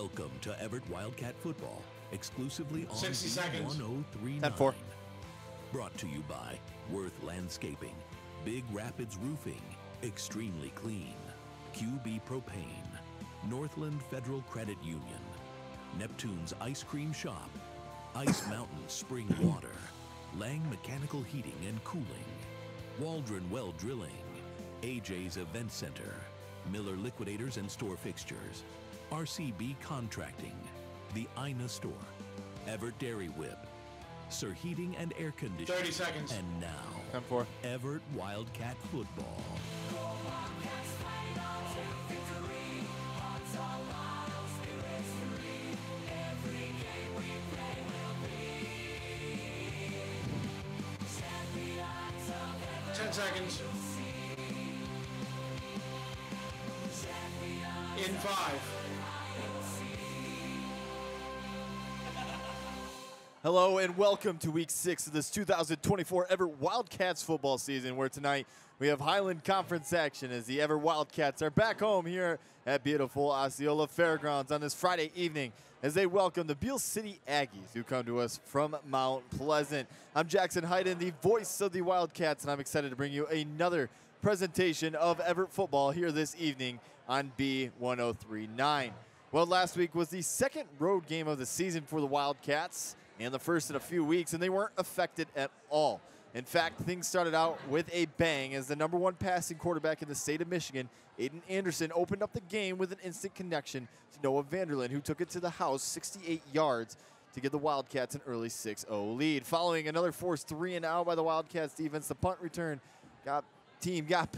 Welcome to Evart Wildcat Football, exclusively on 60 seconds. 10-4. 10-4. Brought to you by Worth Landscaping, Big Rapids Roofing, Extremely Clean, QB Propane, Northland Federal Credit Union, Neptune's Ice Cream Shop, Ice Mountain Spring Water, Lang Mechanical Heating and Cooling, Waldron Well Drilling, AJ's Event Center, Miller Liquidators and Store Fixtures, RCB Contracting, the Ina Store, Evart Dairy Whip, Sir Heating and Air Conditioning. 30 seconds. And now, 10-4. Evart Wildcat Football. Seconds. In 5. Hello and welcome to week 6 of this 2024 Evart Wildcats football season, where tonight we have Highland Conference action as the Evart Wildcats are back home here at beautiful Osceola Fairgrounds on this Friday evening as they welcome the Beal City Aggies, who come to us from Mount Pleasant. I'm Jackson Hayden, the voice of the Wildcats, and I'm excited to bring you another presentation of Evart football here this evening on B1039. Well, last week was the second road game of the season for the Wildcats, and the first in a few weeks, and they weren't affected at all. In fact, things started out with a bang as the number one passing quarterback in the state of Michigan, Aiden Anderson, opened up the game with an instant connection to Noah Vanderlyn, who took it to the house 68 yards to give the Wildcats an early 6-0 lead. Following another forced 3-and-out by the Wildcats defense, the punt return got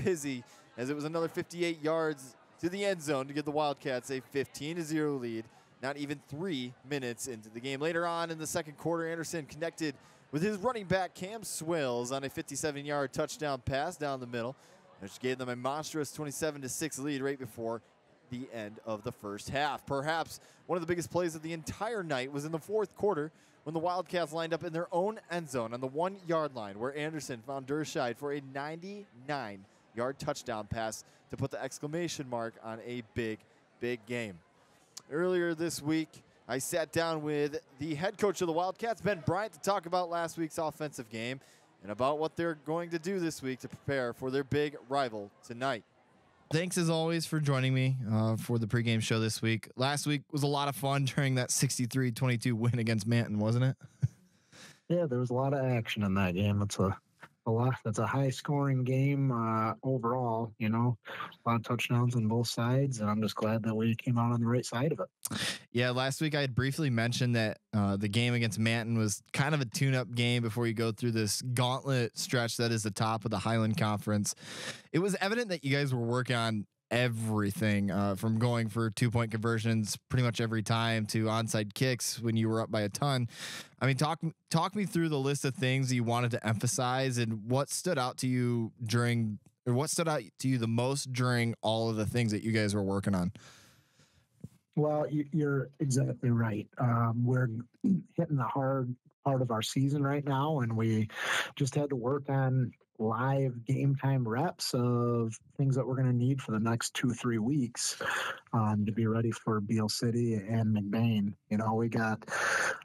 busy as it was another 58 yards to the end zone to give the Wildcats a 15-0 lead, not even 3 minutes into the game. Later on in the second quarter, Anderson connected with his running back Cam Swales on a 57-yard touchdown pass down the middle, which gave them a monstrous 27-6 lead right before the end of the first half. Perhaps one of the biggest plays of the entire night was in the fourth quarter when the Wildcats lined up in their own end zone on the 1-yard line, where Anderson found Dershide for a 99-yard touchdown pass to put the exclamation mark on a big, big game. Earlier this week, I sat down with the head coach of the Wildcats, Ben Bryant, to talk about last week's offensive game and about what they're going to do this week to prepare for their big rival tonight. Thanks, as always, for joining me for the pregame show this week. Last week was a lot of fun during that 63-22 win against Manton, wasn't it? Yeah, there was a lot of action in that game. That's a high-scoring game overall, a lot of touchdowns on both sides, and I'm just glad that we came out on the right side of it. Yeah, last week I had briefly mentioned that the game against Manton was kind of a tune-up game before you go through this gauntlet stretch that is the top of the Highland Conference. It was evident that you guys were working on everything from going for 2-point conversions pretty much every time to onside kicks when you were up by a ton. I mean, talk me through the list of things you wanted to emphasize and what stood out to you the most during all of the things that you guys were working on. Well, you're exactly right. We're hitting the hard part of our season right now, and we just had to work on live game time reps of things that we're going to need for the next 2-3 weeks to be ready for Beal City and McBain. We got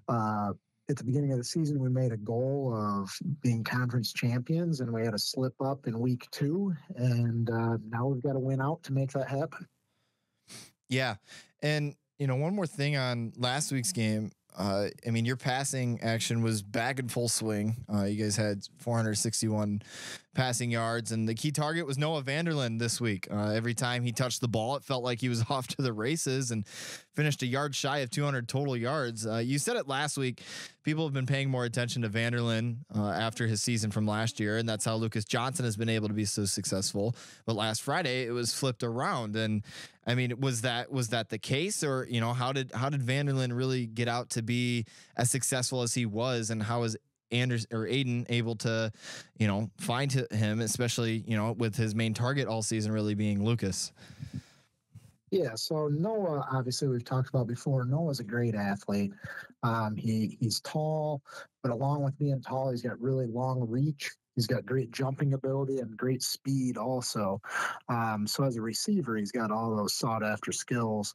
at the beginning of the season, we made a goal of being conference champions, and we had a slip up in week 2, and now we've got to win out to make that happen. Yeah. And, one more thing on last week's game. Your passing action was back in full swing. You guys had 461 passing yards, and the key target was Noah Vanderlyn this week. Every time he touched the ball, it felt like he was off to the races and finished a yard shy of 200 total yards. You said it last week. People have been paying more attention to Vanderlyn after his season from last year, and that's how Lucas Johnson has been able to be so successful. But last Friday, it was flipped around, and was that the case, or how did Vanderlyn really get out to be as successful as he was, and how is Aiden able to, find him, especially with his main target all season really being Lucas? Yeah, so Noah, obviously we've talked about before, Noah's a great athlete. He's tall, but along with being tall, he's got really long reach. He's got great jumping ability and great speed also. So as a receiver, he's got all those sought-after skills.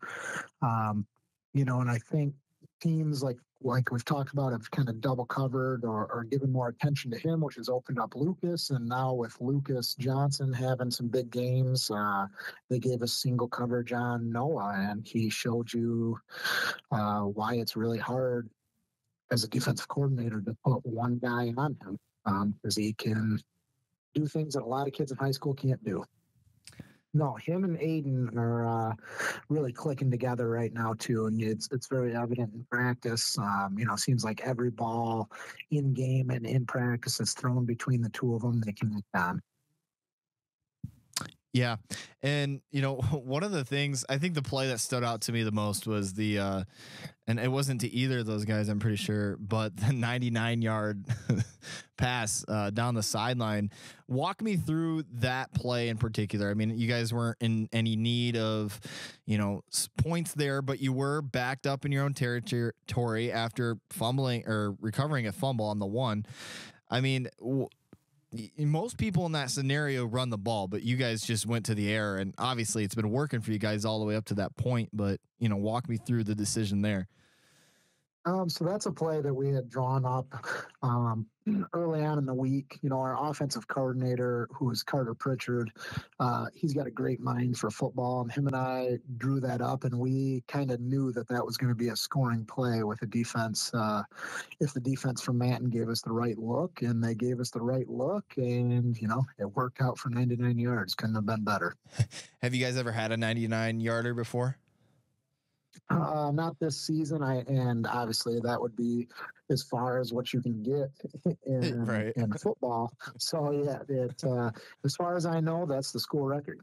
And I think teams like we've talked about have kind of double covered or given more attention to him, which has opened up Lucas. And now with Lucas Johnson having some big games, they gave us single coverage on Noah, and he showed you why it's really hard as a defensive coordinator to put one guy on him, because he can do things that a lot of kids in high school can't do. No, him and Aiden are really clicking together right now too, and it's very evident in practice. Seems like every ball in game and in practice is thrown between the two of them. They connect on. Yeah. And, one of the things, I think the play that stood out to me the most was and it wasn't to either of those guys, I'm pretty sure, but the 99-yard pass down the sideline. Walk me through that play in particular. I mean, you guys weren't in any need of, points there, but you were backed up in your own territory after fumbling or recovering a fumble on the one. I mean, most people in that scenario run the ball, but you guys just went to the air, and obviously it's been working for you guys all the way up to that point. But walk me through the decision there. So that's a play that we had drawn up early on in the week. Our offensive coordinator, who is Carter Pritchard, he's got a great mind for football. And him and I drew that up, and we kind of knew that was going to be a scoring play with a defense. If the defense from Manton gave us the right look, and they gave us the right look, and, it worked out for 99 yards. Couldn't have been better. Have you guys ever had a 99-yarder before? Not this season. And obviously that would be as far as what you can get in football. So yeah, as far as I know, that's the school record.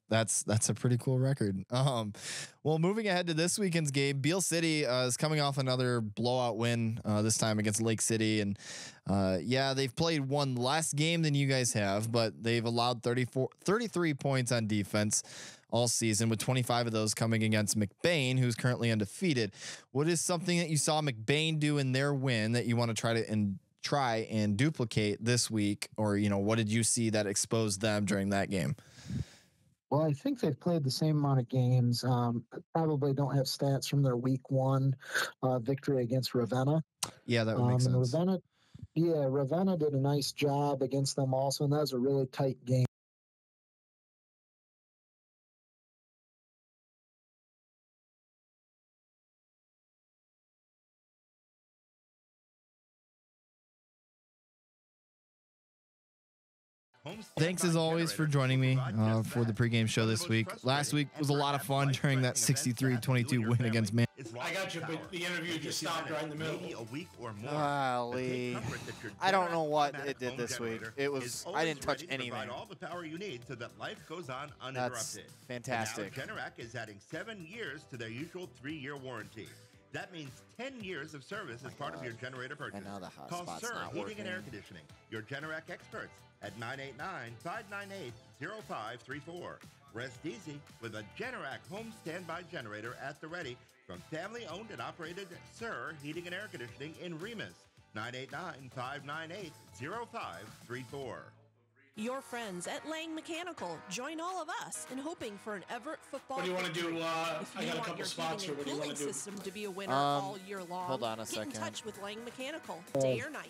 That's a pretty cool record. Well, moving ahead to this weekend's game, Beal City is coming off another blowout win, this time against Lake City. And they've played one less game than you guys have, but they've allowed 33 points on defense all season, with 25 of those coming against McBain, who's currently undefeated. What is something that you saw McBain do in their win that you want to try and duplicate this week? Or, what did you see that exposed them during that game? Well, I think they've played the same amount of games. Probably don't have stats from their week one victory against Ravenna. Yeah, that would make sense. Ravenna did a nice job against them also, and that was a really tight game. Thanks as always for joining me for the pregame show this week. Last week was a lot of fun during that 63-22 win against Man. I got you, but the interview just stopped right in the middle. A week or more. Lee. I don't know what it did this week. It was I didn't touch anything. All the power you need so that life goes on uninterrupted. That's fantastic. Now, Generac is adding 7 years to their usual 3-year warranty. That means 10 years of service as part of your generator purchase. And now the hot Call spot's Sir not Heating working. and Air Conditioning, your Generac experts, at 989-598-0534. Rest easy with a Generac home standby generator at the ready from family-owned and operated Sir Heating and Air Conditioning in Remus. 989-598-0534. Your friends at Lang Mechanical. Join all of us in hoping for an Everett football. What do you want to do? If I you got a want couple your spots here. heating What do you and want cooling to do? system to be a winner all year long, hold on a get second. in touch with Lang Mechanical, day or night.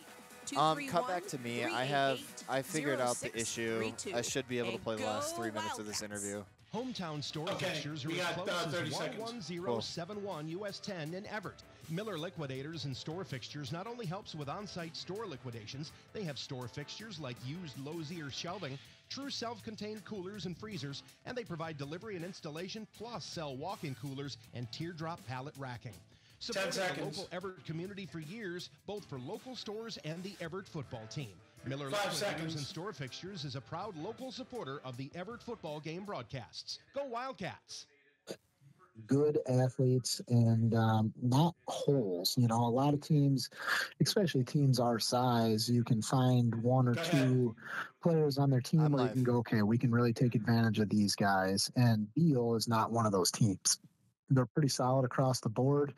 Cut back to me. I figured out the issue. I should be able to play the last 3 minutes of this interview. Hometown store fixtures are as close as 11071 US 10 in Evart. Miller Liquidators and Store Fixtures not only helps with on-site store liquidations, they have store fixtures like used Lozier shelving, true self-contained coolers and freezers, and they provide delivery and installation, plus sell walk-in coolers and teardrop pallet racking. Supporting the local Everett community for years, both for local stores and the Everett football team. Miller Liquidators and Store Fixtures is a proud local supporter of the Everett football game broadcasts. Go Wildcats! Good athletes and not holes. A lot of teams, especially teams our size, you can find one or two players on their team where you can go, okay, we can really take advantage of these guys. And Beal is not one of those teams. They're pretty solid across the board.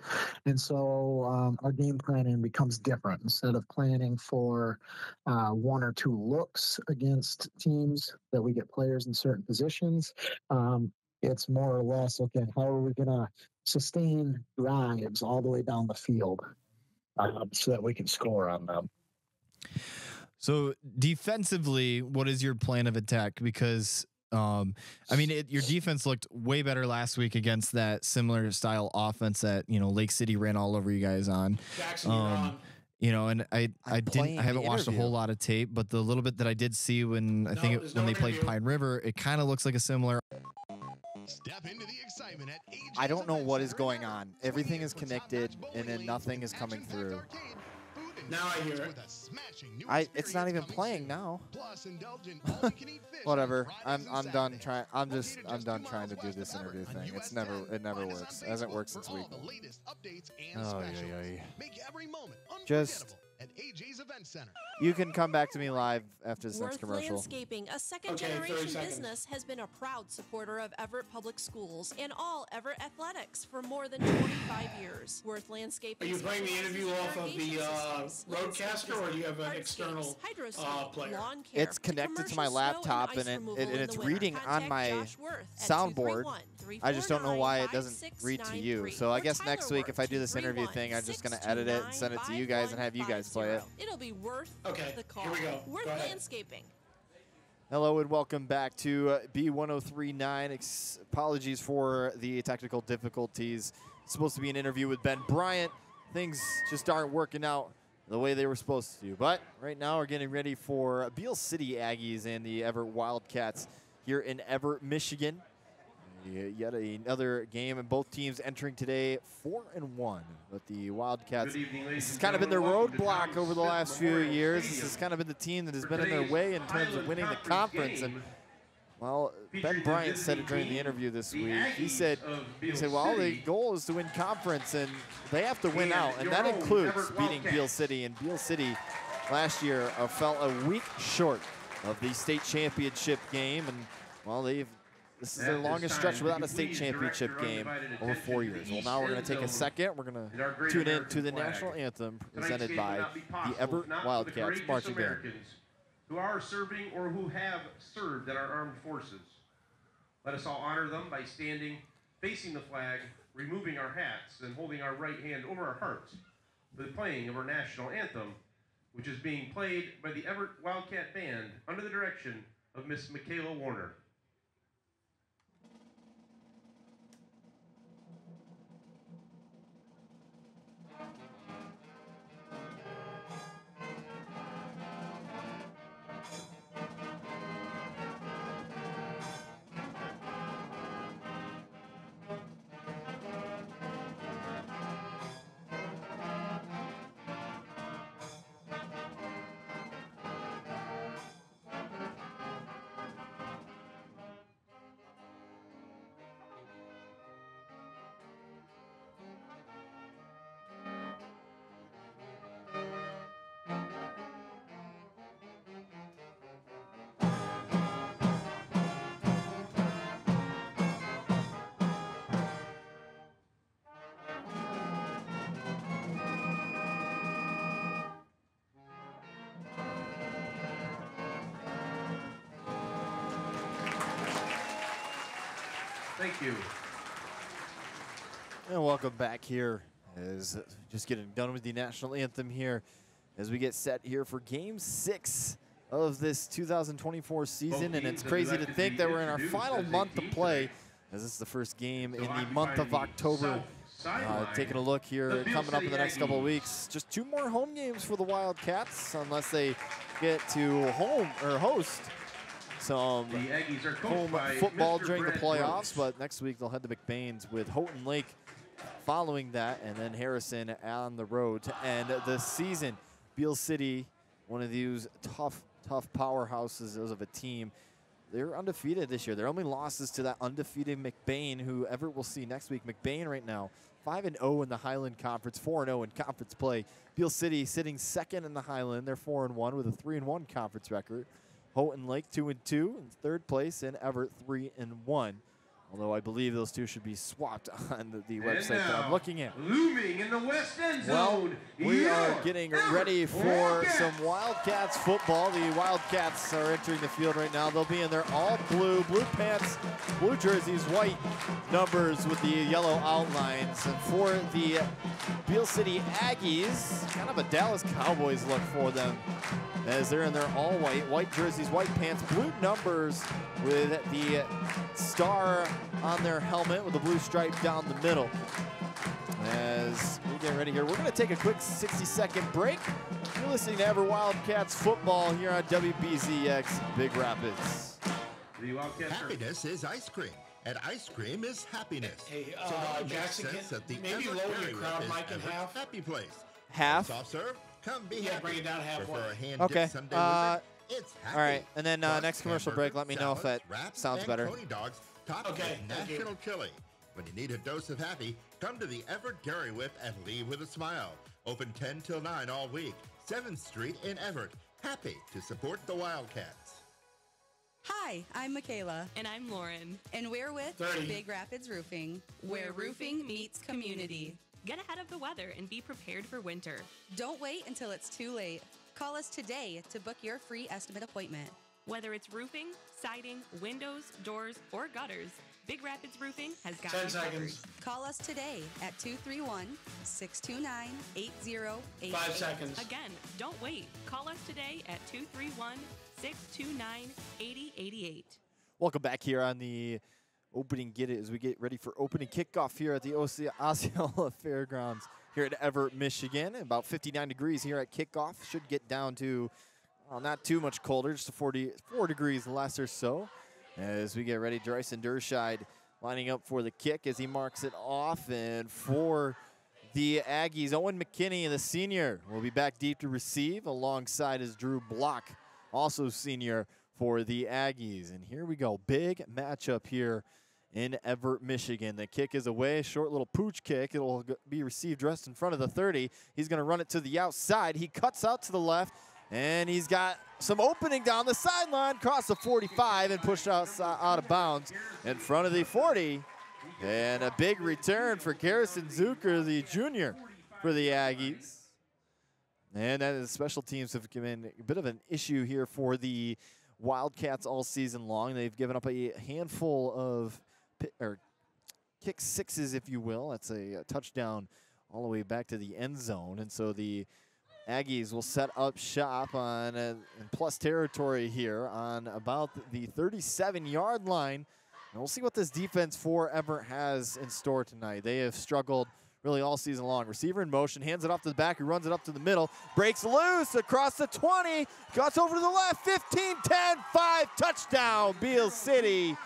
And so our game planning becomes different. Instead of planning for 1 or 2 looks against teams that we get players in certain positions, It's more or less, okay, how are we going to sustain drives all the way down the field so that we can score on them? So defensively, what is your plan of attack? Because I mean, your defense looked way better last week against that similar style offense that, you know, Lake City ran all over you guys on. Jackson, you know, and I haven't watched a whole lot of tape, but the little bit that I did see when when they played Pine River, it kind of looks like a similar. Step into the excitement at AJ's I don't know Event what is Center going in on. Everett. Everything is 28 connected, top-notch and then bowling nothing lanes is coming and through. action-packed arcade, food and Now I hear beverage it. with a smashing new It's not experience even coming playing soon. now. Plus, indulge in all-you-can-eat fish on Whatever. Fridays I'm and done Saturdays. trying. Located I'm just done 2 trying to miles do west this of interview Everett on thing. US It never 10. Find us works. on It hasn't Facebook worked for since all week the one. latest updates and Oh, specials. yeah, yeah. Make every moment Just- unforgettable at AJ's Event Center. You can come back to me live after this next Worth commercial. Landscaping, a Okay, 30 second-generation seconds. business, has been a proud supporter of Everett Public Schools and all Everett athletics for more than 25 years. Worth Landscaping. Are you playing the specializes interview in off of the irrigation systems, roadcaster, or do you have an hardscapes, external hydroscape, player? lawn care, It's connected to my commercial snow laptop, ice and removal and in it's the winter. reading on Contact my Josh Worth at soundboard. I just don't know why it 231-349-5693 doesn't read to you. So I or guess Tyler next week, if I do this Worth, interview thing, I'm just going to edit it and send it to you guys and have you guys play it. 231-5150. It'll be worth Okay, the call. here we go. Worth Go ahead. Landscaping. Hello and welcome back to B1039. Apologies for the technical difficulties. It's supposed to be an interview with Ben Bryant. Things just aren't working out the way they were supposed to. But right now we're getting ready for Beal City Aggies and the Everett Wildcats here in Everett, Michigan. Yet another game, and both teams entering today 4-1. But the Wildcats, this has kind of been their roadblock over the last few years. This has kind of been the team that has been in their way in terms of winning the conference. And well, Ben Bryant said it during the interview this week. He said, well, the goal is to win conference, and they have to win out, and that includes beating Beal City. And Beal City last year fell a week short of the state championship game, and well, this is their longest stretch without a state championship game over 4 years. Well, now we're going to take a second. We're going to tune in to the national anthem presented by the Everett Wildcats Marching Band. Who are serving or who have served in our armed forces. Let us all honor them by standing, facing the flag, removing our hats, and holding our right hand over our hearts for the playing of our national anthem, which is being played by the Everett Wildcat Band under the direction of Miss Michaela Warner. Thank you. And welcome back here as just getting done with the national anthem here as we get set here for game 6 of this 2024 season. And it's crazy to think that we're in our final month of play as this is the first game in the month of October. Taking a look here coming up in the next couple of weeks. Just 2 more home games for the Wildcats unless they get to host some home football during the playoffs, but next week they'll head to McBain's with Houghton Lake following that, and then Harrison on the road to end the season. Beal City, one of these tough powerhouses of a team. They're undefeated this year. Their only losses to that undefeated McBain, who Everett will see next week. McBain right now 5-0 in the Highland Conference, 4-0 in conference play. Beal City sitting second in the Highland. They're 4-1 with a 3-1 conference record. Houghton Lake 2-2 in third place, and Everett 3-1. Although I believe those two should be swapped on the website that I'm looking at. Looming in the west end Well, zone. we are getting ready for some Wildcats football. The Wildcats are entering the field right now. They'll be in their all blue pants, blue jerseys, white numbers with the yellow outlines. And for the Beal City Aggies, kind of a Dallas Cowboys look for them, as they're in their all white jerseys, white pants, blue numbers with the star on their helmet with the blue stripe down the middle. As we get ready here, we're going to take a quick 60-second break. You're listening to Ever Wildcats football here on WBZX Big Rapids. Happiness is ice cream, and ice cream is happiness. Hey, so it makes Jackson, sense that the maybe Everett lower Dairy your crowd Whip is mic in Everett's half. happy place. Half? Soft serve? Come be Yeah, happy. bring it down halfway. Prefer a hand Okay, dipped Sunday wizard? It's happy. All right, and then Plus next commercial break, let me know if hamburgers, that salads, sounds and better. Coney dogs topped Okay, with thank you. national chili. When you need a dose of happy, come to the Everett Dairy Whip and leave with a smile. Open 10 till 9 all week. 7th Street in Everett. Happy to support the Wildcats. Hi, I'm Michaela. And I'm Lauren. And we're with 30. Big Rapids Roofing, where roofing meets community. Get ahead of the weather and be prepared for winter. Don't wait until it's too late. Call us today to book your free estimate appointment. Whether it's roofing, siding, windows, doors, or gutters, Big Rapids Roofing has got 10 you covered. seconds. Call us today at 231-629-8088. 5 seconds. Again, don't wait. Call us today at 231-629-8088. Welcome back here on the opening as we get ready for opening kickoff here at the Osceola Fairgrounds here at Everett, Michigan. About 59 degrees here at kickoff. Should get down to, well, not too much colder, just 44 degrees less or so. As we get ready, Dryson Derscheid lining up for the kick as he marks it off. And for the Aggies, Owen McKinney, the senior, will be back deep to receive alongside his Drew Block, also senior for the Aggies. And here we go, big matchup here in Everett, Michigan. The kick is away, short little pooch kick. It'll be received just in front of the 30. He's gonna run it to the outside. He cuts out to the left, and he's got some opening down the sideline, cross the 45 and pushed out of bounds in front of the 40. And a big return for Garrison Zucker, the junior for the Aggies. And that is special teams have given a bit of an issue here for the Wildcats all season long. They've given up a handful of kick sixes, if you will. That's a touchdown all the way back to the end zone. And so the Aggies will set up shop on in plus territory here on about the 37-yard line. And we'll see what this defense for Everett has in store tonight. They have struggled really all season long. Receiver in motion, hands it off to the back, he runs it up to the middle, breaks loose across the 20, cuts over to the left, 15, 10, 5, touchdown, Beal City.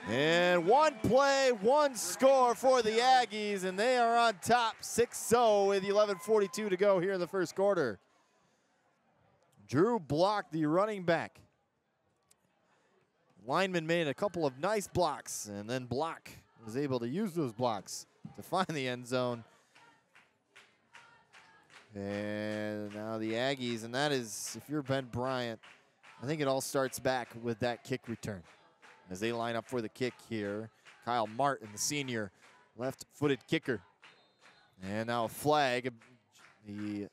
And one play, one score for the Aggies, and they are on top 6-0 with 11:42 to go here in the first quarter. Drew Block, the running back. Lineman made a couple of nice blocks, and then Block was able to use those blocks to find the end zone. And now the Aggies, and that is, if you're Ben Bryant, I think it all starts back with that kick return. As they line up for the kick here, Kyle Martin, the senior, left-footed kicker. And now a flag. The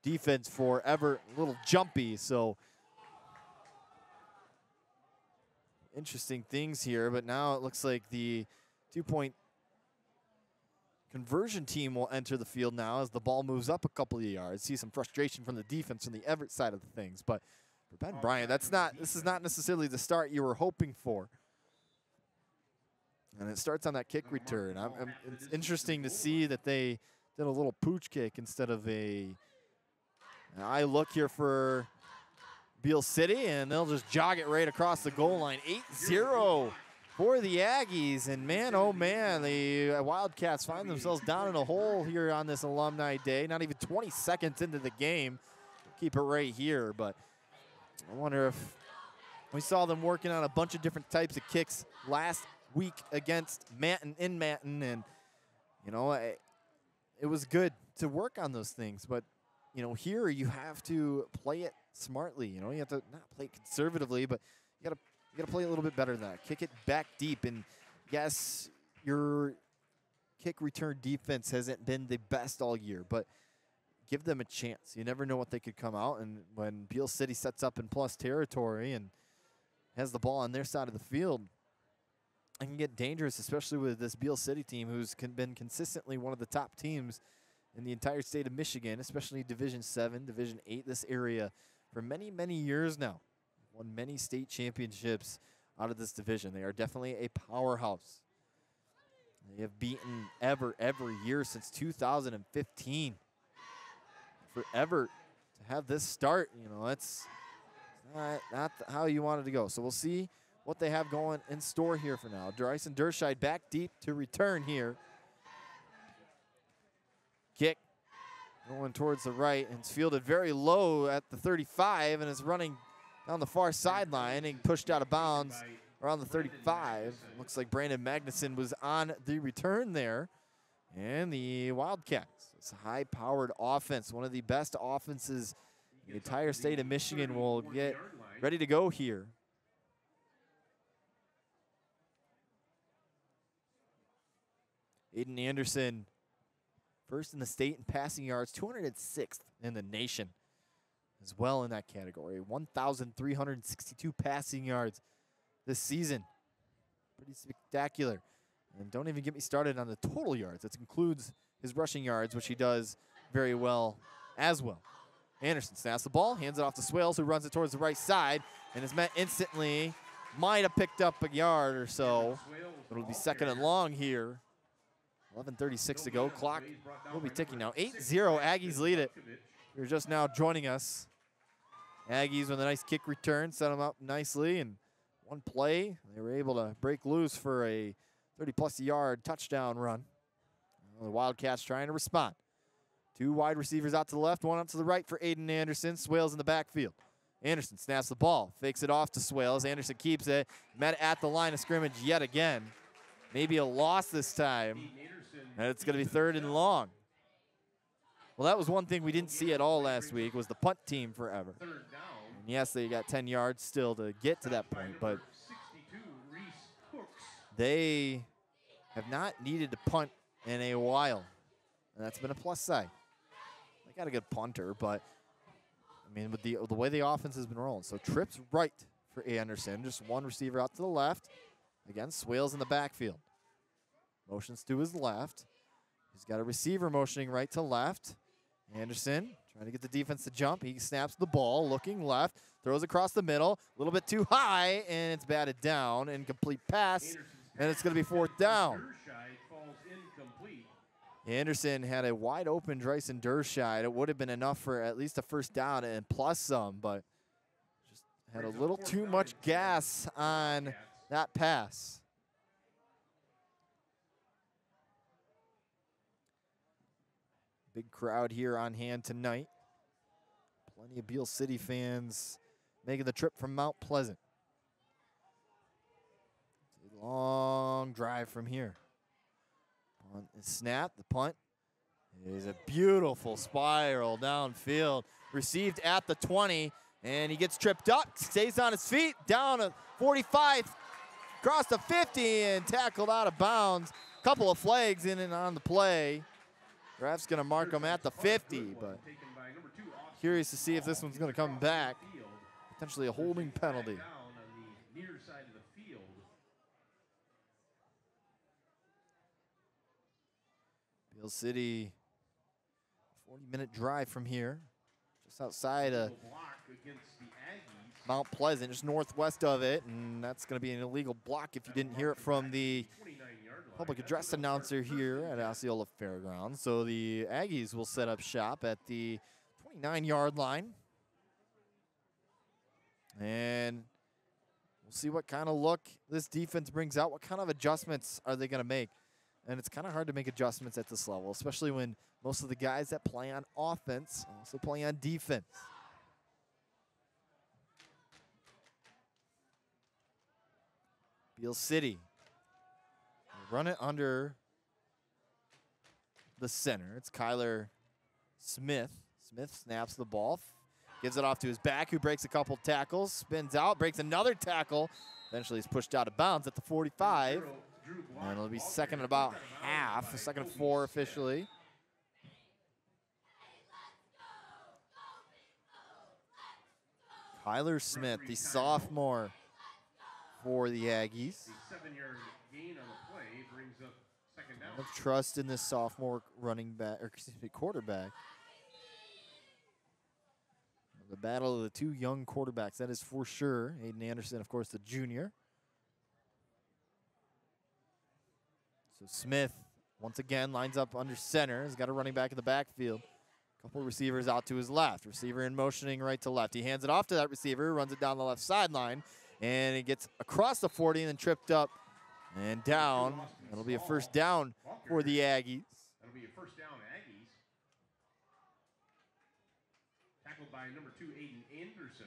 defense for Everett, a little jumpy, so interesting things here. But now it looks like the two-point conversion team will enter the field now as the ball moves up a couple of yards. See some frustration from the defense on the Everett side of the things, but for Ben Bryant, this is not necessarily the start you were hoping for. And it starts on that kick return. It's interesting to see that they did a little pooch kick instead of a I look here for Beal City, and they'll just jog it right across the goal line. 8-0 for the Aggies. And man, oh man, the Wildcats find themselves down in a hole here on this alumni day. Not even 20 seconds into the game. Keep it right here, but I wonder if we saw them working on a bunch of different types of kicks last week against Manton in Manton, and you know, it was good to work on those things. But you know, here you have to play it smartly. You know, you have to not play conservatively, but you gotta play a little bit better than that. Kick it back deep, and yes, your kick return defense hasn't been the best all year, but give them a chance. You never know what they could come out. And when Beal City sets up in plus territory and has the ball on their side of the field, it can get dangerous, especially with this Beal City team who's been consistently one of the top teams in the entire state of Michigan, especially Division 7, Division 8, this area for many, many years now. Won many state championships out of this division. They are definitely a powerhouse. They have beaten Evart every year since 2015. For Evart to have this start, you know, it's not how you wanted to go. So we'll see what they have going in store here for now. Dyson Derscheid back deep to return here. Kick going towards the right, and it's fielded very low at the 35, and is running down the far sideline and pushed out of bounds around the 35. Looks like Brandon Magnuson was on the return there. And the Wildcats, it's a high-powered offense, one of the best offenses in the entire state of Michigan, will get ready to go here. Aiden Anderson, first in the state in passing yards, 206th in the nation as well in that category. 1,362 passing yards this season. Pretty spectacular. And don't even get me started on the total yards. That includes his rushing yards, which he does very well as well. Anderson snaps the ball, hands it off to Swales, who runs it towards the right side, and is met instantly. Might have picked up a yard or so, but it'll be second and long here. 11:36 to go. Clock will be ticking now. 8-0, Aggies lead it. You're just now joining us. Aggies with a nice kick return, set them up nicely, and one play, they were able to break loose for a 30-plus yard touchdown run. The Wildcats trying to respond. Two wide receivers out to the left, one out to the right for Aiden Anderson. Swales in the backfield. Anderson snaps the ball, fakes it off to Swales. Anderson keeps it, met at the line of scrimmage yet again. Maybe a loss this time, and it's going to be third and long. Well, that was one thing we didn't see at all last week, was the punt team for Evart. And yes, they got 10 yards still to get to that point, but they have not needed to punt in a while, and that's been a plus side. They got a good punter, but I mean, with the way the offense has been rolling. So trips right for Anderson, just one receiver out to the left. Again, Swales in the backfield. Motions to his left. He's got a receiver motioning right to left. Anderson trying to get the defense to jump. He snaps the ball, looking left, throws across the middle, a little bit too high, and it's batted down. Incomplete pass, and it's going to be fourth down. Anderson had a wide open Dyson Derscheid. It would have been enough for at least a first down and plus some, but just had a little too much gas on that pass. Big crowd here on hand tonight. Plenty of Beal City fans making the trip from Mount Pleasant. It's a long drive from here. Punt is snapped. The punt is a beautiful spiral downfield. Received at the 20, and he gets tripped up, stays on his feet, down to 45, across the 50, and tackled out of bounds. Couple of flags in and on the play. Ref's going to mark him at the 50, but curious to see if this one's going to come back. Potentially a holding penalty. Beal City, 40-minute drive from here, just outside of Mount Pleasant, just northwest of it, and that's going to be an illegal block if you didn't hear it from the public address announcer here at Osceola Fairgrounds. So the Aggies will set up shop at the 29-yard line. And we'll see what kind of look this defense brings out. What kind of adjustments are they going to make? And it's kind of hard to make adjustments at this level, especially when most of the guys that play on offense also play on defense. Beal City run it under the center. It's Kyler Smith. Smith snaps the ball, gives it off to his back, who breaks a couple tackles, spins out, breaks another tackle. Eventually he's pushed out of bounds at the 45. And it'll be second and about half, second and 4 officially. Kyler Smith, the sophomore for the Aggies. A 7-yard gain on the play brings up second down. Of trust in this sophomore running back, or excuse me, quarterback. The battle of the two young quarterbacks, that is for sure. Aiden Anderson, of course, the junior. So Smith, once again, lines up under center. He's got a running back in the backfield. Couple receivers out to his left. Receiver in motioning right to left. He hands it off to that receiver, runs it down the left sideline, and it gets across the 40 and then tripped up and down. That'll be a first down for the Aggies. That'll be a first down, Aggies. Tackled by number 2, Aiden Anderson.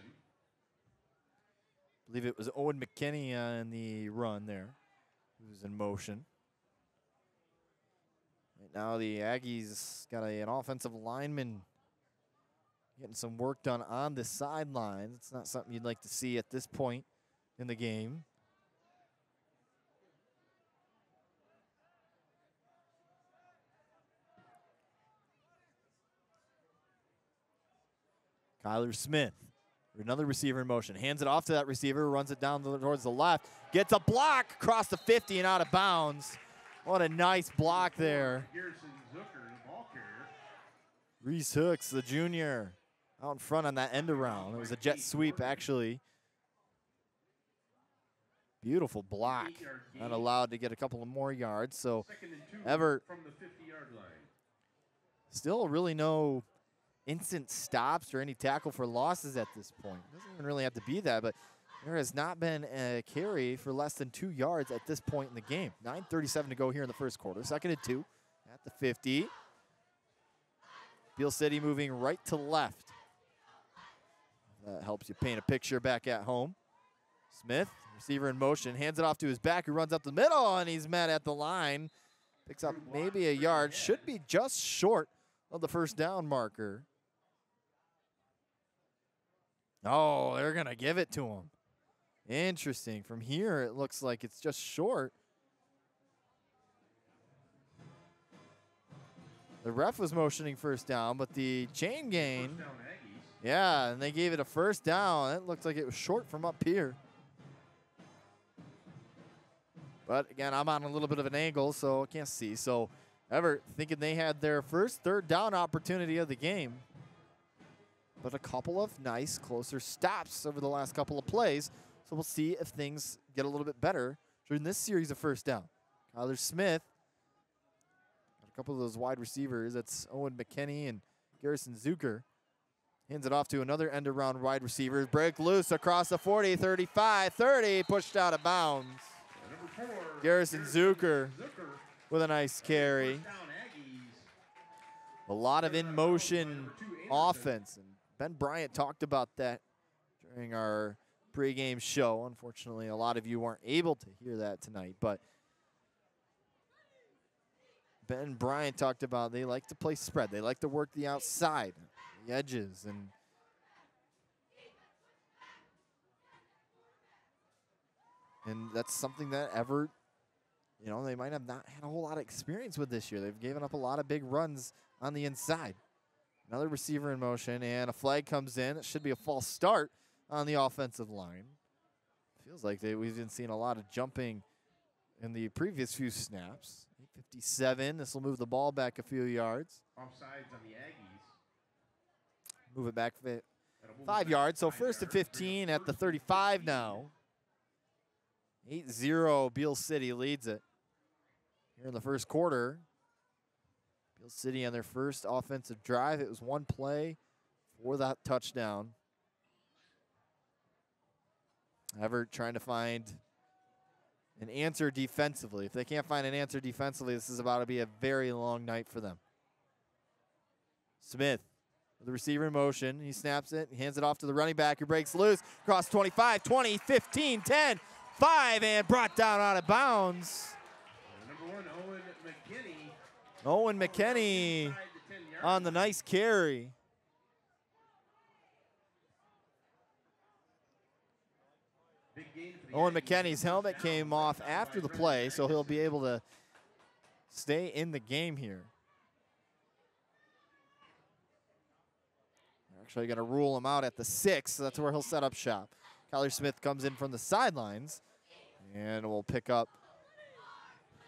I believe it was Owen McKinney in the run there, who was in motion. Right now the Aggies got an offensive lineman getting some work done on the sidelines. It's not something you'd like to see at this point in the game. Kyler Smith, another receiver in motion, hands it off to that receiver, runs it down towards the left, gets a block across the 50 and out of bounds. What a nice block there. Reese Hooks, the junior, out in front on that end around. It was a jet sweep, actually. Beautiful block. Not allowed to get a couple of more yards. So Evart, from the 50-yard line. Still really no instant stops or any tackle for losses at this point. Doesn't even really have to be that, but there has not been a carry for less than 2 yards at this point in the game. 9:37 to go here in the first quarter. Second and 2 at the 50. Beal City moving right to left. That helps you paint a picture back at home. Smith, receiver in motion, hands it off to his back, who runs up the middle, and he's met at the line. Picks up maybe a yard. Should be just short of the first down marker. Oh, they're going to give it to him. Interesting. From here, it looks like it's just short. The ref was motioning first down, but the chain gain, yeah, and they gave it a first down. It looked like it was short from up here. But again, I'm on a little bit of an angle, so I can't see. So Evart thinking they had their first third down opportunity of the game. But a couple of nice closer stops over the last couple of plays. So we'll see if things get a little bit better during this series of first down. Kyler Smith, got a couple of those wide receivers. That's Owen McKinney and Garrison Zucker. Hands it off to another end around wide receiver. Break loose across the 40, 35, 30, pushed out of bounds. Garrison Zucker with a nice carry. A lot of in-motion offense. And Ben Bryant talked about that during our pregame show. Unfortunately, a lot of you weren't able to hear that tonight. But Ben Bryant talked about they like to play spread. They like to work the outside, the edges. And that's something that Evart, you know, they might have not had a whole lot of experience with this year. They've given up a lot of big runs on the inside. Another receiver in motion, and a flag comes in. It should be a false start on the offensive line. Feels like we've been seeing a lot of jumping in the previous few snaps. 8:57. This will move the ball back a few yards. Offsides on the Aggies. Move it back 5 yards. So first and 15 at the 35 now. 8-0, Beal City leads it here in the first quarter. Beal City on their first offensive drive. It was one play for that touchdown. Evart trying to find an answer defensively. If they can't find an answer defensively, this is about to be a very long night for them. Smith, the receiver in motion. He snaps it, he hands it off to the running back who breaks loose. Across 25, 20, 15, 10, 5, and brought down out of bounds. Number 1, Owen McKinney. Owen McKinney on the nice carry. Big gain for Owen McKenney's helmet came off after the play, so he'll be able to stay in the game here. They're actually going to rule him out at the 6, so that's where he'll set up shop. Kyler Smith comes in from the sidelines, and we'll pick up,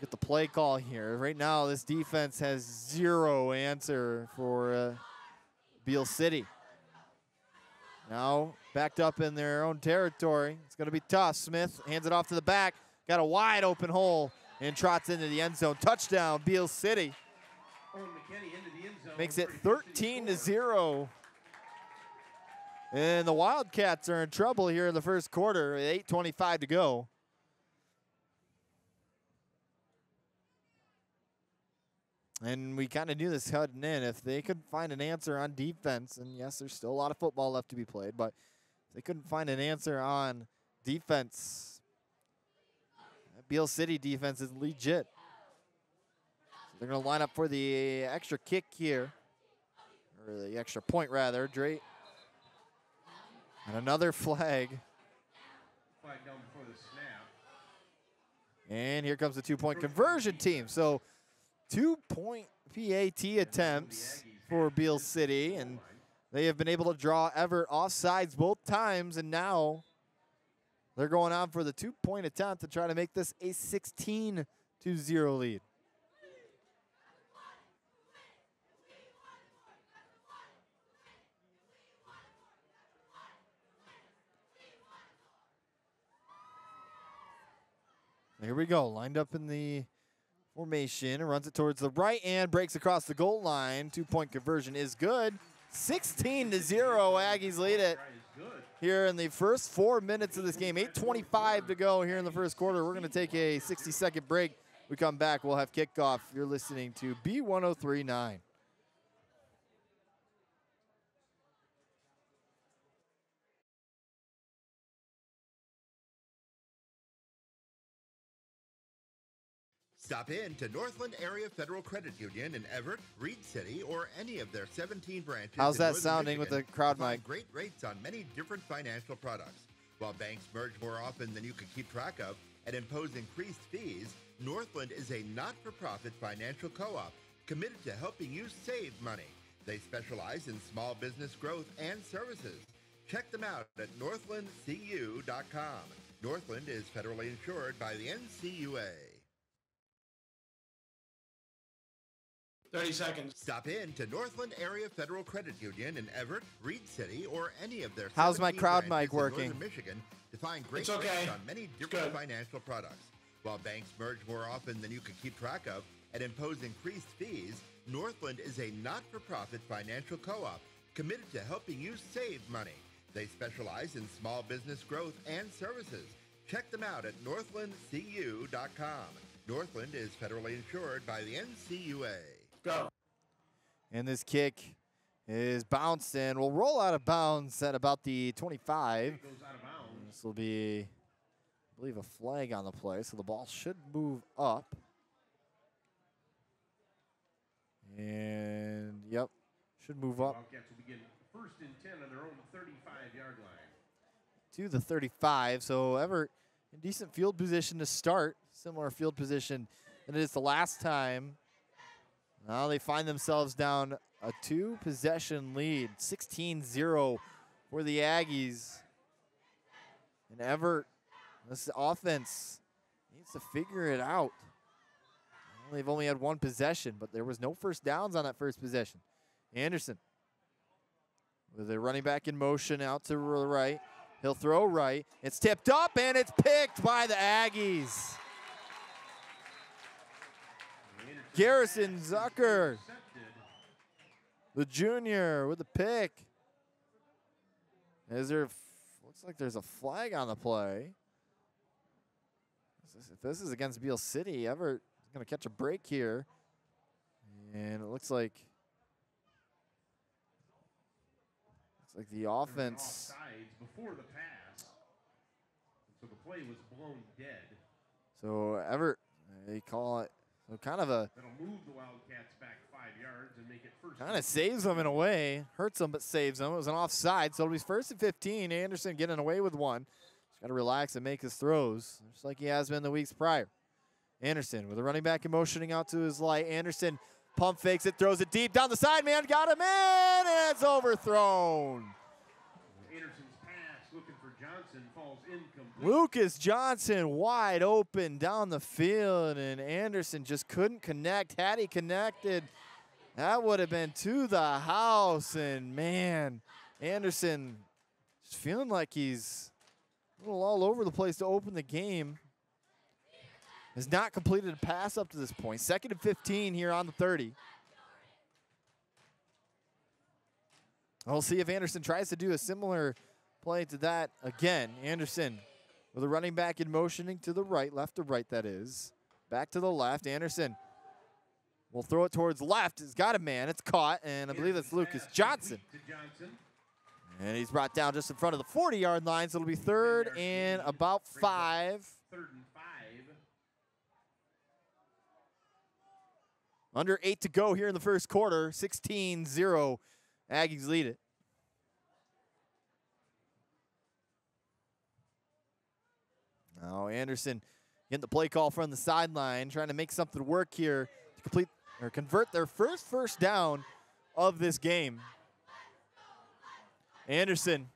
get the play call here. Right now, this defense has zero answer for Beal City. Now backed up in their own territory. It's going to be tough. Smith hands it off to the back. Got a wide open hole and trots into the end zone. Touchdown, Beal City. Makes it 13-0. And the Wildcats are in trouble here in the first quarter with 8:25 to go. And we kind of knew this heading in. If they couldn't find an answer on defense, and yes, there's still a lot of football left to be played, but if they couldn't find an answer on defense, that Beal City defense is legit. So they're going to line up for the extra kick here, or the extra point rather. Drake. And another flag. Flag down before the snap. And here comes the two-point conversion team. So 2-point PAT attempts for Beal City, and they have been able to draw Evart offsides both times, and now they're going on for the 2-point attempt to try to make this a 16-0 lead. Here we go, lined up in the formation, runs it towards the right and breaks across the goal line. 2-point conversion is good. 16-0, Aggies lead it here in the first 4 minutes of this game. 8:25 to go here in the first quarter. We're going to take a 60-second break. We come back, we'll have kickoff. You're listening to B1039. Stop in to Northland Area Federal Credit Union in Evart, Reed City, or any of their 17 branches. How's in that Northern sounding Michigan with the crowd to find mic? Great rates on many different financial products. While banks merge more often than you can keep track of and impose increased fees, Northland is a not-for-profit financial co-op committed to helping you save money. They specialize in small business growth and services. Check them out at northlandcu.com. Northland is federally insured by the NCUA. 30 seconds. Stop in to Northland Area Federal Credit Union in Evart, Reed City, or any of their How's my 17 crowd branches mic in working? Northern Michigan to find great It's okay. rates on many different good. financial products. While banks merge more often than you can keep track of and impose increased fees, Northland is a not-for-profit financial co-op committed to helping you save money. They specialize in small business growth and services. Check them out at northlandcu.com. Northland is federally insured by the NCUA. Go. And this kick is bounced and will roll out of bounds at about the 25. Goes out of bounds. This will be, I believe, a flag on the play, so the ball should move up. And, yep, should move up Wildcats will begin 1st and 10 on their own 35-yard line. to the 35. So Evart in decent field position to start, similar field position than it is the last time. Now they find themselves down a 2-possession lead, 16-0 for the Aggies. And Evart, this offense needs to figure it out. Well, they've only had 1 possession, but there was no first downs on that first possession. Anderson with a running back in motion out to the right. He'll throw right. It's tipped up, and it's picked by the Aggies. Garrison Zucker, the junior, with the pick. Looks like there's a flag on the play. If this is against Beal City, Evart is going to catch a break here. And it looks like the offense. Offsides before the pass. So the play was blown dead. So Evart, they call it. So kind of a. That'll move the Wildcats back 5 yards and make it first. Kind of saves them in a way. Hurts them, but saves them. It was an offside, so it'll be 1st and 15. Anderson getting away with one. Just got to relax and make his throws, just like he has been the weeks prior. Anderson with a running back and motioning out to his light. Anderson pump fakes it, throws it deep down the side, man, got him in, and it's overthrown. Anderson's pass looking for Johnson falls incomplete. Lucas Johnson wide open down the field, and Anderson just couldn't connect. Had he connected, that would have been to the house, and man, Anderson just feeling like he's a little all over the place to open the game. Has not completed a pass up to this point. 2nd and 15 here on the 30. We'll see if Anderson tries to do a similar play to that again. Anderson with a running back in motioning to the right, left to right that is. Back to the left. Anderson will throw it towards left. He's got a man. It's caught, and I believe that's Lucas Johnson. And he's brought down just in front of the 40-yard line, so it'll be 3rd and about 5. 3rd and 5. Under 8 to go here in the first quarter. 16-0. Aggies lead it. Now Anderson getting the play call from the sideline, trying to make something work here to complete or convert their first down of this game. Anderson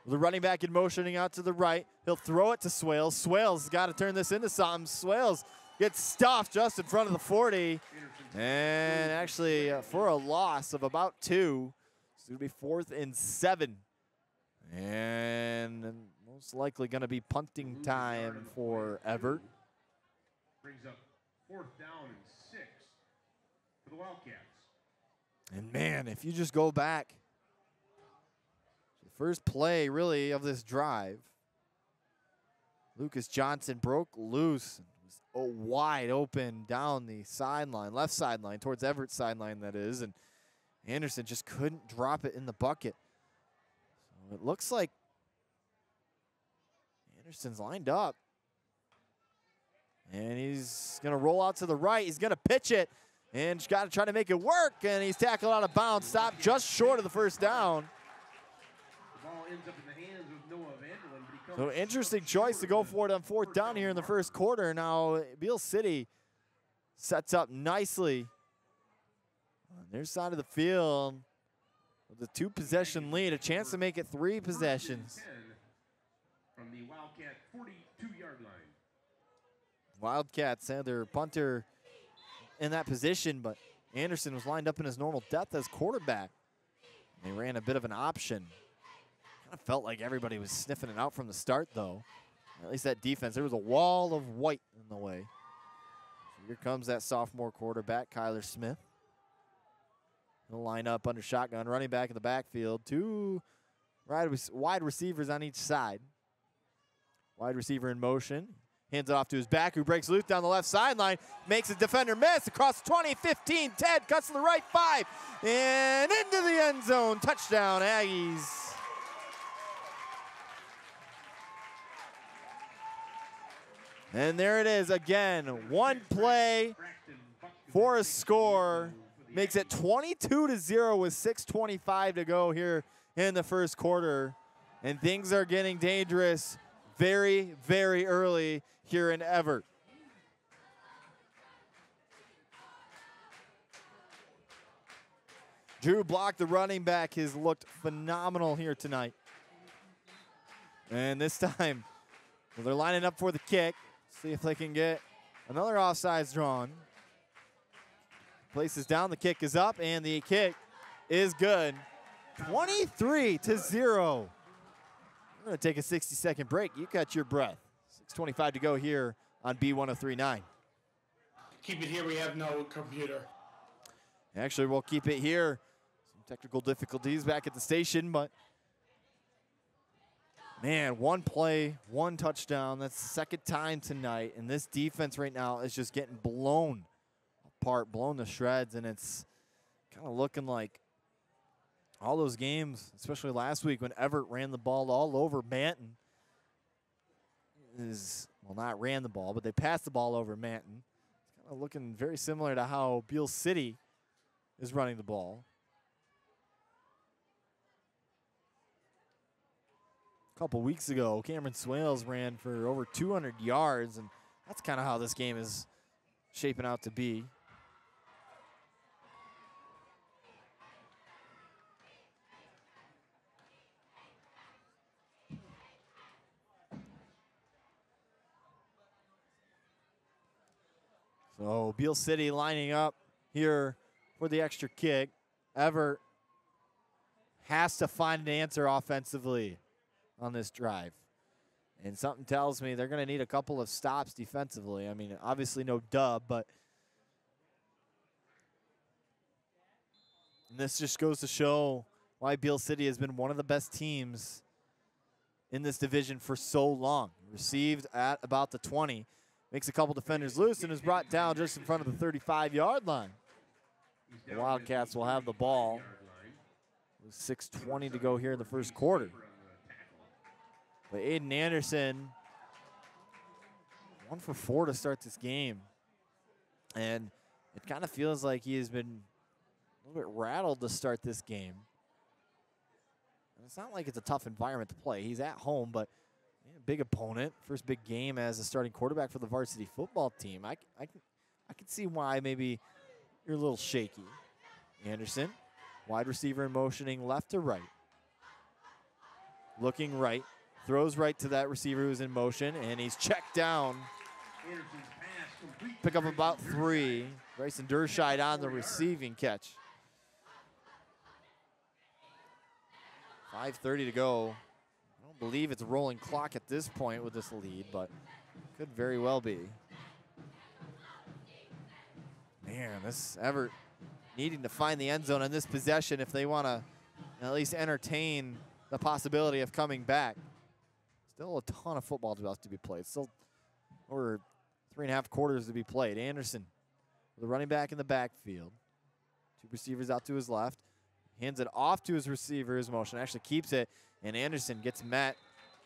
with the running back in motioning out to the right. He'll throw it to Swales. Swales has got to turn this into something. Swales gets stuffed just in front of the 40. And actually for a loss of about 2. It's going to be 4th and 7. And most likely going to be punting time for Evart. Brings up 4th down and 6 for the Wildcats. And man, if you just go back, the first play really of this drive, Lucas Johnson broke loose and was wide open down the sideline, left sideline, towards Everett's sideline that is, and Anderson just couldn't drop it in the bucket. So it looks like Anderson's lined up. And he's going to roll out to the right. He's going to pitch it. And he's got to try to make it work. And he's tackled out of bounds. Stopped just short of the first down. The ball ends up in the hands of Noah Vanderlyn. So interesting choice to go for it on 4th down here in the first quarter. Now Beal City sets up nicely on their side of the field with a 2-possession lead. A chance to make it 3 possessions. From the Wildcat 42-yard line. Wildcats had their punter in that position, but Anderson was lined up in his normal depth as quarterback. They ran a bit of an option. Kind of felt like everybody was sniffing it out from the start, though. At least that defense. There was a wall of white in the way. So here comes that sophomore quarterback, Kyler Smith. He'll line up under shotgun, running back in the backfield. 2 wide receivers on each side. Wide receiver in motion. Hands it off to his back, who breaks loose down the left sideline. Makes a defender miss across 20, 15, 10. Cuts to the right, 5. And into the end zone. Touchdown, Aggies. And there it is again. One play for a score. Makes it 22-0 with 6:25 to go here in the first quarter. And things are getting dangerous very, very early here in Evart. Drew Block, the running back, has looked phenomenal here tonight. And this time, well, they're lining up for the kick. See if they can get another offsides drawn. Places down, the kick is up, and the kick is good. 23-0. We're going to take a 60-second break. You catch your breath. 6:25 to go here on B1039. Keep it here. We have no computer. Actually, we'll keep it here. Some technical difficulties back at the station, but man, one play, 1 touchdown. That's the 2nd time tonight, and this defense right now is just getting blown apart, blown to shreds, and it's kind of looking like all those games, especially last week when Evart ran the ball all over Manton, well, not ran the ball, but they passed the ball over Manton. It's kind of looking very similar to how Beal City is running the ball. a couple weeks ago, Cameron Swales ran for over 200 yards, and that's kind of how this game is shaping out to be. So Beal City lining up here for the extra kick. Evart has to find an answer offensively on this drive. And something tells me they're going to need a couple of stops defensively. I mean, obviously no dub, but and this just goes to show why Beal City has been one of the best teams in this division for so long. Received at about the 20. Makes a couple defenders loose and is brought down just in front of the 35-yard line. The Wildcats will have the ball with 6:20 to go here in the first quarter. But Aiden Anderson, 1 for 4 to start this game. And it kind of feels like he has been a little bit rattled to start this game. And it's not like it's a tough environment to play. He's at home, but big opponent, first big game as a starting quarterback for the varsity football team. I can see why maybe you're a little shaky. Anderson, wide receiver in motioning left to right. Looking right, throws right to that receiver who's in motion, and he's checked down. Pick up about 3. Bryson Derscheid on the receiving catch. 5:30 to go. I don't believe it's a rolling clock at this point with this lead, but could very well be. Man, this Evart needing to find the end zone in this possession if they want to at least entertain the possibility of coming back. Still a ton of football left to be played. Still over 3.5 quarters to be played. Anderson, the running back in the backfield. 2 receivers out to his left. Hands it off to his receiver. His motion actually keeps it. And Anderson gets met.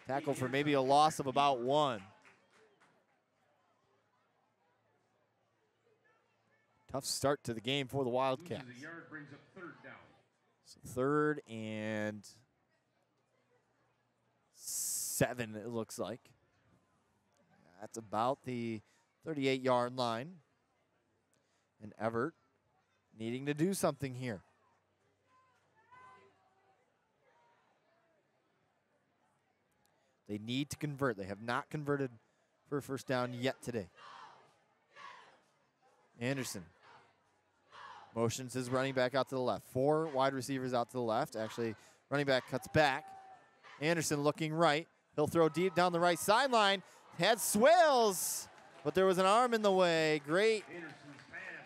Tackle for maybe a loss of about 1. Tough start to the game for the Wildcats. So 3rd and 7, it looks like. That's about the 38-yard line. And Evart needing to do something here. They need to convert. They have not converted for a first down yet today. Anderson motions his running back out to the left. 4 wide receivers out to the left. Actually, running back cuts back. Anderson looking right. He'll throw deep down the right sideline. Had Swales, but there was an arm in the way. Great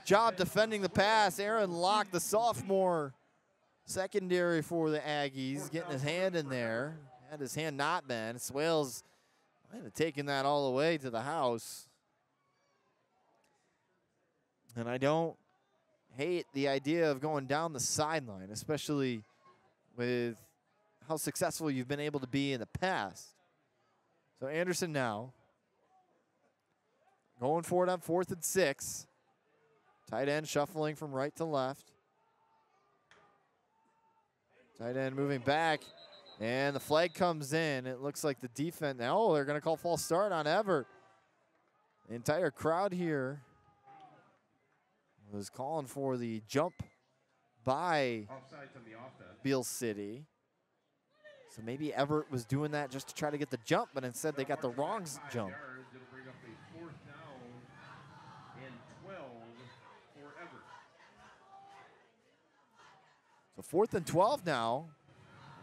job defending the pass. Aaron Locke, the sophomore secondary for the Aggies, getting his hand in there. Had his hand not been. Swales might have taken that all the way to the house. And I don't hate the idea of going down the sideline, especially with how successful you've been able to be in the past. So Anderson now going for it on 4th and 6. Tight end shuffling from right to left. Tight end moving back. And the flag comes in. It looks like the defense. Oh, they're going to call false start on Evart. The entire crowd here was calling for the jump by Beal City. So maybe Evart was doing that just to try to get the jump, but instead they got the wrong jump. So 4th and 12 now.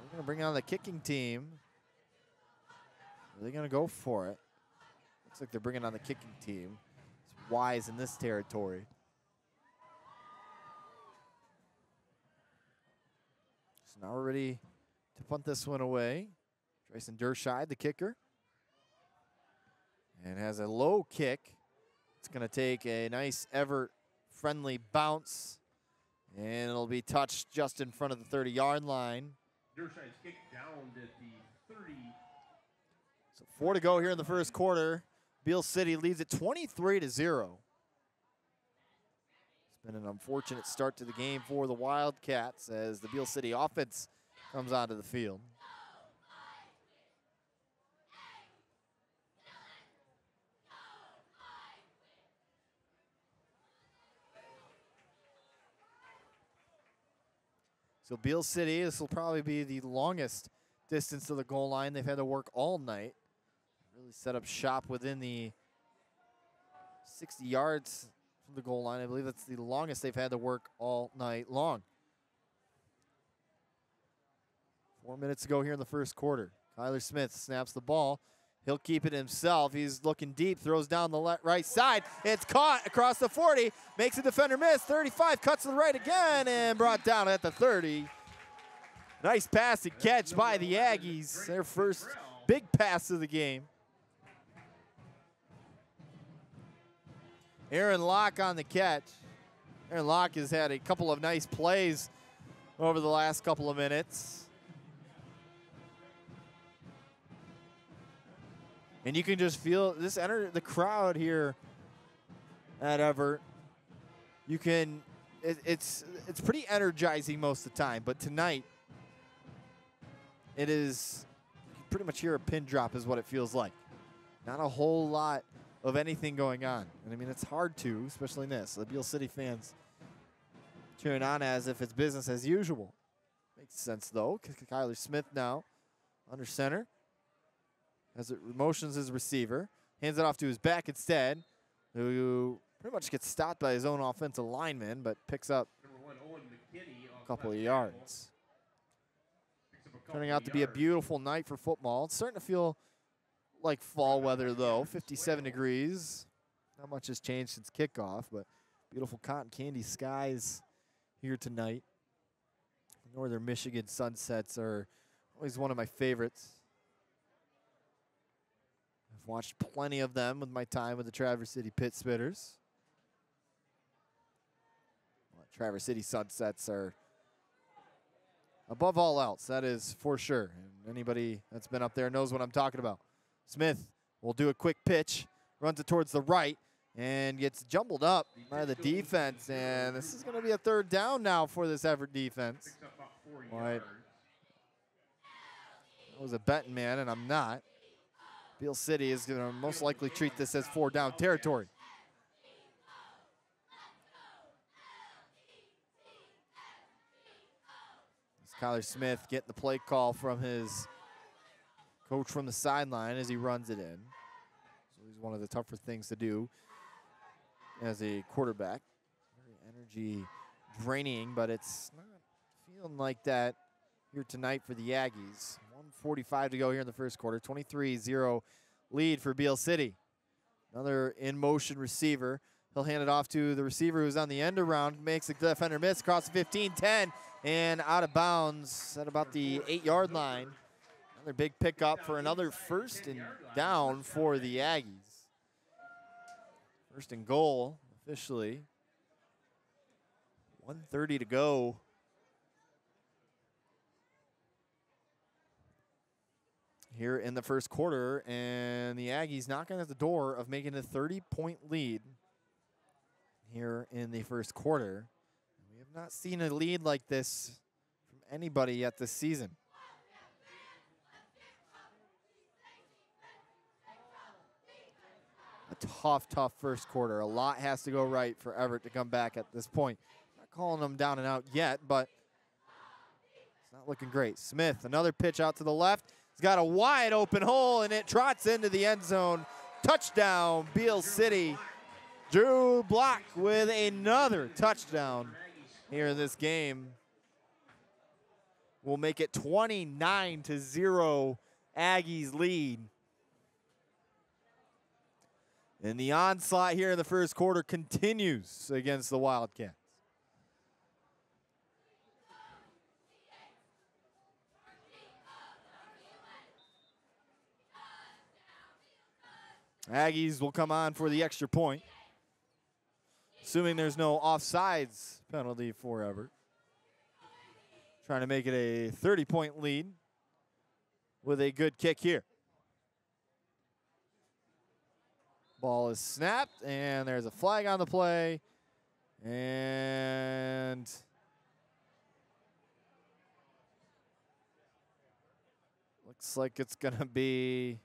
We're going to bring on the kicking team. Are they going to go for it? Looks like they're bringing on the kicking team. It's Wise in this territory. So now we're ready to punt this one away. Bryson Derscheid, the kicker. And has a low kick. It's going to take a nice Evart-friendly bounce. And it'll be touched just in front of the 30-yard line. Derscheid's kick down at the 30. So 4 to go here in the first quarter. Beal City leads it 23-0. It's been an unfortunate start to the game for the Wildcats as the Beal City offense comes onto the field. So Beal City, this will probably be the longest distance to the goal line they've had to work all night. Really set up shop within the 60 yards from the goal line. I believe that's the longest they've had to work all night long. 4 minutes to go here in the first quarter. Kyler Smith snaps the ball. He'll keep it himself. He's looking deep, throws down the right side. It's caught across the 40, makes a defender miss. 35, cuts to the right again, and brought down at the 30. Nice pass and catch by the Aggies. Their first big pass of the game. Aaron Locke on the catch. Aaron Locke has had a couple of nice plays over the last couple of minutes. And you can just feel this the crowd here at Evart. You can, it's pretty energizing most of the time, but tonight it is, you can pretty much hear a pin drop is what it feels like. Not a whole lot of anything going on. And I mean, it's hard to, especially in this. The Beal City fans cheering on as if it's business as usual. Makes sense though. Kyler Smith now under center. As it motions his receiver, hands it off to his back instead, who pretty much gets stopped by his own offensive lineman, but picks up a couple of yards. Turning out to be a beautiful night for football. It's starting to feel like fall weather, though. 57 degrees. Not much has changed since kickoff, but beautiful cotton candy skies here tonight. Northern Michigan sunsets are always one of my favorites. I've watched plenty of them with my time with the Traverse City Pit Spitters. Well, Traverse City sunsets are above all else, that is for sure. And anybody that's been up there knows what I'm talking about. Smith will do a quick pitch, runs it towards the right, and gets jumbled up by the defense. And this is going to be a third down now for this Evart defense. Right. I was a betting man, and I'm not. Beal City is going to most likely treat this as 4 down territory. It's Kyler Smith getting the play call from his coach from the sideline as he runs it in. So he's one of the tougher things to do as a quarterback. Very energy draining, but it's not feeling like that here tonight for the Aggies. 1:45 to go here in the first quarter. 23-0 lead for Beal City. Another in-motion receiver. He'll hand it off to the receiver who's on the end around. Makes the defender miss across the 15-10 and out of bounds at about the 8-yard line. Another big pickup for another first and down for the Aggies. First and goal officially. 1:30 to go. Here in the first quarter, and the Aggies knocking at the door of making a 30-point lead here in the first quarter. We have not seen a lead like this from anybody yet this season. A tough first quarter. A lot has to go right for Evart to come back at this point. Not calling them down and out yet, but it's not looking great. Smith, another pitch out to the left. He's got a wide open hole, and it trots into the end zone. Touchdown, Beal City. Drew Block with another touchdown here in this game. Will make it 29-0 Aggies lead. And the onslaught here in the first quarter continues against the Wildcats. Aggies will come on for the extra point, assuming there's no offsides penalty for Evart. Trying to make it a 30-point lead with a good kick here. Ball is snapped, and there's a flag on the play. And looks like it's going to be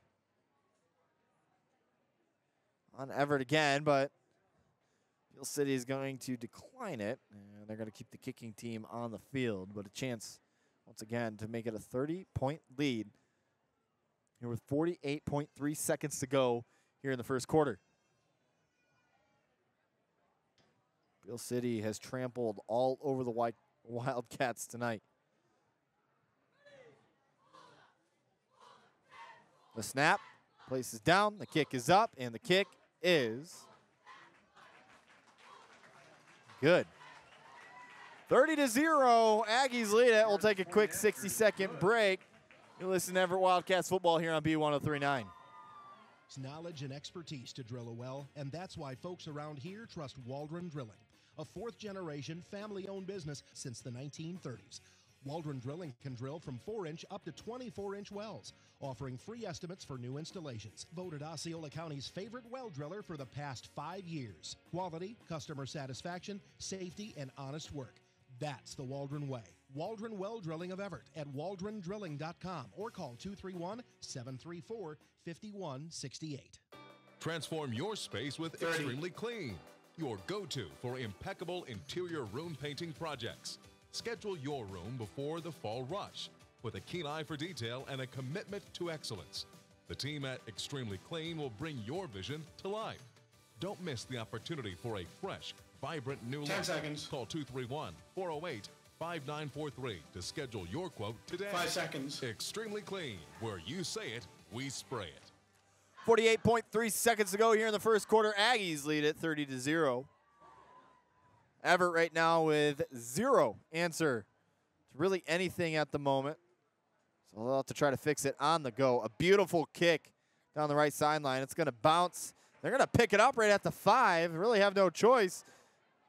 on Evart again, but Beal City is going to decline it, and they're going to keep the kicking team on the field, but a chance, once again, to make it a 30-point lead here with 48.3 seconds to go here in the first quarter. Beal City has trampled all over the Wildcats tonight. The snap, place is down, the kick is up, and the kick is good. 30-0, Aggies lead it. We'll take a quick 60-second break. You listen to Everett Wildcats football here on B1039. It's knowledge and expertise to drill a well, and that's why folks around here trust Waldron Drilling, a fourth-generation, family-owned business since the 1930s. Waldron Drilling can drill from 4-inch up to 24-inch wells, offering free estimates for new installations. Voted Osceola County's favorite well driller for the past 5 years. Quality, customer satisfaction, safety, and honest work. That's the Waldron way. Waldron Well Drilling of Evart at waldrondrilling.com or call 231-734-5168. Transform your space with Extremely Clean, your go-to for impeccable interior room painting projects. Schedule your room before the fall rush with a keen eye for detail and a commitment to excellence. The team at Extremely Clean will bring your vision to life. Don't miss the opportunity for a fresh, vibrant new look. 10 seconds. Call 231-408-5943 to schedule your quote today. 5 seconds. Extremely Clean, where you say it, we spray it. 48.3 seconds to go here in the first quarter. Aggies lead it 30-0. Evart right now with zero answer to really anything at the moment. So they'll have to try to fix it on the go. A beautiful kick down the right sideline. It's going to bounce. They're going to pick it up right at the 5. Really have no choice.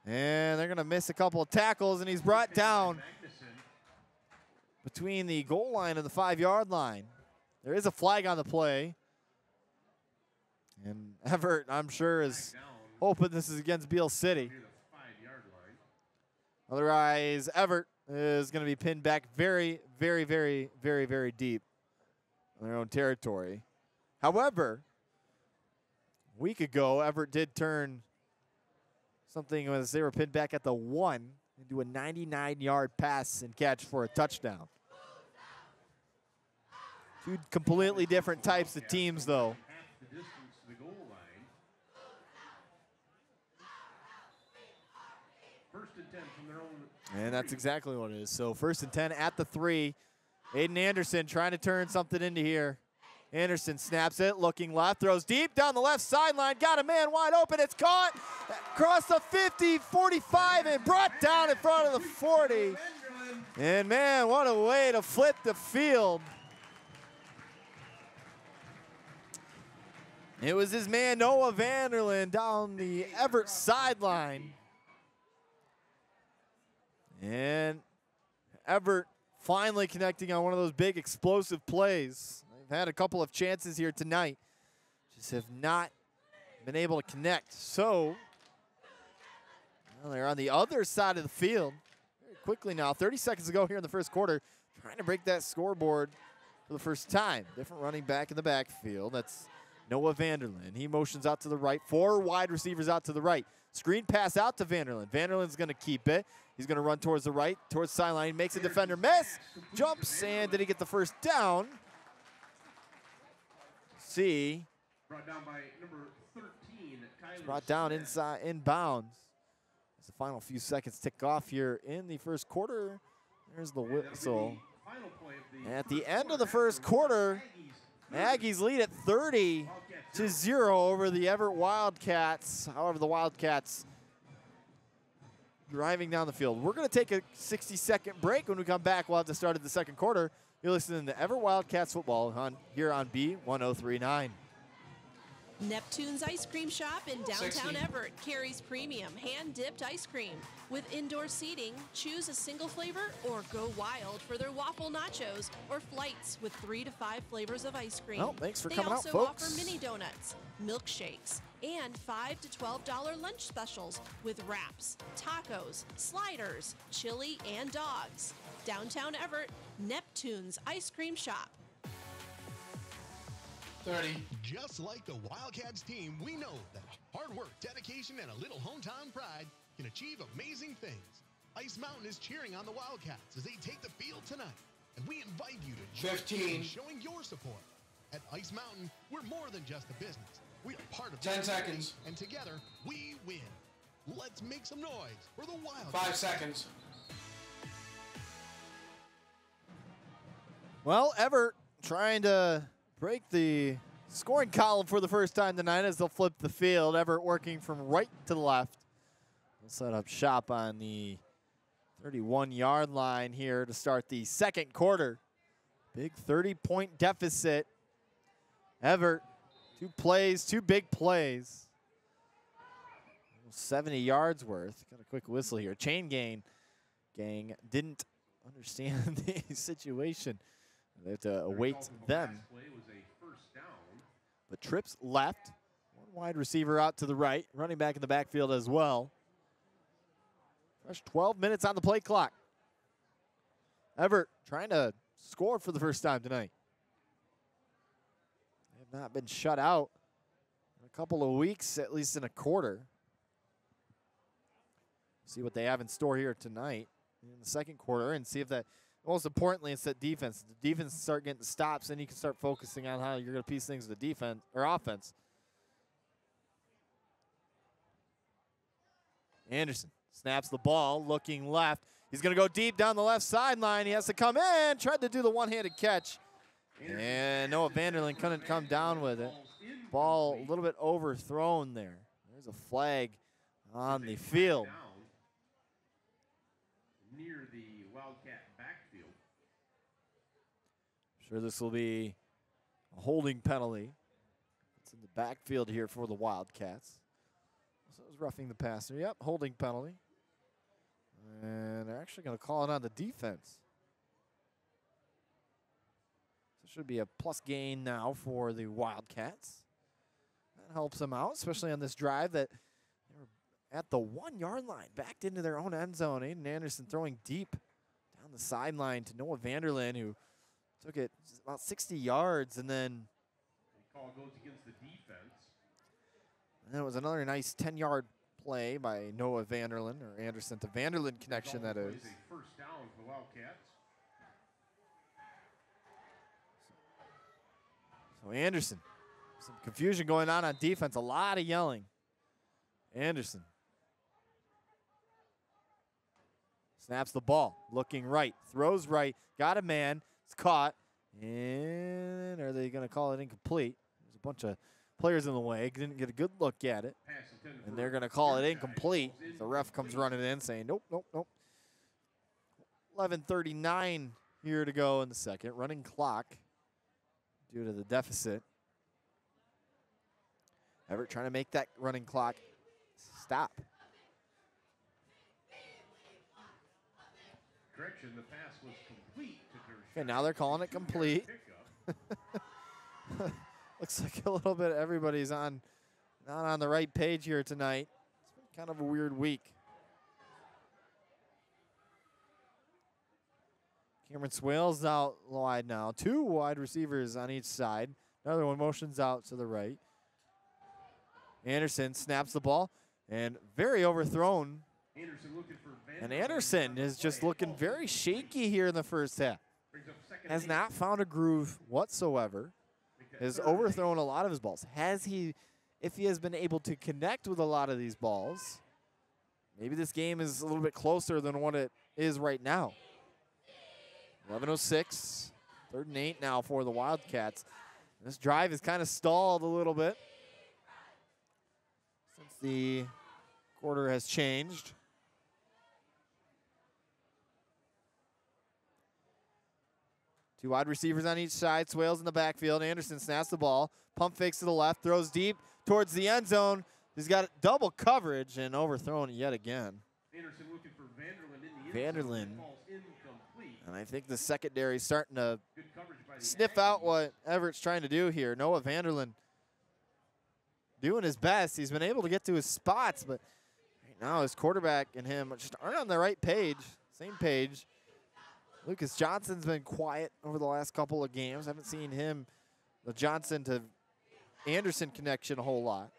And they're going to miss a couple of tackles, and he's brought down between the goal line and the 5-yard line. There is a flag on the play. And Evart, I'm sure, is hoping this is against Beal City. Otherwise, Evart is going to be pinned back very, very, very, very, very deep in their own territory. However, a week ago, Evart did turn something as they were pinned back at the 1 and do a 99-yard pass and catch for a touchdown. Two completely different types of teams, though. And that's exactly what it is. So 1st and 10 at the 3. Aiden Anderson trying to turn something into here. Anderson snaps it, looking left, throws deep down the left sideline. Got a man wide open. It's caught across the 50, 45, and brought down in front of the 40. And, man, what a way to flip the field. It was his man, Noah Vanderland, down the Evart sideline. And Evart finally connecting on one of those big explosive plays. They've had a couple of chances here tonight, just have not been able to connect. So, well, they're on the other side of the field very quickly now. 30 seconds to go here in the first quarter, trying to break that scoreboard for the first time. Different running back in the backfield. That's Noah Vanderland. He motions out to the right. 4 wide receivers out to the right. Screen pass out to Vanderland. Vanderland's going to keep it. He's going to run towards the right, towards the sideline. Makes a defender miss. Jumps, and did he get the first down? See. Brought down by number 13, Tyler. Brought down inside, inbounds. As the final few seconds tick off here in the first quarter. There's the whistle. At the end of the first quarter, Aggies lead at 30-0 over the Evart Wildcats. However, the Wildcats driving down the field. We're going to take a 60-second break. When we come back, we'll have the start of the second quarter. You're listening to Evart Wildcats football here on B1039. Neptune's Ice Cream Shop in downtown Evart carries premium hand-dipped ice cream. With indoor seating, choose a single flavor or go wild for their waffle nachos or flights with 3 to 5 flavors of ice cream. Well, thanks for coming out, folks. They also offer mini donuts, milkshakes, and $5 to $12 lunch specials with wraps, tacos, sliders, chili, and dogs. Downtown Evart, Neptune's Ice Cream Shop. 30. Just like the Wildcats team, we know that hard work, dedication, and a little hometown pride can achieve amazing things. Ice Mountain is cheering on the Wildcats as they take the field tonight, and we invite you to join 15. in showing your support. At Ice Mountain, we're more than just a business. We are part of 10 seconds. And together, we win. Let's make some noise for the Wildcats. 5 seconds. Well, Evart trying to break the scoring column for the first time tonight as they'll flip the field. Evart working from right to left. They'll set up shop on the 31-yard line here to start the second quarter. Big 30-point deficit. Evart, 2 big plays. 70 yards worth. Got a quick whistle here. Chain gang didn't understand the situation. They have to await them. But trips left. One wide receiver out to the right. Running back in the backfield as well. Fresh 12 minutes on the play clock. Evart trying to score for the first time tonight. They have not been shut out in a couple of weeks, at least in a quarter. See what they have in store here tonight in the second quarter and see if that, most importantly, it's that defense. The defense start getting stops, and you can start focusing on how you're going to piece things with the defense or offense. Anderson snaps the ball, looking left. He's going to go deep down the left sideline. He has to come in, tried to do the one-handed catch. And Noah Vanderlyn couldn't come down with it. Ball a little bit overthrown there. There's a flag on the field. Near the Wildcat backfield. Sure, this will be a holding penalty. It's in the backfield here for the Wildcats. So it was roughing the passer. Yep, holding penalty. And they're actually going to call it on the defense. So it should be a plus gain now for the Wildcats. That helps them out, especially on this drive that they were at the 1-yard line, backed into their own end zone. Aiden Anderson throwing deep down the sideline to Noah Vanderlyn, who took it about 60 yards, and then the call goes against the defense. And then it was another nice 10-yard play by Noah Vanderlyn, or Anderson to Vanderlyn connection, that is. A first down for the Wildcats. So Anderson, some confusion going on defense, a lot of yelling. Anderson snaps the ball, looking right, throws right, got a man, it's caught, and are they going to call it incomplete? There's a bunch of players in the way, didn't get a good look at it, and they're going to call it incomplete. The ref comes running in saying, nope, nope, nope. 11:39 here to go in the second, running clock due to the deficit. Evart trying to make that running clock stop. Correction, the pass was complete to Okay, now they're calling it complete. Looks like a little bit everybody's not on the right page here tonight. It's been kind of a weird week. Cameron Swales out wide now. 2 wide receivers on each side. Another one motions out to the right. Anderson snaps the ball and very overthrown. And Anderson is just looking very shaky here in the first half. Has not found a groove whatsoever. Has overthrown a lot of his balls. If he has been able to connect with a lot of these balls, maybe this game is a little bit closer than what it is right now. 11:06, 3rd and 8 now for the Wildcats. This drive is kind of stalled a little bit since the quarter has changed. Two wide receivers on each side. Swales in the backfield. Anderson snaps the ball. Pump fakes to the left. Throws deep towards the end zone. He's got double coverage and overthrown yet again. Anderson looking for Vanderlyn in the end zone. Vanderlyn. Ball's incomplete. And I think the secondary is starting to sniff out what Everett's trying to do here. Noah Vanderlyn doing his best. He's been able to get to his spots, but right now his quarterback and him just aren't on the right page, same page. Lucas Johnson's been quiet over the last couple of games. Haven't seen him, Johnson, to Anderson connection a whole lot.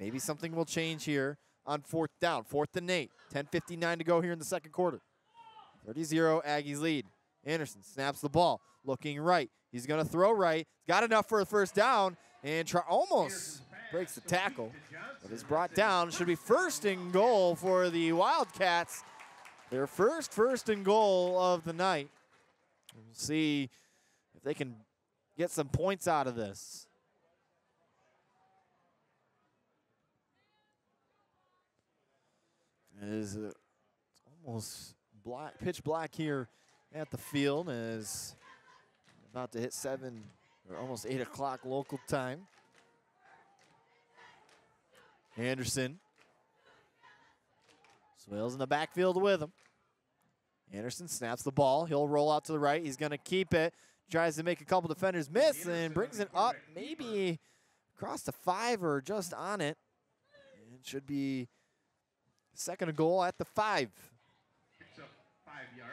Maybe something will change here on 4th down. 4th and 8. 10:59 to go here in the second quarter. 30-0 Aggies lead. Anderson snaps the ball, looking right. He's going to throw right. Got enough for a first down and almost breaks the tackle, but is brought down. Should be 1st and goal for the Wildcats. Their first and goal of the night. We'll see if they can get some points out of this. It is it's almost black, pitch black here at the field as about to hit 7 or almost 8 o'clock local time. Anderson. Swales in the backfield with him. Anderson snaps the ball. He'll roll out to the right. He's going to keep it. Tries to make a couple defenders miss and brings it up maybe across the 5 or just on it. It should be 2nd and goal at the 5. Picks up 5 yards.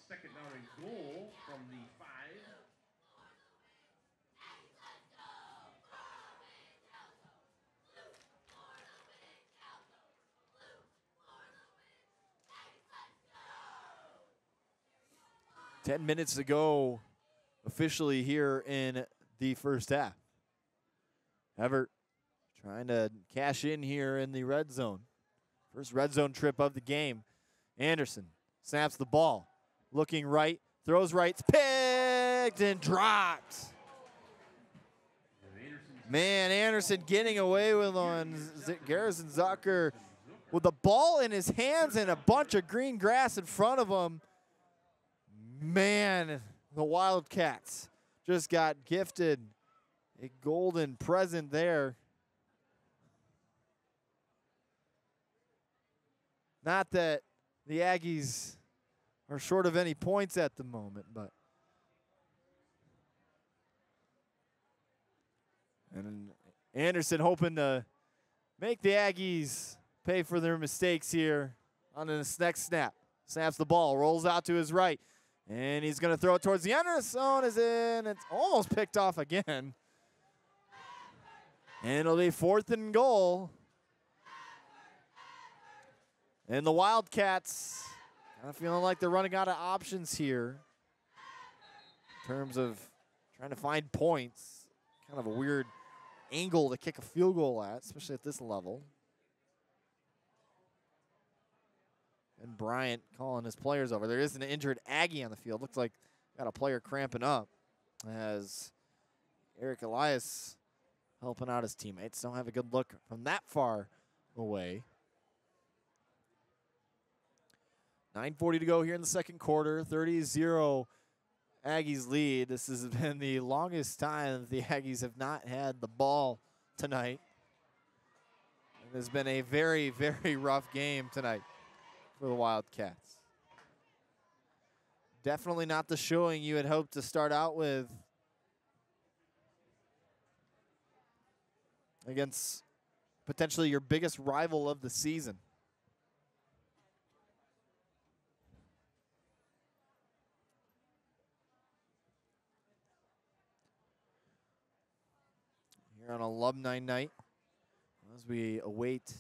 2nd down and goal from the 5. Ten minutes to go officially here in the first half. Evart trying to cash in here in the red zone. First red zone trip of the game. Anderson snaps the ball. Looking right, throws right, picked and dropped. Man, Anderson getting away with one. Garrison Zucker with the ball in his hands and a bunch of green grass in front of him. Man, the Wildcats just got gifted a golden present there. Not that the Aggies are short of any points at the moment, but. And Anderson hoping to make the Aggies pay for their mistakes here on this next snap. Snaps the ball, rolls out to his right. And he's going to throw it towards the end zone. Is in. It's almost picked off again. And it'll be 4th and goal. And the Wildcats kind of feeling like they're running out of options here in terms of trying to find points. Kind of a weird angle to kick a field goal at, especially at this level. And Bryant calling his players over. There is an injured Aggie on the field. Looks like got a player cramping up as Eric Elias helping out his teammates. Don't have a good look from that far away. 9:40 to go here in the second quarter. 30-0 Aggies lead. This has been the longest time that the Aggies have not had the ball tonight. It has been a very, very rough game tonight for the Wildcats. Definitely not the showing you had hoped to start out with against potentially your biggest rival of the season. Here on Alumni Night, as we await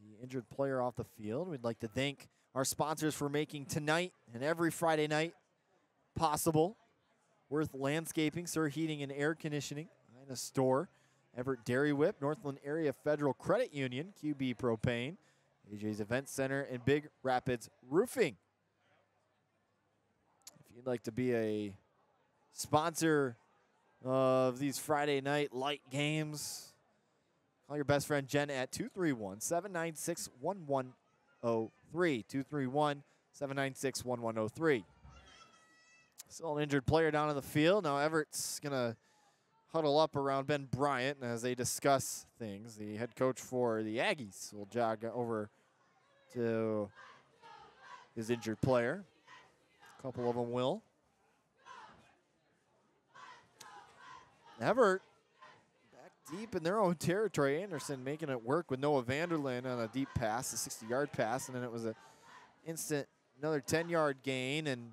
the injured player off the field, we'd like to thank our sponsors for making tonight and every Friday night possible. Worth Landscaping, Sir Heating and Air Conditioning, Ina Store, Evart Dairy Whip, Northland Area Federal Credit Union, QB Propane, AJ's Event Center, and Big Rapids Roofing. If you'd like to be a sponsor of these Friday night light games, call your best friend Jen at 231-796-1103. 231-796-1103. Still an injured player down on the field. Now Everett's going to huddle up around Ben Bryant as they discuss things. The head coach for the Aggies will jog over to his injured player. A couple of them will. Evart back deep in their own territory. Anderson making it work with Noah Vanderlyn on a deep pass, a 60-yard pass, and then it was an instant another 10-yard gain, and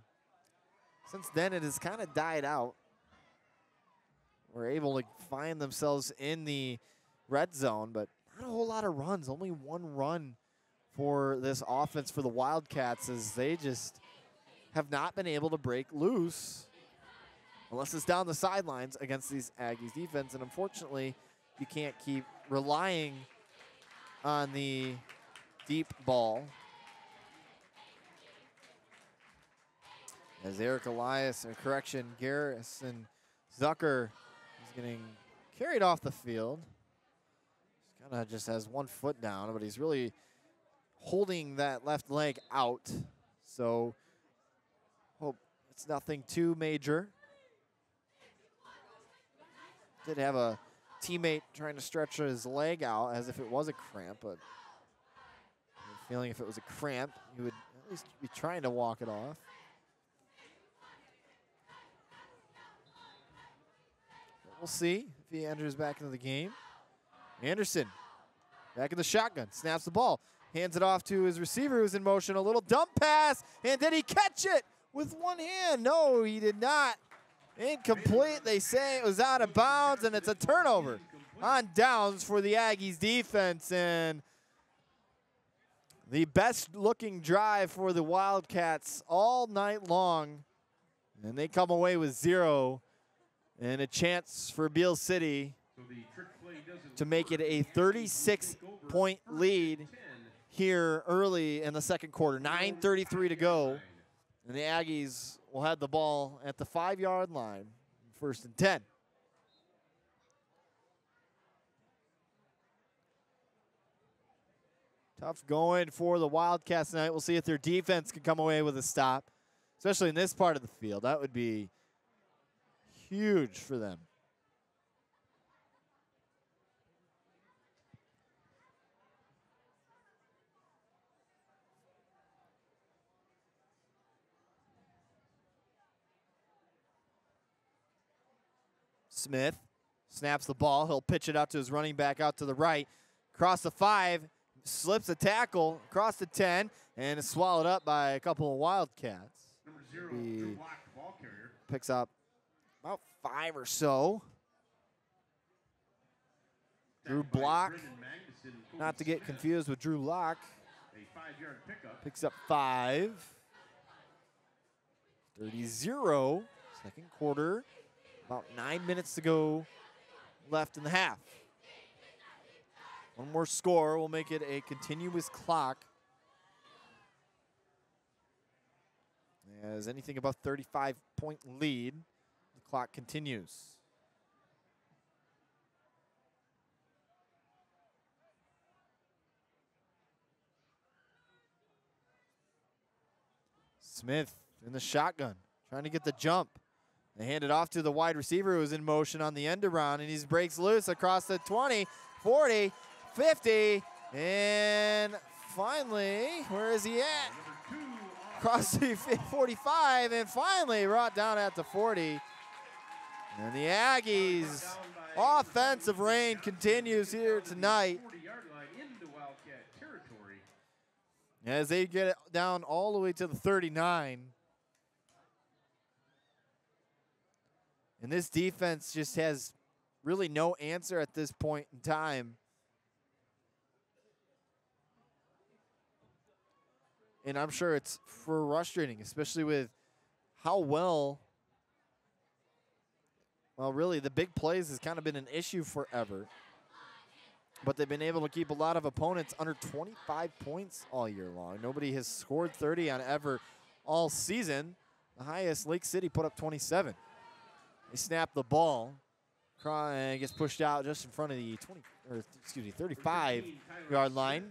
since then it has kind of died out. We're able to find themselves in the red zone, but not a whole lot of runs. Only one run for this offense for the Wildcats, as they just have not been able to break loose unless it's down the sidelines against these Aggies defense. And unfortunately, you can't keep relying on the deep ball. As Eric Elias, or correction, Garrison Zucker is getting carried off the field. He's kind of just has one foot down, but he's really holding that left leg out. So hope it's nothing too major. Did have a teammate trying to stretch his leg out as if it was a cramp, but I'm feeling if it was a cramp, he would at least be trying to walk it off. We'll see if he enters back into the game. Anderson back in the shotgun, snaps the ball, hands it off to his receiver who's in motion. A little dump pass, and did he catch it with one hand? No, he did not. Incomplete. They say it was out of bounds, and it's a turnover on downs for the Aggies defense. And the best looking drive for the Wildcats all night long. And they come away with 0 and a chance for Beal City to make it a 36-point lead here early in the second quarter. 9:33 to go. And the Aggies will have the ball at the 5-yard line, 1st and 10. Tough going for the Wildcats tonight. We'll see if their defense can come away with a stop, especially in this part of the field. That would be huge for them. Smith snaps the ball. He'll pitch it out to his running back out to the right. Across the 5, slips a tackle, across the 10, and is swallowed up by a couple of Wildcats. Number 0, Drew Block, ball carrier. Picks up about 5 or so. Drew Block, not to get confused with Drew Lock. A 5-yard pickup. Picks up 5. 30-0, second quarter. About 9 minutes to go left in the half. One more score will make it a continuous clock. As anything above 35-point lead, the clock continues. Smith in the shotgun, trying to get the jump. They hand it off to the wide receiver who is in motion on the end around, and he breaks loose across the 20, 40, 50, and finally, where is he at? Across the 45, and finally brought down at the 40. And the Aggies' offensive reign continues here tonight as they get it down all the way to the 39. And this defense just has really no answer at this point in time. And I'm sure it's frustrating, especially with how well really the big plays has kind of been an issue forever. But they've been able to keep a lot of opponents under 25 points all year long. Nobody has scored 30 on Evart all season. The highest, Lake City, put up 27. They snap the ball, and gets pushed out just in front of the 35-yard line.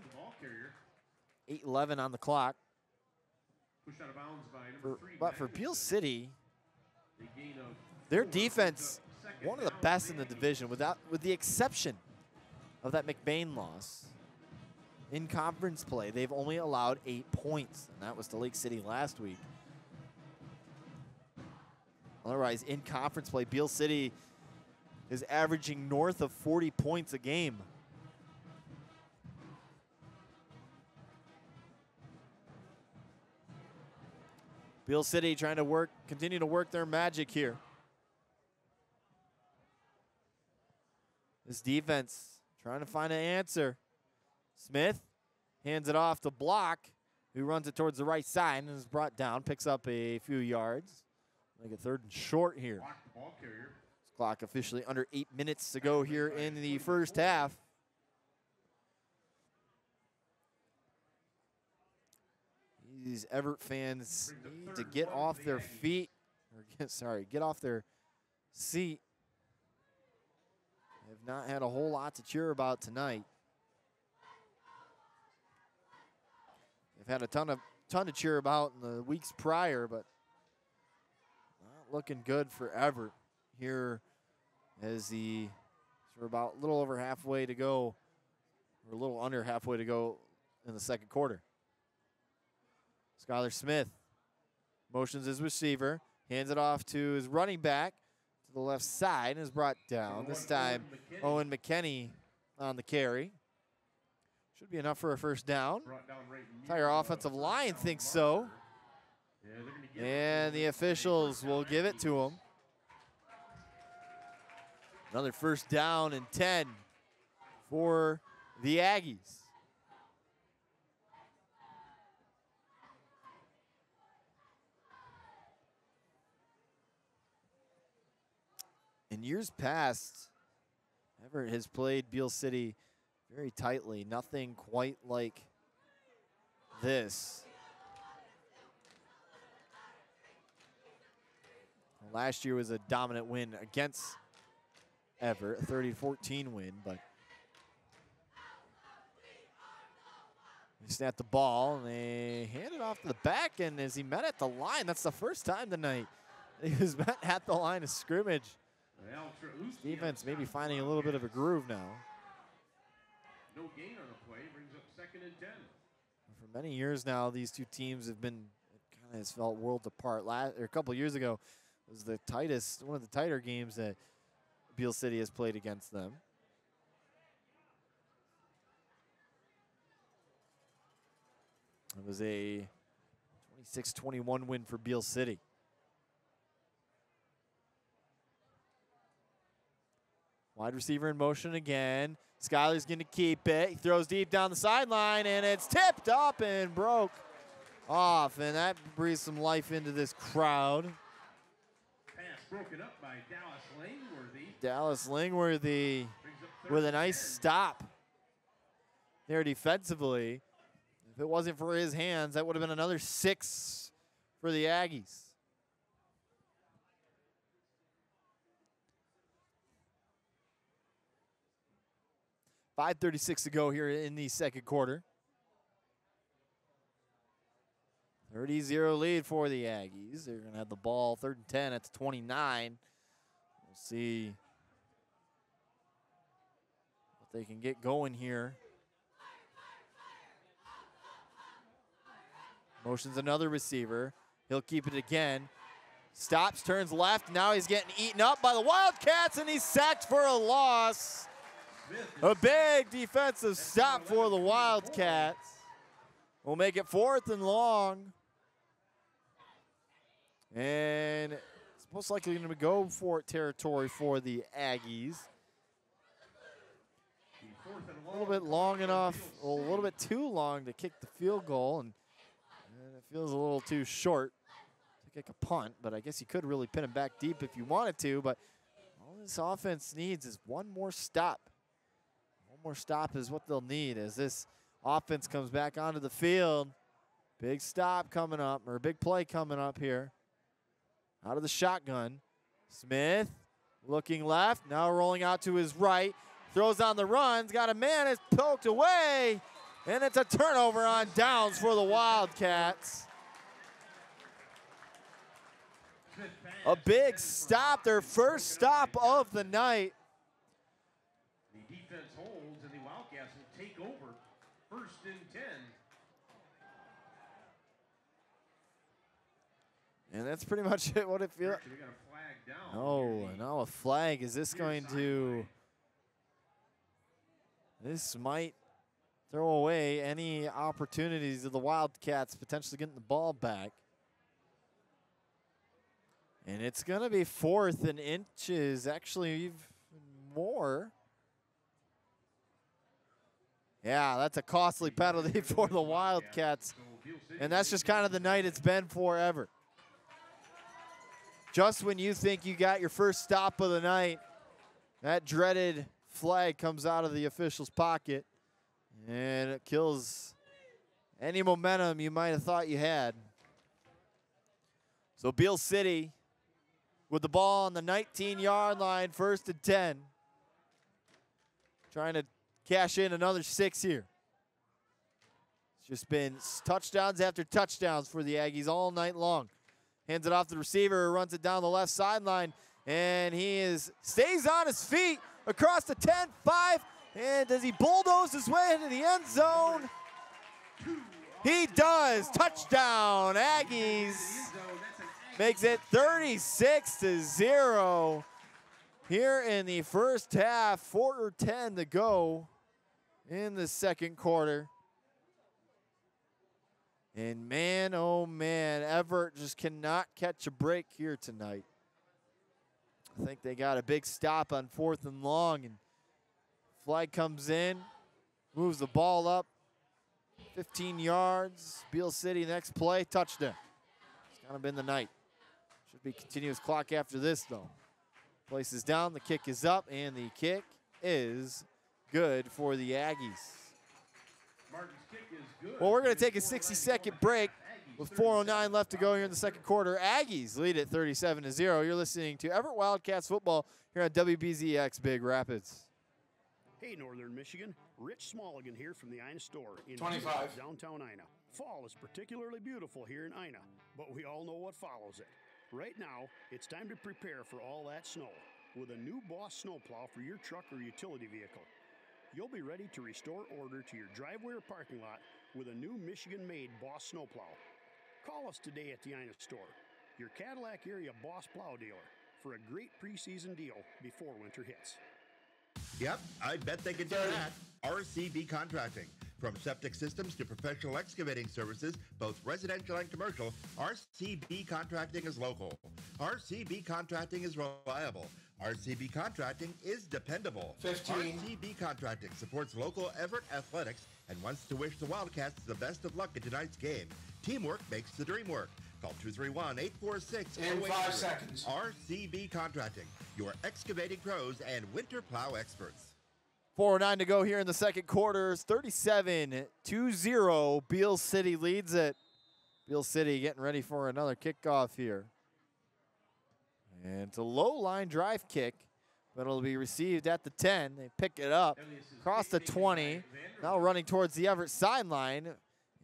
8:11 on the clock. Pushed out of bounds by number 3. But for Beal City, their defense, one of the best in the division, with the exception of that McBain loss. In conference play, they've only allowed 8 points, and that was to Lake City last week. Otherwise, in conference play, Beal City is averaging north of 40 points a game. Beal City trying to continue to work their magic here. This defense trying to find an answer. Smith hands it off to Block, who runs it towards the right side and is brought down, picks up a few yards. Make it 3rd and short here. This clock officially under 8 minutes to go here in the first half. These Evart fans need to get off their feet, or get off their seat. They have not had a whole lot to cheer about tonight. They've had a ton to cheer about in the weeks prior, but not looking good for Evart here as we're about a little over halfway to go, or a little under halfway to go in the second quarter. Skylar Smith motions his receiver, hands it off to his running back to the left side, and is brought down. This time, Owen McKinney on the carry. Should be enough for a first down. Entire offensive line thinks so. And the officials will give it to him. Another first down and 10 for the Aggies. In years past, Evart has played Beal City very tightly. Nothing quite like this. Last year was a dominant win against Evart, a 30-14 win, but they snapped the ball and they hand it off to the back, and as he met at the line, that's the first time tonight he was met at the line of scrimmage. Defense maybe finding a little bit of a groove now. No gain on the play, brings up 2nd and 10. For many years now, these two teams have been, it kind of has felt worlds apart. A couple of years ago was the tightest, one of the tighter games that Beal City has played against them. It was a 26-21 win for Beal City. Wide receiver in motion again. Skyler's going to keep it. He throws deep down the sideline, and it's tipped up and broke off. And that breathes some life into this crowd. Pass broken up by Dallas Langworthy. Dallas Langworthy with a nice stop there defensively. If it wasn't for his hands, that would have been another 6 for the Aggies. .536 to go here in the second quarter. 30-0 lead for the Aggies. They're going to have the ball 3rd and 10 at the 29. We'll see what they can get going here. Motions another receiver. He'll keep it again. Stops, turns left. Now he's getting eaten up by the Wildcats, and he's sacked for a loss. A big defensive stop for the Wildcats. We'll make it 4th and long. And it's most likely going to go for territory for the Aggies. A little bit long enough, a little bit too long to kick the field goal, and it feels a little too short to kick a punt, but I guess you could really pin him back deep if you wanted to, but all this offense needs is one more stop. More stop is what they'll need as this offense comes back onto the field. Big stop coming up, or a big play coming up here. Out of the shotgun. Smith looking left, now rolling out to his right. Throws on the runs, got a man, it's poked away, and it's a turnover on downs for the Wildcats. A big stop, their first stop of the night. The defense holds, and the Wildcats will take over 1st and 10. And that's pretty much it, what it feels. We got a flag down. Oh, now a flag. Is this going to... This might throw away any opportunities of the Wildcats potentially getting the ball back. And it's going to be 4th and inches, actually even more. Yeah, that's a costly penalty for the Wildcats. And that's just kind of the night it's been for Evart. Just when you think you got your first stop of the night, that dreaded flag comes out of the official's pocket, and it kills any momentum you might have thought you had. So Beal City with the ball on the 19-yard line, 1st and 10. Trying to cash in another 6 here. It's just been touchdowns after touchdowns for the Aggies all night long. Hands it off to the receiver, runs it down the left sideline, and stays on his feet across the 10-5. And does he bulldoze his way into the end zone? He does. Touchdown, Aggies. Makes it 36-0 here in the first half. 4:10 to go in the second quarter. And man, oh man, Evart just cannot catch a break here tonight. I think they got a big stop on 4th and long, and flag comes in, moves the ball up 15 yards. Beal City next play, touchdown. It's kind of been the night. Should be continuous clock after this, though. Place is down, the kick is up, and the kick is good for the Aggies. Well, we're going to take a 60-second break with 4:09 left to go here in the second quarter. Aggies lead at 37-0. You're listening to Evart Wildcats football here on WBZX Big Rapids. Hey, Northern Michigan. Rich Smulligan here from the Ina store in 25. Downtown Ina. Fall is particularly beautiful here in Ina, but we all know what follows it. Right now, it's time to prepare for all that snow with a new Boss snowplow for your truck or utility vehicle. You'll be ready to restore order to your driveway or parking lot with a new Michigan-made Boss snowplow. Call us today at the Ina store, your Cadillac area Boss plow dealer, for a great preseason deal before winter hits. Yep, I bet they can do that. RCB Contracting. From septic systems to professional excavating services, both residential and commercial, RCB Contracting is local. RCB Contracting is reliable. RCB Contracting is dependable. 15. RCB Contracting supports local Evart athletics and wants to wish the Wildcats the best of luck in tonight's game. Teamwork makes the dream work. Call 231-846. In 5 seconds. RCB Contracting, your excavating pros and winter plow experts. 4:09 to go here in the second quarter. 37-0. Beal City leads it. Beal City getting ready for another kickoff here. And it's a low line drive kick, but it'll be received at the 10. They pick it up across the 20. Now running towards the Evart sideline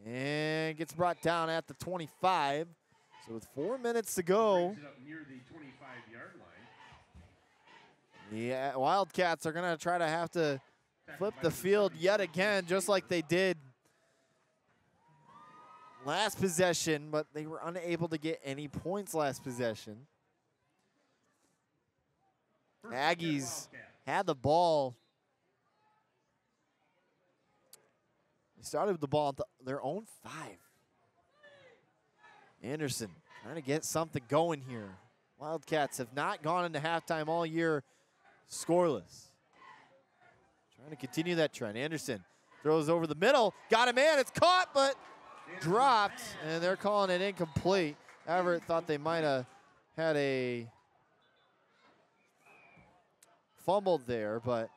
and gets brought down at the 25. So with 4 minutes to go, the Wildcats are going to try to have to flip the field yet again, just like they did last possession, but they were unable to get any points last possession. Aggies had the ball. They started with the ball at their own 5. Anderson trying to get something going here. Wildcats have not gone into halftime all year scoreless. Trying to continue that trend. Anderson throws over the middle. Got a man. It's caught, but dropped, and they're calling it incomplete. Evart thought they might have had a fumbled there, but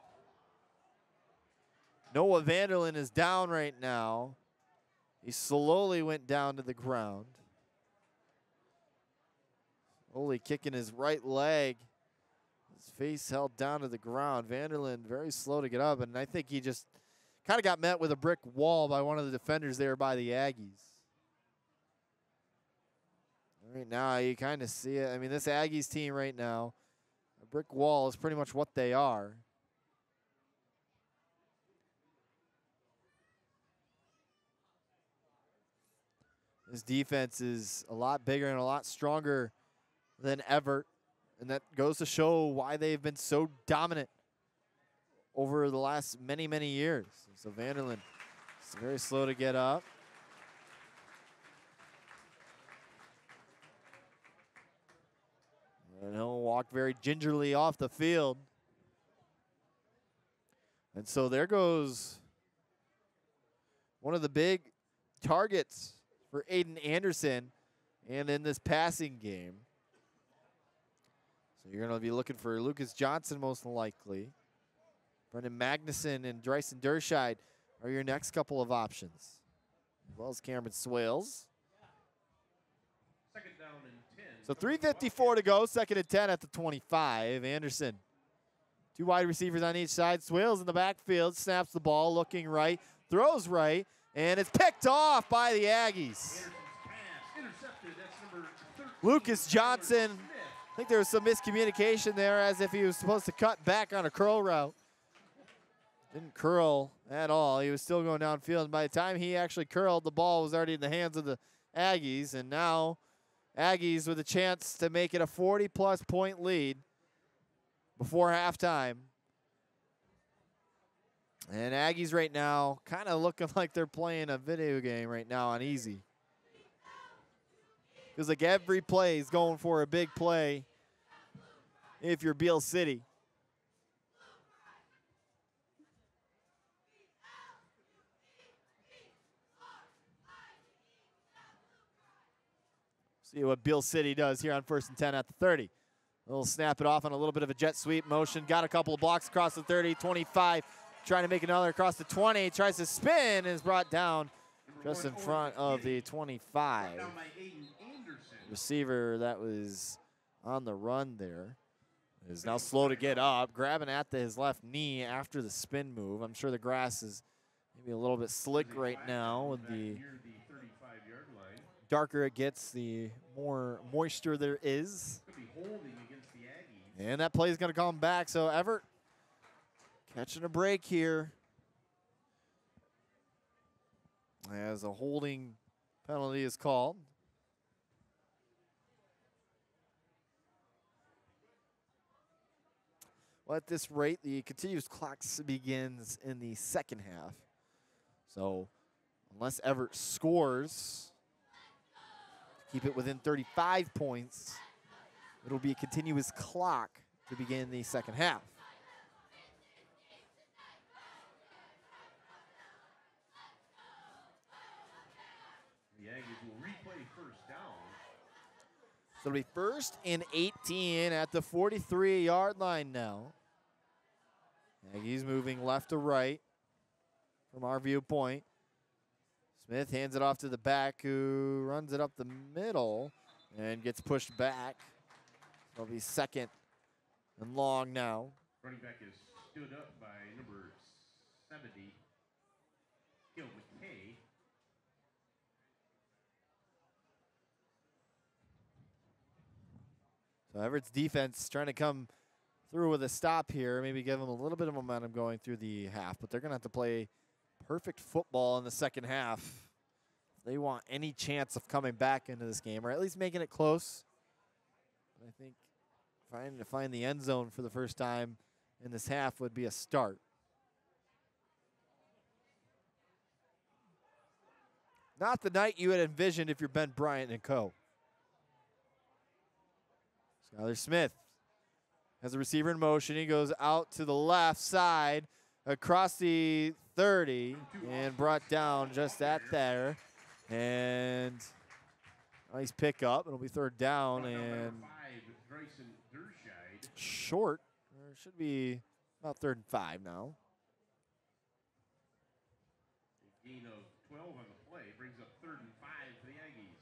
Noah Vanderlyn is down right now. He slowly went down to the ground. Slowly kicking his right leg. His face held down to the ground. Vanderlyn very slow to get up, and I think he just kind of got met with a brick wall by one of the defenders there by the Aggies. Right now, you kind of see it. I mean, this Aggies team right now, a brick wall is pretty much what they are. This defense is a lot bigger and a lot stronger than Evart, and that goes to show why they've been so dominant over the last many, many years. So Vanderlyn is very slow to get up. And he'll walk very gingerly off the field. And so there goes one of the big targets for Aiden Anderson and in this passing game. So you're going to be looking for Lucas Johnson most likely. Brendan Magnuson and Dryson Derscheid are your next couple of options, as well as Cameron Swales. Second down and 10. So 3:54 to go, second and 10 at the 25. Anderson, two wide receivers on each side. Swales in the backfield, snaps the ball, looking right, throws right, and it's picked off by the Aggies. Lucas Johnson, I think there was some miscommunication there as if he was supposed to cut back on a curl route. Didn't curl at all. He was still going downfield. And by the time he actually curled, the ball was already in the hands of the Aggies. And now Aggies with a chance to make it a 40-plus point lead before halftime. And Aggies right now kind of looking like they're playing a video game right now on easy. Feels like every play is going for a big play if you're Beal City. See what Beal City does here on 1st and 10 at the 30. They'll snap it off on a little bit of a jet sweep motion. Got a couple of blocks across the 30, 25. Trying to make another across the 20. Tries to spin and is brought down just in front of the 25. Receiver that was on the run there is now slow to get up. Grabbing at his left knee after the spin move. I'm sure the grass is maybe a little bit slick right now with the darker it gets, the more moisture there is. And that play is going to come back. So Evart catching a break here as a holding penalty is called. Well, at this rate, the continuous clock begins in the second half. So unless Evart scores, keep it within 35 points, it'll be a continuous clock to begin the second half. The Aggies will replay first down. So it'll be 1st and 18 at the 43-yard line now. Aggies moving left to right from our viewpoint. Smith hands it off to the back, who runs it up the middle and gets pushed back. It'll be 2nd and long now. Running back is stood up by number 70, Gil McKay. So Everett's defense trying to come through with a stop here, maybe give them a little bit of momentum going through the half, but they're going to have to play perfect football in the second half if they want any chance of coming back into this game, or at least making it close. I think trying to find the end zone for the first time in this half would be a start. Not the night you had envisioned if you're Ben Bryant and co. Skylar Smith has a receiver in motion. He goes out to the left side across the 30 and brought down just at there. And nice pickup. It'll be 3rd down and short. It should be about 3rd and 5 now. Gain of 12 on the play brings up 3rd and 5 for the Aggies.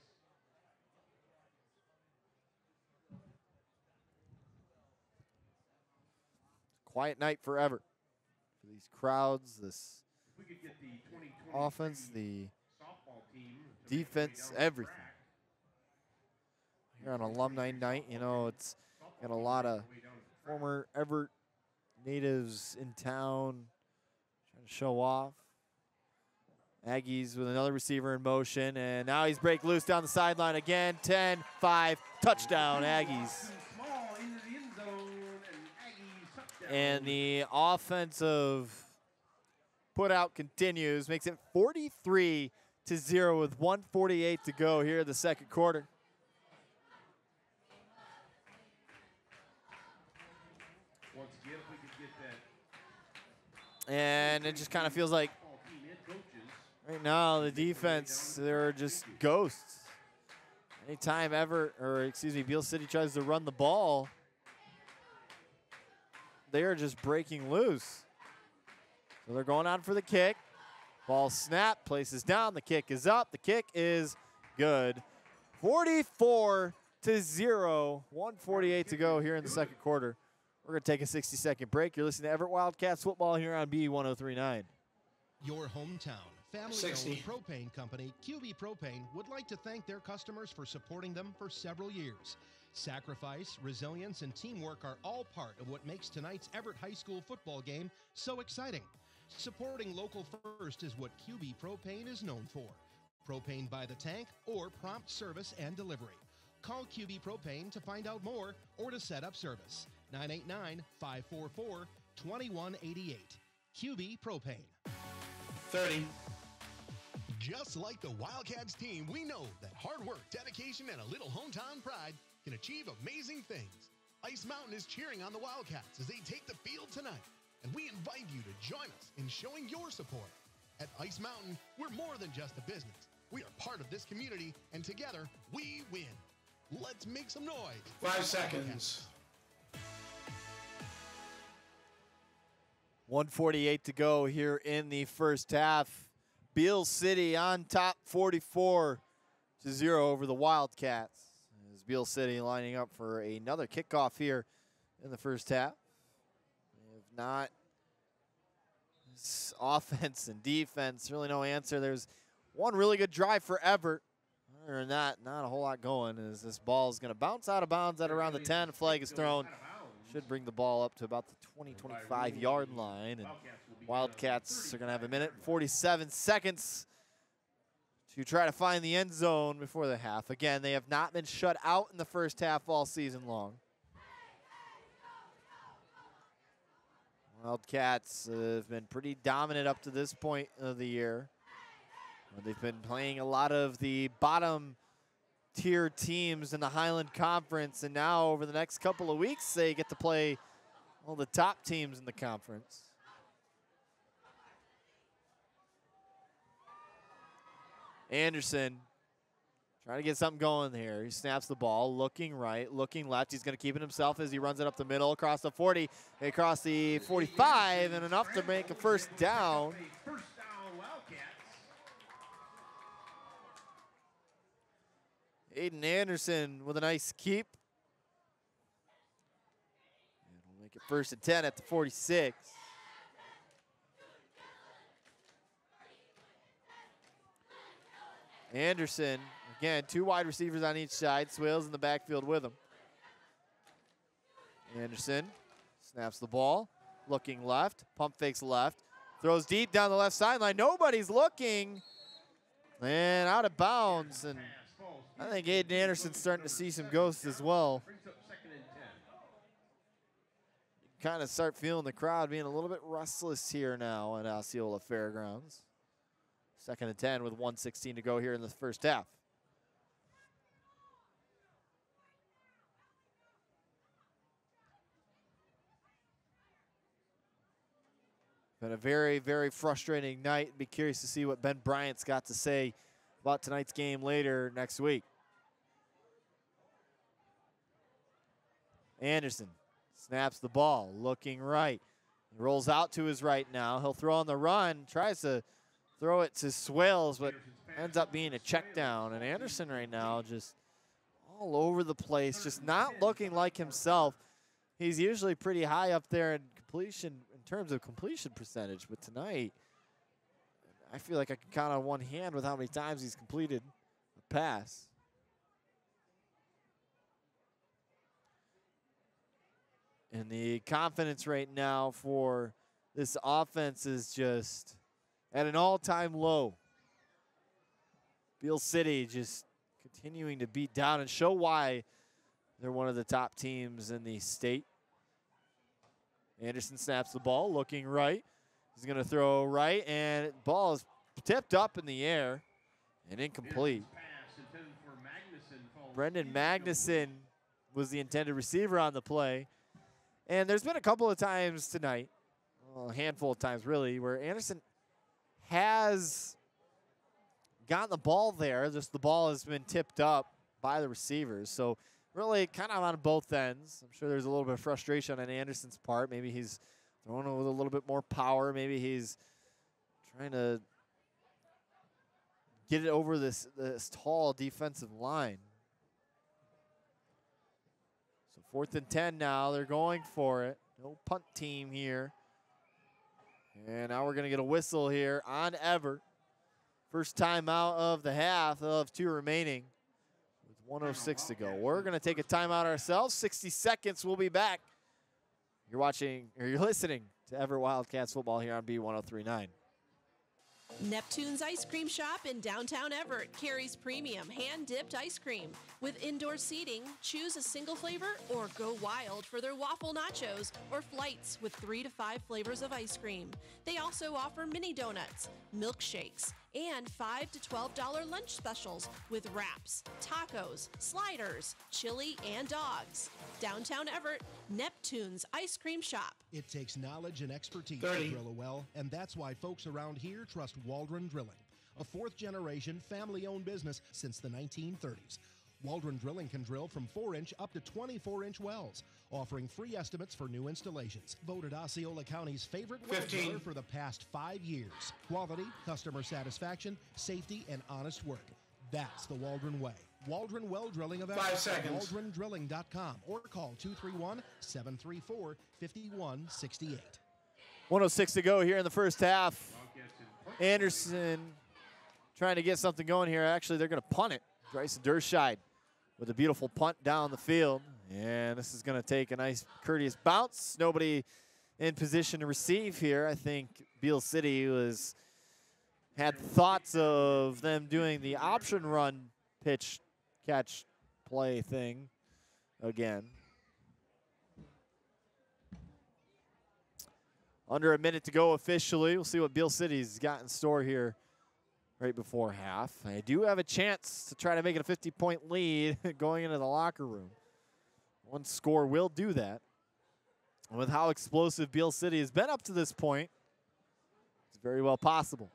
Quiet night for Evart. For these crowds, this offense, the defense, everything. Here on alumni night, you know, it's got a lot of former Evart natives in town trying to show off. Aggies with another receiver in motion, and now he's break loose down the sideline again. 10-5, touchdown, Aggies. And the offensive put-out continues, makes it 43-0 with 1:48 to go here in the second quarter. Once again, if we could get that. And it just kind of feels like right now the defense, they're just ghosts. Anytime Beal City tries to run the ball, they are just breaking loose. So they're going out for the kick. Ball snap, places down, the kick is up, the kick is good. 44-0, 1:48 to go here in the second quarter. We're going to take a 60-second break. You're listening to Evart Wildcats football here on B1039. Your hometown, family-owned propane company, QB Propane, would like to thank their customers for supporting them for several years. Sacrifice, resilience, and teamwork are all part of what makes tonight's Evart High School football game so exciting. Supporting local first is what QB Propane is known for. Propane by the tank or prompt service and delivery. Call QB Propane to find out more or to set up service. 989-544-2188. QB Propane. 30. Just like the Wildcats team, we know that hard work, dedication, and a little hometown pride can achieve amazing things. Ice Mountain is cheering on the Wildcats as they take the field tonight, and we invite you to join us in showing your support. At Ice Mountain, we're more than just a business. We are part of this community, and together, we win. Let's make some noise. 5 seconds. 1:48 to go here in the first half. Beal City on top 44-0 over the Wildcats. As Beal City lining up for another kickoff here in the first half. If not, offense and defense, really no answer. There's one really good drive for Evart. Other than that, not a whole lot going as this ball is going to bounce out of bounds at around the 10. Flag is thrown. Should bring the ball up to about the 20-25 yard line. And Wildcats are going to have a minute and 47 seconds to try to find the end zone before the half. Again, they have not been shut out in the first half all season long. Wildcats have been pretty dominant up to this point of the year. They've been playing a lot of the bottom tier teams in the Highland Conference, and now over the next couple of weeks they get to play all the top teams in the conference. Anderson trying to get something going here. He snaps the ball, looking right, looking left. He's going to keep it himself as he runs it up the middle, across the 40, across the 45, and enough to make a first down. Aiden Anderson with a nice keep. And we'll make it 1st and 10 at the 46. Anderson, again, 2 wide receivers on each side. Swales in the backfield with him. Anderson snaps the ball, looking left, pump fakes left, throws deep down the left sideline. Nobody's looking, and out of bounds. And I think Aiden Anderson's starting to see some ghosts as well. You kind of start feeling the crowd being a little bit restless here now at Osceola Fairgrounds. 2nd and 10 with 1:16 to go here in the first half. Been a very, very frustrating night. Be curious to see what Ben Bryant's got to say about tonight's game later next week. Anderson snaps the ball, looking right. He rolls out to his right now. He'll throw on the run, tries to throw it to Swales, but ends up being a check down. And Anderson right now just all over the place, just not looking like himself. He's usually pretty high up there in completion, in terms of completion percentage, but tonight I feel like I can count on one hand with how many times he's completed a pass. And the confidence right now for this offense is just at an all-time low. Beal City just continuing to beat down and show why they're one of the top teams in the state. Anderson snaps the ball, looking right. He's going to throw right, and the ball is tipped up in the air and incomplete. Brendan Magnuson was the intended receiver on the play. And there's been a couple of times tonight, well, a handful of times really, where Anderson has gotten the ball there. Just the ball has been tipped up by the receivers. So really kind of on both ends. I'm sure there's a little bit of frustration on Anderson's part. Maybe he's throwing it with a little bit more power. Maybe he's trying to get it over this tall defensive line. So 4th and 10 now. They're going for it. No punt team here. And now we're going to get a whistle here on Evart. First timeout of the half. They'll have 2 remaining with 1:06 to go. We're going to take a timeout ourselves. 60 seconds. We'll be back. You're watching, or you're listening to Evart Wildcats football here on B1039. Neptune's Ice Cream Shop in downtown Evart carries premium hand-dipped ice cream. With indoor seating, choose a single flavor or go wild for their waffle nachos or flights with 3 to 5 flavors of ice cream. They also offer mini donuts, milkshakes, and $5 to $12 lunch specials with wraps, tacos, sliders, chili, and dogs. Downtown Evart, Neptune's Ice Cream Shop. It takes knowledge and expertise 30. to drill a well, and that's why folks around here trust Waldron Drilling, a 4th-generation family-owned business since the 1930s. Waldron Drilling can drill from 4-inch up to 24-inch wells, offering free estimates for new installations. Voted Osceola County's favorite well 15. driller for the past 5 years. Quality, customer satisfaction, safety, and honest work. That's the Waldron way. Waldron Well Drilling of 5 seconds. WaldronDrilling.com or call 231-734-5168. 1:06 to go here in the first half. Anderson trying to get something going here. Actually, they're going to punt it. Bryson Derscheid with a beautiful punt down the field. And this is going to take a nice, courteous bounce. Nobody in position to receive here. I think Beal City had thoughts of them doing the option run pitch catch play thing again. Under a minute to go officially. We'll see what Beal City's got in store here right before half. They do have a chance to try to make it a 50-point lead going into the locker room. One score will do that. And with how explosive Beal City has been up to this point, it's very well possible.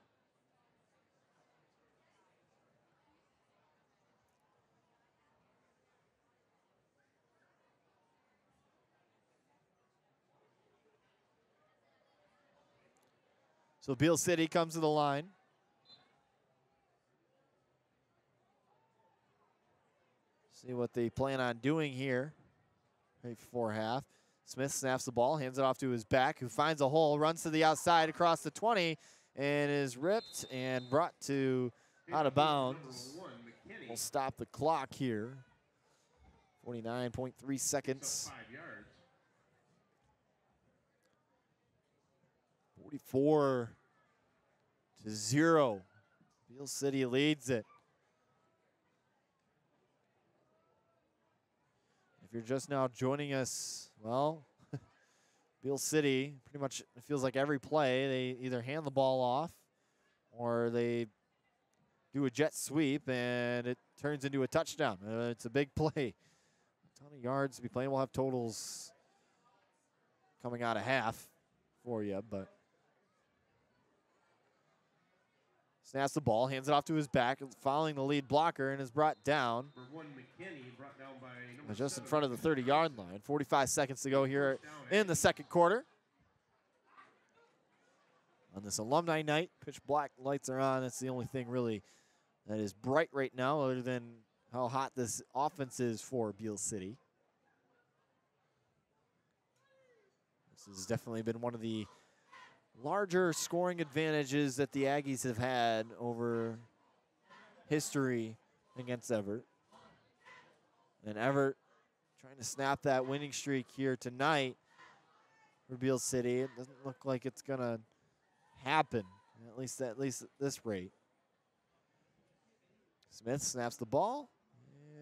So Beal City comes to the line. See what they plan on doing here right before half. Smith snaps the ball, hands it off to his back, who finds a hole, runs to the outside across the 20, and is ripped and brought to out of bounds. We'll stop the clock here. 49.3 seconds. 44-0. Beal City leads it. If you're just now joining us, well, Beal City, pretty much it feels like every play, they either hand the ball off or they do a jet sweep and it turns into a touchdown. It's a big play. A ton of yards to be playing. We'll have totals coming out of half for you, but snaps the ball, hands it off to his back, following the lead blocker, and is brought down. Just in front of the 30-yard line. 45 seconds to go here in the second quarter. On this alumni night, pitch black lights are on. That's the only thing really that is bright right now, other than how hot this offense is for Beal City. This has definitely been one of the larger scoring advantages that the Aggies have had over history against Evart. And Evart trying to snap that winning streak here tonight for Beal City. It doesn't look like it's going to happen, at least at this rate. Smith snaps the ball.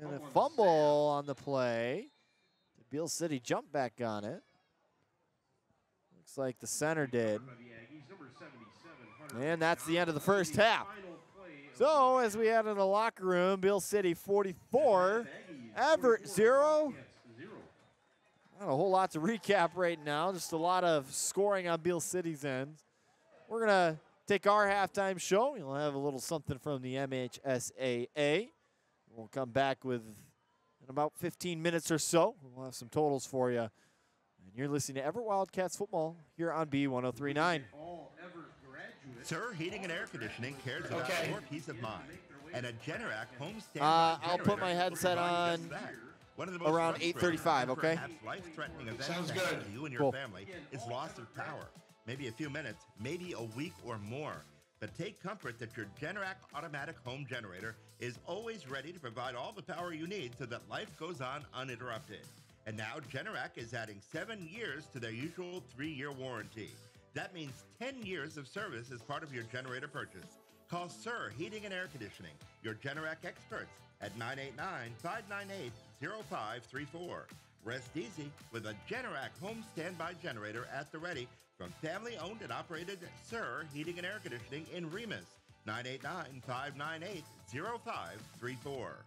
And a fumble on the play. Beal City jumped back on it. Looks like the center did. And that's the end of the first half. So as we head to the locker room, Beal City 44, Evart 0. Not a whole lot to recap right now. Just a lot of scoring on Beal City's end. We're going to take our halftime show. We'll have a little something from the MHSAA. We'll come back with in about 15 minutes or so. We'll have some totals for you. And you're listening to Evart Wildcats football here on B1039. Sir Heating and Air Conditioning cares about your peace of mind. And a Generac home standby I'll put my headset on around 8:35, okay? Life-threatening events Sounds that happen good. to you and your family is loss of power. Maybe a few minutes, maybe a week or more. But take comfort that your Generac automatic home generator is always ready to provide all the power you need so that life goes on uninterrupted. And now Generac is adding 7 years to their usual 3-year warranty. That means 10 years of service as part of your generator purchase. Call Sir Heating and Air Conditioning, your Generac experts, at 989-598-0534. Rest easy with a Generac home standby generator at the ready from family-owned and operated Sir Heating and Air Conditioning in Remus, 989-598-0534.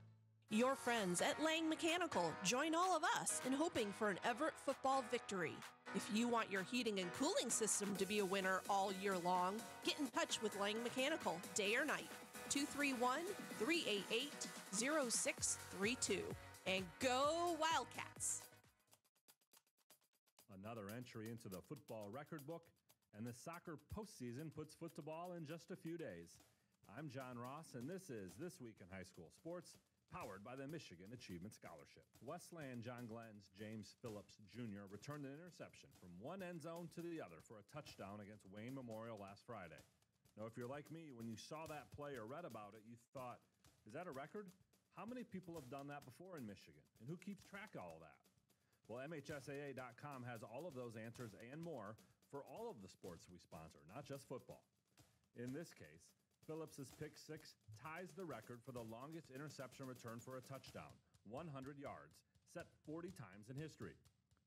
Your friends at Lang Mechanical join all of us in hoping for an Evart football victory. If you want your heating and cooling system to be a winner all year long, get in touch with Lang Mechanical day or night. 231-388-0632. And go Wildcats! Another entry into the football record book, and the soccer postseason puts foot to ball in just a few days. I'm John Ross, and this is This Week in High School Sports, powered by the Michigan Achievement Scholarship. Wesleyan John Glenn's James Phillips Jr. returned an interception from one end zone to the other for a touchdown against Wayne Memorial last Friday. Now, if you're like me, when you saw that play or read about it, you thought, is that a record? How many people have done that before in Michigan? And who keeps track of all of that? Well, MHSAA.com has all of those answers and more for all of the sports we sponsor, not just football. In this case, Phillips's pick six ties the record for the longest interception return for a touchdown, 100 yards, set 40 times in history.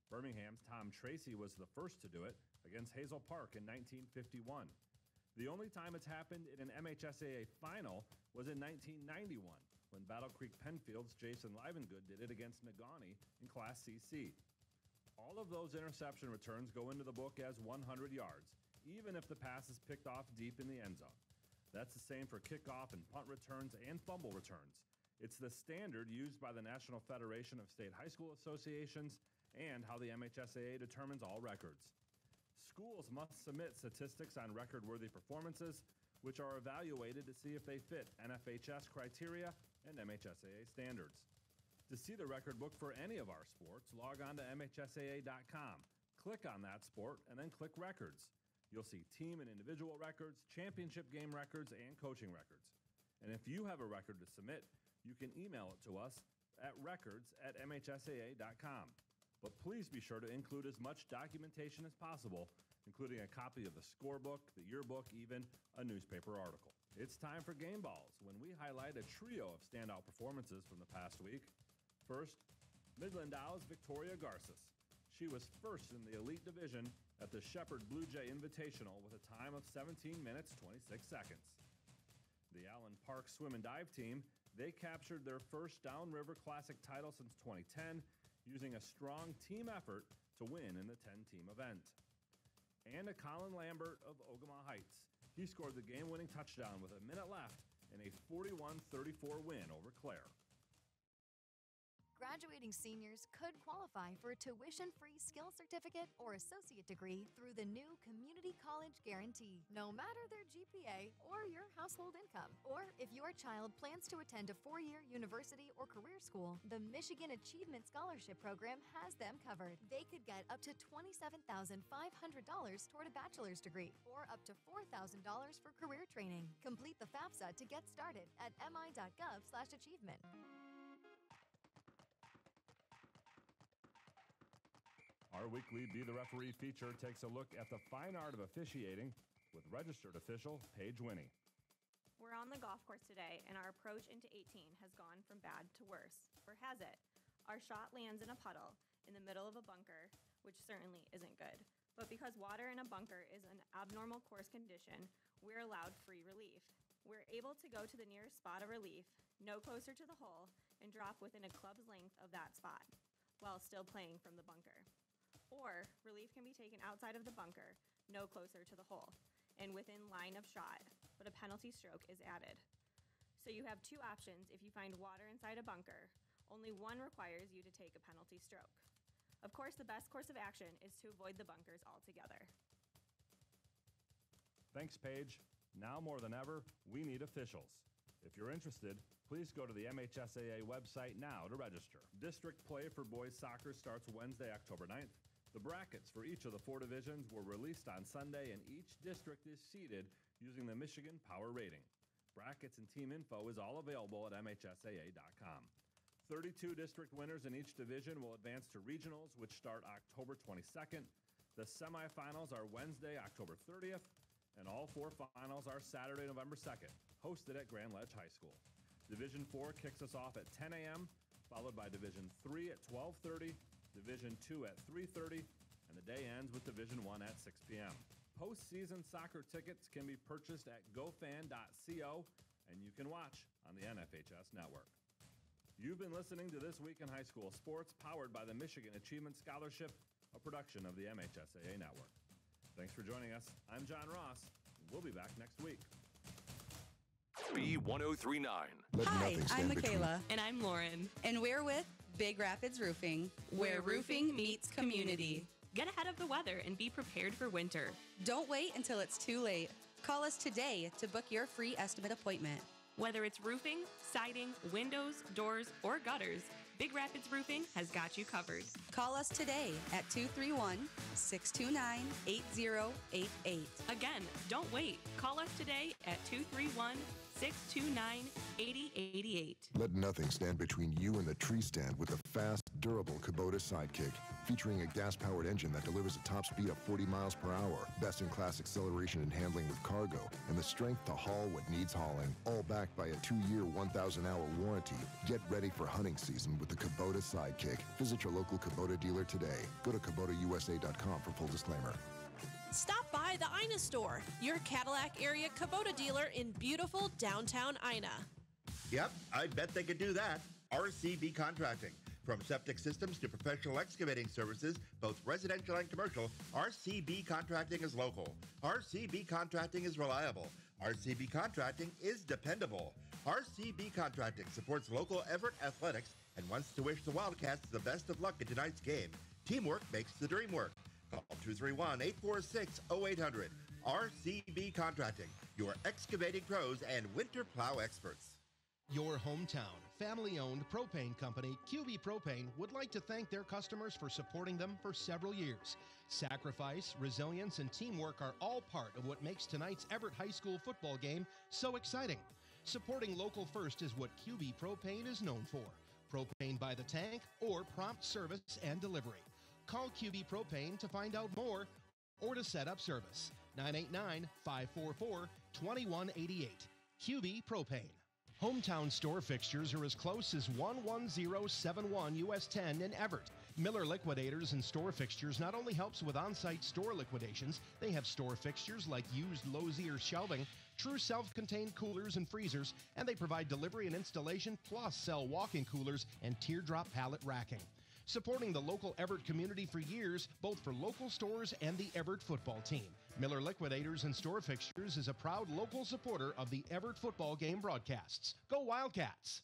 Birmingham's Tom Tracy was the first to do it against Hazel Park in 1951. The only time it's happened in an MHSAA final was in 1991, when Battle Creek Penfield's Jason Livengood did it against Negaunee in Class CC. All of those interception returns go into the book as 100 yards, even if the pass is picked off deep in the end zone. That's the same for kickoff and punt returns and fumble returns. It's the standard used by the National Federation of State High School Associations and how the MHSAA determines all records. Schools must submit statistics on record-worthy performances, which are evaluated to see if they fit NFHS criteria and MHSAA standards. To see the record book for any of our sports, log on to MHSAA.com. Click on that sport and then click Records. You'll see team and individual records, championship game records, and coaching records. And if you have a record to submit, you can email it to us at records@mhsaa.com. But please be sure to include as much documentation as possible, including a copy of the scorebook, the yearbook, even a newspaper article. It's time for Game Balls, when we highlight a trio of standout performances from the past week. First, Midland Owl's Victoria Garces. She was first in the Elite Division at the Shepherd Blue Jay Invitational with a time of 17 minutes, 26 seconds. The Allen Park Swim and Dive team, they captured their first Downriver Classic title since 2010, using a strong team effort to win in the 10-team event. And a Colin Lambert of Ogama Heights. He scored the game-winning touchdown with a minute left in a 41-34 win over Clare. Graduating seniors could qualify for a tuition-free skills certificate or associate degree through the new Community College Guarantee, no matter their GPA or your household income. Or if your child plans to attend a 4-year university or career school, the Michigan Achievement Scholarship Program has them covered. They could get up to $27,500 toward a bachelor's degree or up to $4,000 for career training. Complete the FAFSA to get started at mi.gov/achievement. Our weekly Be the Referee feature takes a look at the fine art of officiating with registered official Paige Winnie. We're on the golf course today, and our approach into 18 has gone from bad to worse. Or has it? Our shot lands in a puddle in the middle of a bunker, which certainly isn't good. But because water in a bunker is an abnormal course condition, we're allowed free relief. We're able to go to the nearest spot of relief, no closer to the hole, and drop within a club's length of that spot. while still playing from the bunker. Or relief can be taken outside of the bunker, no closer to the hole, and within line of shot, but a penalty stroke is added. So you have two options if you find water inside a bunker. Only one requires you to take a penalty stroke. Of course, the best course of action is to avoid the bunkers altogether. Thanks, Paige. Now more than ever, we need officials. If you're interested, please go to the MHSAA website now to register. District play for boys soccer starts Wednesday, October 9th. The brackets for each of the 4 divisions were released on Sunday, and each district is seeded using the Michigan Power Rating. Brackets and team info is all available at MHSAA.com. 32 district winners in each division will advance to regionals, which start October 22nd. The semifinals are Wednesday, October 30th, and all 4 finals are Saturday, November 2nd, hosted at Grand Ledge High School. Division 4 kicks us off at 10 a.m., followed by Division 3 at 12:30, Division 2 at 3:30, and the day ends with Division 1 at 6 p.m. Postseason soccer tickets can be purchased at gofan.co, and you can watch on the NFHS network. You've been listening to This Week in High School Sports, powered by the Michigan Achievement Scholarship, a production of the MHSAA Network. Thanks for joining us. I'm John Ross. We'll be back next week. B1039. Hi, I'm Michaela. And I'm Lauren. And we're with Big Rapids Roofing, where roofing meets community. Get ahead of the weather and be prepared for winter. Don't wait until it's too late. Call us today to book your free estimate appointment. Whether it's roofing, siding, windows, doors, or gutters, Big Rapids Roofing has got you covered. Call us today at 231-629-8088. Again, don't wait. Call us today at 231-629-8088. Let nothing stand between you and the tree stand with the fast, durable Kubota Sidekick. Featuring a gas-powered engine that delivers a top speed of 40 miles per hour, best-in-class acceleration and handling with cargo, and the strength to haul what needs hauling, all backed by a 2-year, 1,000-hour warranty. Get ready for hunting season with the Kubota Sidekick. Visit your local Kubota dealer today. Go to KubotaUSA.com for full disclaimer. Stop by the Ina store, your Cadillac area Kubota dealer in beautiful downtown Ina. Yep, I bet they could do that. RCB Contracting. From septic systems to professional excavating services, both residential and commercial, RCB Contracting is local. RCB Contracting is reliable. RCB Contracting is dependable. RCB Contracting supports local Evart athletics and wants to wish the Wildcats the best of luck in tonight's game. Teamwork makes the dream work. Call 231-846-0800. RCB Contracting, your excavating pros and winter plow experts. Your hometown, family-owned propane company, QB Propane, would like to thank their customers for supporting them for several years. Sacrifice, resilience, and teamwork are all part of what makes tonight's Evart High School football game so exciting. Supporting local first is what QB Propane is known for. Propane by the tank or prompt service and delivery. Call QB Propane to find out more or to set up service. 989-544-2188. QB Propane. Hometown store fixtures are as close as 11071 US 10 in Evart. Miller Liquidators and Store Fixtures not only helps with on-site store liquidations, they have store fixtures like used Lozier shelving, true self-contained coolers and freezers, and they provide delivery and installation, plus sell walk-in coolers and teardrop pallet racking. Supporting the local Evart community for years, both for local stores and the Evart football team. Miller Liquidators and Store Fixtures is a proud local supporter of the Evart football game broadcasts. Go Wildcats!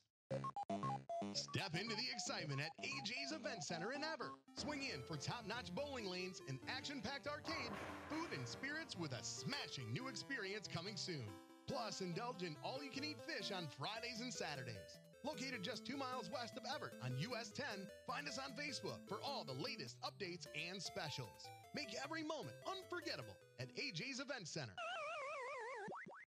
Step into the excitement at AJ's Event Center in Evart. Swing in for top-notch bowling lanes, an action-packed arcade, food and spirits with a smashing new experience coming soon. Plus, indulge in all-you-can-eat fish on Fridays and Saturdays. Located just 2 miles west of Evart on US 10, find us on Facebook for all the latest updates and specials. Make every moment unforgettable at AJ's Event Center.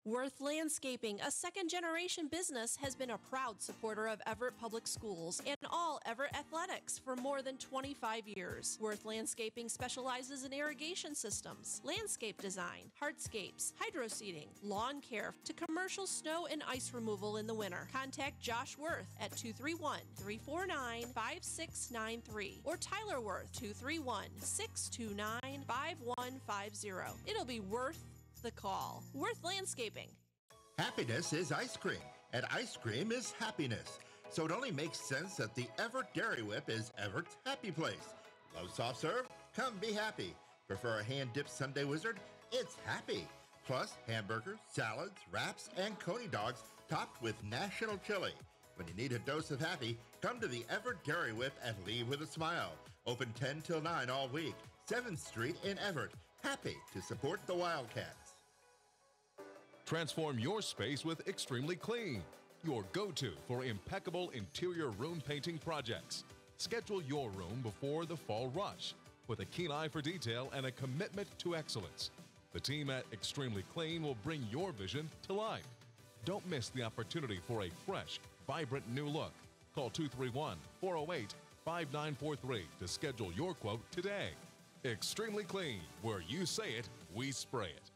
Worth Landscaping, a second-generation business, has been a proud supporter of Evart Public Schools and all Evart athletics for more than 25 years. Worth Landscaping specializes in irrigation systems, landscape design, hardscapes, hydroseeding, lawn care, to commercial snow and ice removal in the winter. Contact Josh Worth at 231-349-5693 or Tyler Worth 231-629-5150. It'll be worth the call. Worth Landscaping. Happiness is ice cream, and ice cream is happiness. So it only makes sense that the Evart Dairy Whip is Evert's happy place. Love soft serve? Come be happy. Prefer a hand-dipped Sunday Wizard? It's happy. Plus, hamburgers, salads, wraps, and coney dogs topped with national chili. When you need a dose of happy, come to the Evart Dairy Whip and leave with a smile. Open 10 till 9 all week. 7th Street in Evart. Happy to support the Wildcats. Transform your space with Extremely Clean, your go-to for impeccable interior room painting projects. Schedule your room before the fall rush with a keen eye for detail and a commitment to excellence. The team at Extremely Clean will bring your vision to life. Don't miss the opportunity for a fresh, vibrant new look. Call 231-408-5943 to schedule your quote today. Extremely Clean, where you say it, we spray it.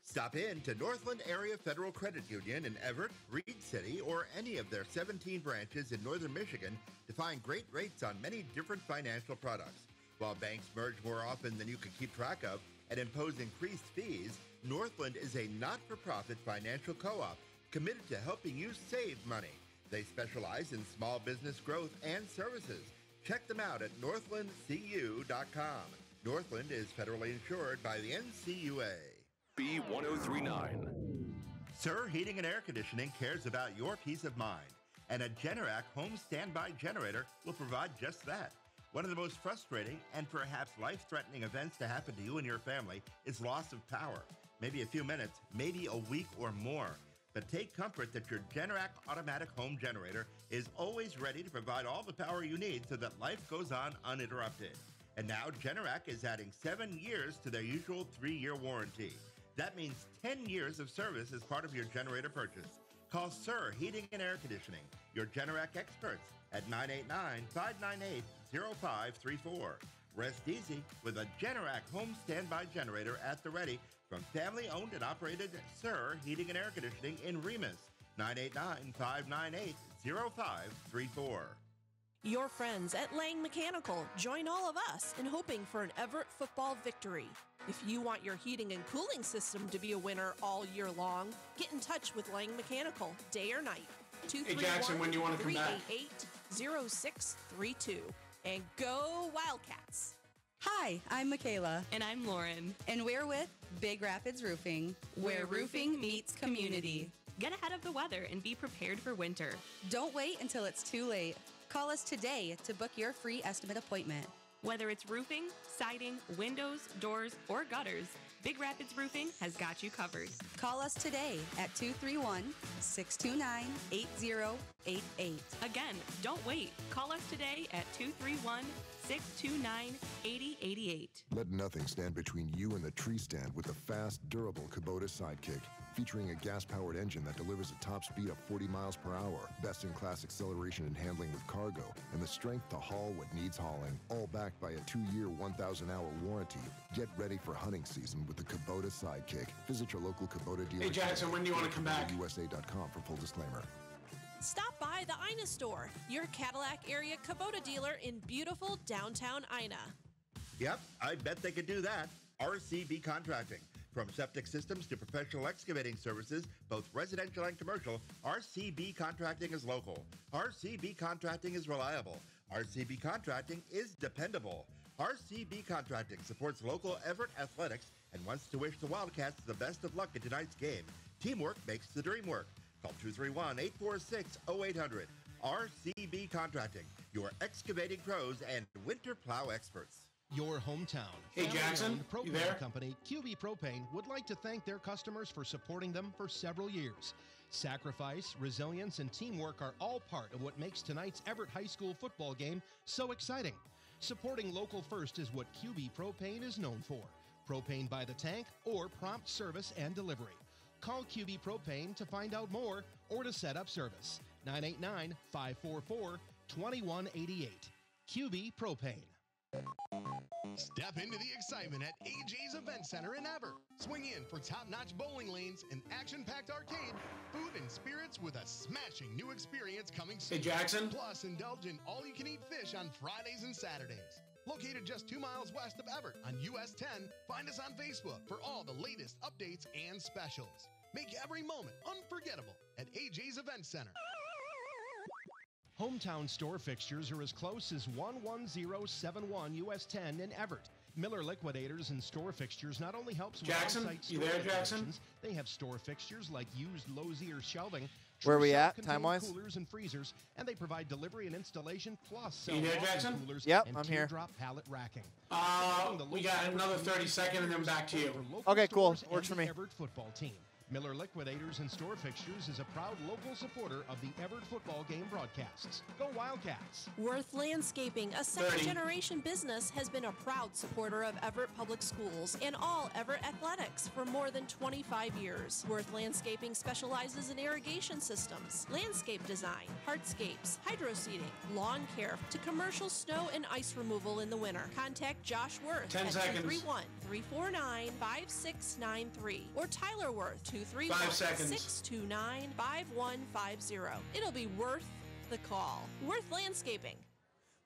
Stop in to Northland Area Federal Credit Union in Evart, Reed City, or any of their 17 branches in northern Michigan to find great rates on many different financial products. While banks merge more often than you can keep track of and impose increased fees, Northland is a not-for-profit financial co-op committed to helping you save money. They specialize in small business growth and services. Check them out at northlandcu.com. Northland is federally insured by the NCUA. B1039. Sir Heating and Air Conditioning cares about your peace of mind, and a Generac home standby generator will provide just that. One of the most frustrating and perhaps life-threatening events to happen to you and your family is loss of power. Maybe a few minutes, maybe a week or more. But take comfort that your Generac automatic home generator is always ready to provide all the power you need so that life goes on uninterrupted. And now Generac is adding 7 years to their usual 3-year warranty. That means 10 years of service as part of your generator purchase. Call Sir Heating and Air Conditioning, your Generac experts, at 989-598-0534. Rest easy with a Generac home standby generator at the ready from family-owned and operated Sir Heating and Air Conditioning in Remus, 989-598-0534. Your friends at Lang Mechanical join all of us in hoping for an Evart football victory. If you want your heating and cooling system to be a winner all year long, get in touch with Lang Mechanical, day or night. 231-388-0632. And go Wildcats! Hi, I'm Michaela. And I'm Lauren. And we're with Big Rapids Roofing, where roofing meets community. Get ahead of the weather and be prepared for winter. Don't wait until it's too late. Call us today to book your free estimate appointment. Whether it's roofing, siding, windows, doors, or gutters, Big Rapids Roofing has got you covered. Call us today at 231-629-8088. Again, don't wait. Call us today at 231-629-8088. Let nothing stand between you and the tree stand with the fast, durable Kubota Sidekick. Featuring a gas-powered engine that delivers a top speed of 40 miles per hour, best-in-class acceleration and handling with cargo, and the strength to haul what needs hauling, all backed by a 2-year, 1,000-hour warranty. Get ready for hunting season with the Kubota Sidekick. Visit your local Kubota dealer. Hey, Jackson, when do you want to come back? USA.com for full disclaimer. Stop by the Ina store, your Cadillac area Kubota dealer in beautiful downtown Ina. Yep, I bet they could do that. RCB Contracting. From septic systems to professional excavating services, both residential and commercial, RCB Contracting is local. RCB Contracting is reliable. RCB Contracting is dependable. RCB Contracting supports local Evart athletics and wants to wish the Wildcats the best of luck in tonight's game. Teamwork makes the dream work. Call 231-846-0800. RCB Contracting, your excavating pros and winter plow experts. Your hometown. Hey, Jackson, Propane you there? Company, QB Propane, would like to thank their customers for supporting them for several years. Sacrifice, resilience, and teamwork are all part of what makes tonight's Evart High School football game so exciting. Supporting local first is what QB Propane is known for. Propane by the tank or prompt service and delivery. Call QB Propane to find out more or to set up service. 989-544-2188. QB Propane. Step into the excitement at AJ's Event Center in Evart. Swing in for top-notch bowling lanes, an action-packed arcade, food and spirits with a smashing new experience coming soon. Hey, Jackson. Plus, indulge in all-you-can-eat fish on Fridays and Saturdays. Located just 2 miles west of Evart on US 10, find us on Facebook for all the latest updates and specials. Make every moment unforgettable at AJ's Event Center. Hometown store fixtures are as close as 11071 US 10 in Evart. Miller Liquidators and store fixtures not only helps with Jackson, on-site you store there, Jackson? liquidations, they have store fixtures like used Lozier shelving, Where are we at, self-contained time-wise? coolers and freezers, and they provide delivery and installation plus You there, sell Jackson? coolers Yep, and I'm here. teardrop pallet racking. We got another 30 seconds and then back to you. Okay, cool. Stores Works and for me. the Evart football team. Miller Liquidators and Store Fixtures is a proud local supporter of the Evart football game broadcasts. Go Wildcats! Worth Landscaping, a second-generation business, has been a proud supporter of Everett Public Schools and all Everett athletics for more than 25 years. Worth Landscaping specializes in irrigation systems, landscape design, hardscapes, hydroseeding, lawn care, to commercial snow and ice removal in the winter. Contact Josh Worth 10 at seconds. 231-349-5693 or Tyler Worth 5 seconds. 231-629-5150. It'll be worth the call. Worth Landscaping.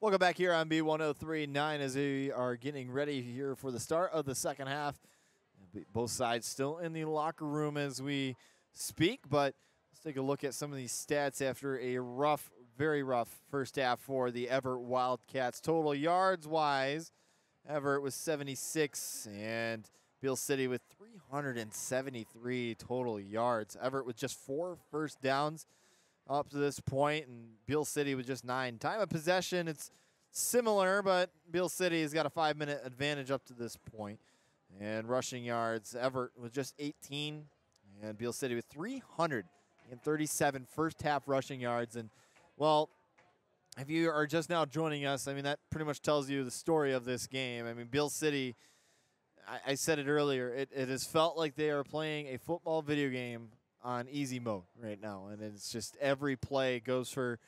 Welcome back here on B1039 as we are getting ready here for the start of the second half. Both sides still in the locker room as we speak, but let's take a look at some of these stats after a rough, very rough first half for the Evart Wildcats. Total yards-wise, Evart was 76 and Beal City with 373 total yards. Evart with just 4 first downs up to this point, and Beal City with just 9. Time of possession, it's similar, but Beal City has got a 5-minute advantage up to this point. And rushing yards, Evart with just 18, and Beal City with 337 first half rushing yards. And, well, if you are just now joining us, I mean, that pretty much tells you the story of this game. I mean, Beal City, I said it earlier, it has felt like they are playing a football video game on easy mode right now. And it's just every play goes for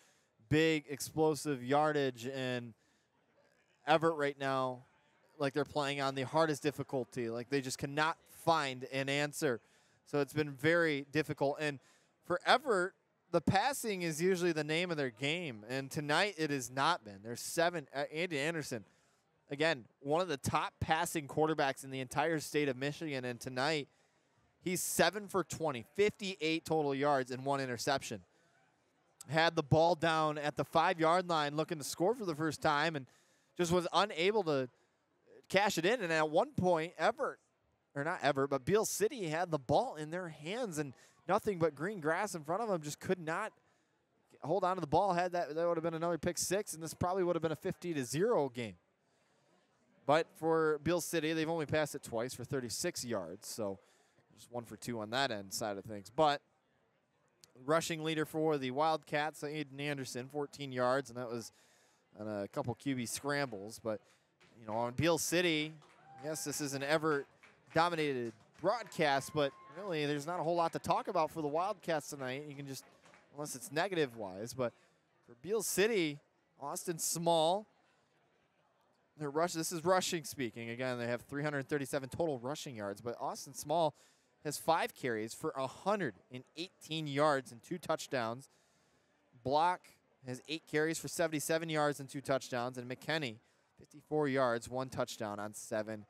big, explosive yardage. And Evart right now, like they're playing on the hardest difficulty. Like they just cannot find an answer. So it's been very difficult. And for Evart, the passing is usually the name of their game. And tonight it has not been. There's 7. Andy Anderson, again, one of the top passing quarterbacks in the entire state of Michigan. And tonight, he's 7 for 20, 58 total yards and 1 interception. Had the ball down at the 5-yard line looking to score for the first time and just was unable to cash it in. And at one point, but Beal City had the ball in their hands and nothing but green grass in front of them, just could not hold on to the ball. Had that would have been another pick 6, and this probably would have been a 50-0 game. But for Beal City, they've only passed it twice for 36 yards, so just 1 for 2 on that end side of things. But rushing leader for the Wildcats, Aiden Anderson, 14 yards, and that was on a couple QB scrambles. But, you know, on Beal City, yes, this is an Evart-dominated broadcast, but really there's not a whole lot to talk about for the Wildcats tonight. You can just, unless it's negative-wise. But for Beal City, Austin Small, this is rushing speaking. Again, they have 337 total rushing yards, but Austin Small has 5 carries for 118 yards and 2 touchdowns. Block has 8 carries for 77 yards and 2 touchdowns, and McKenney, 54 yards, 1 touchdown on 7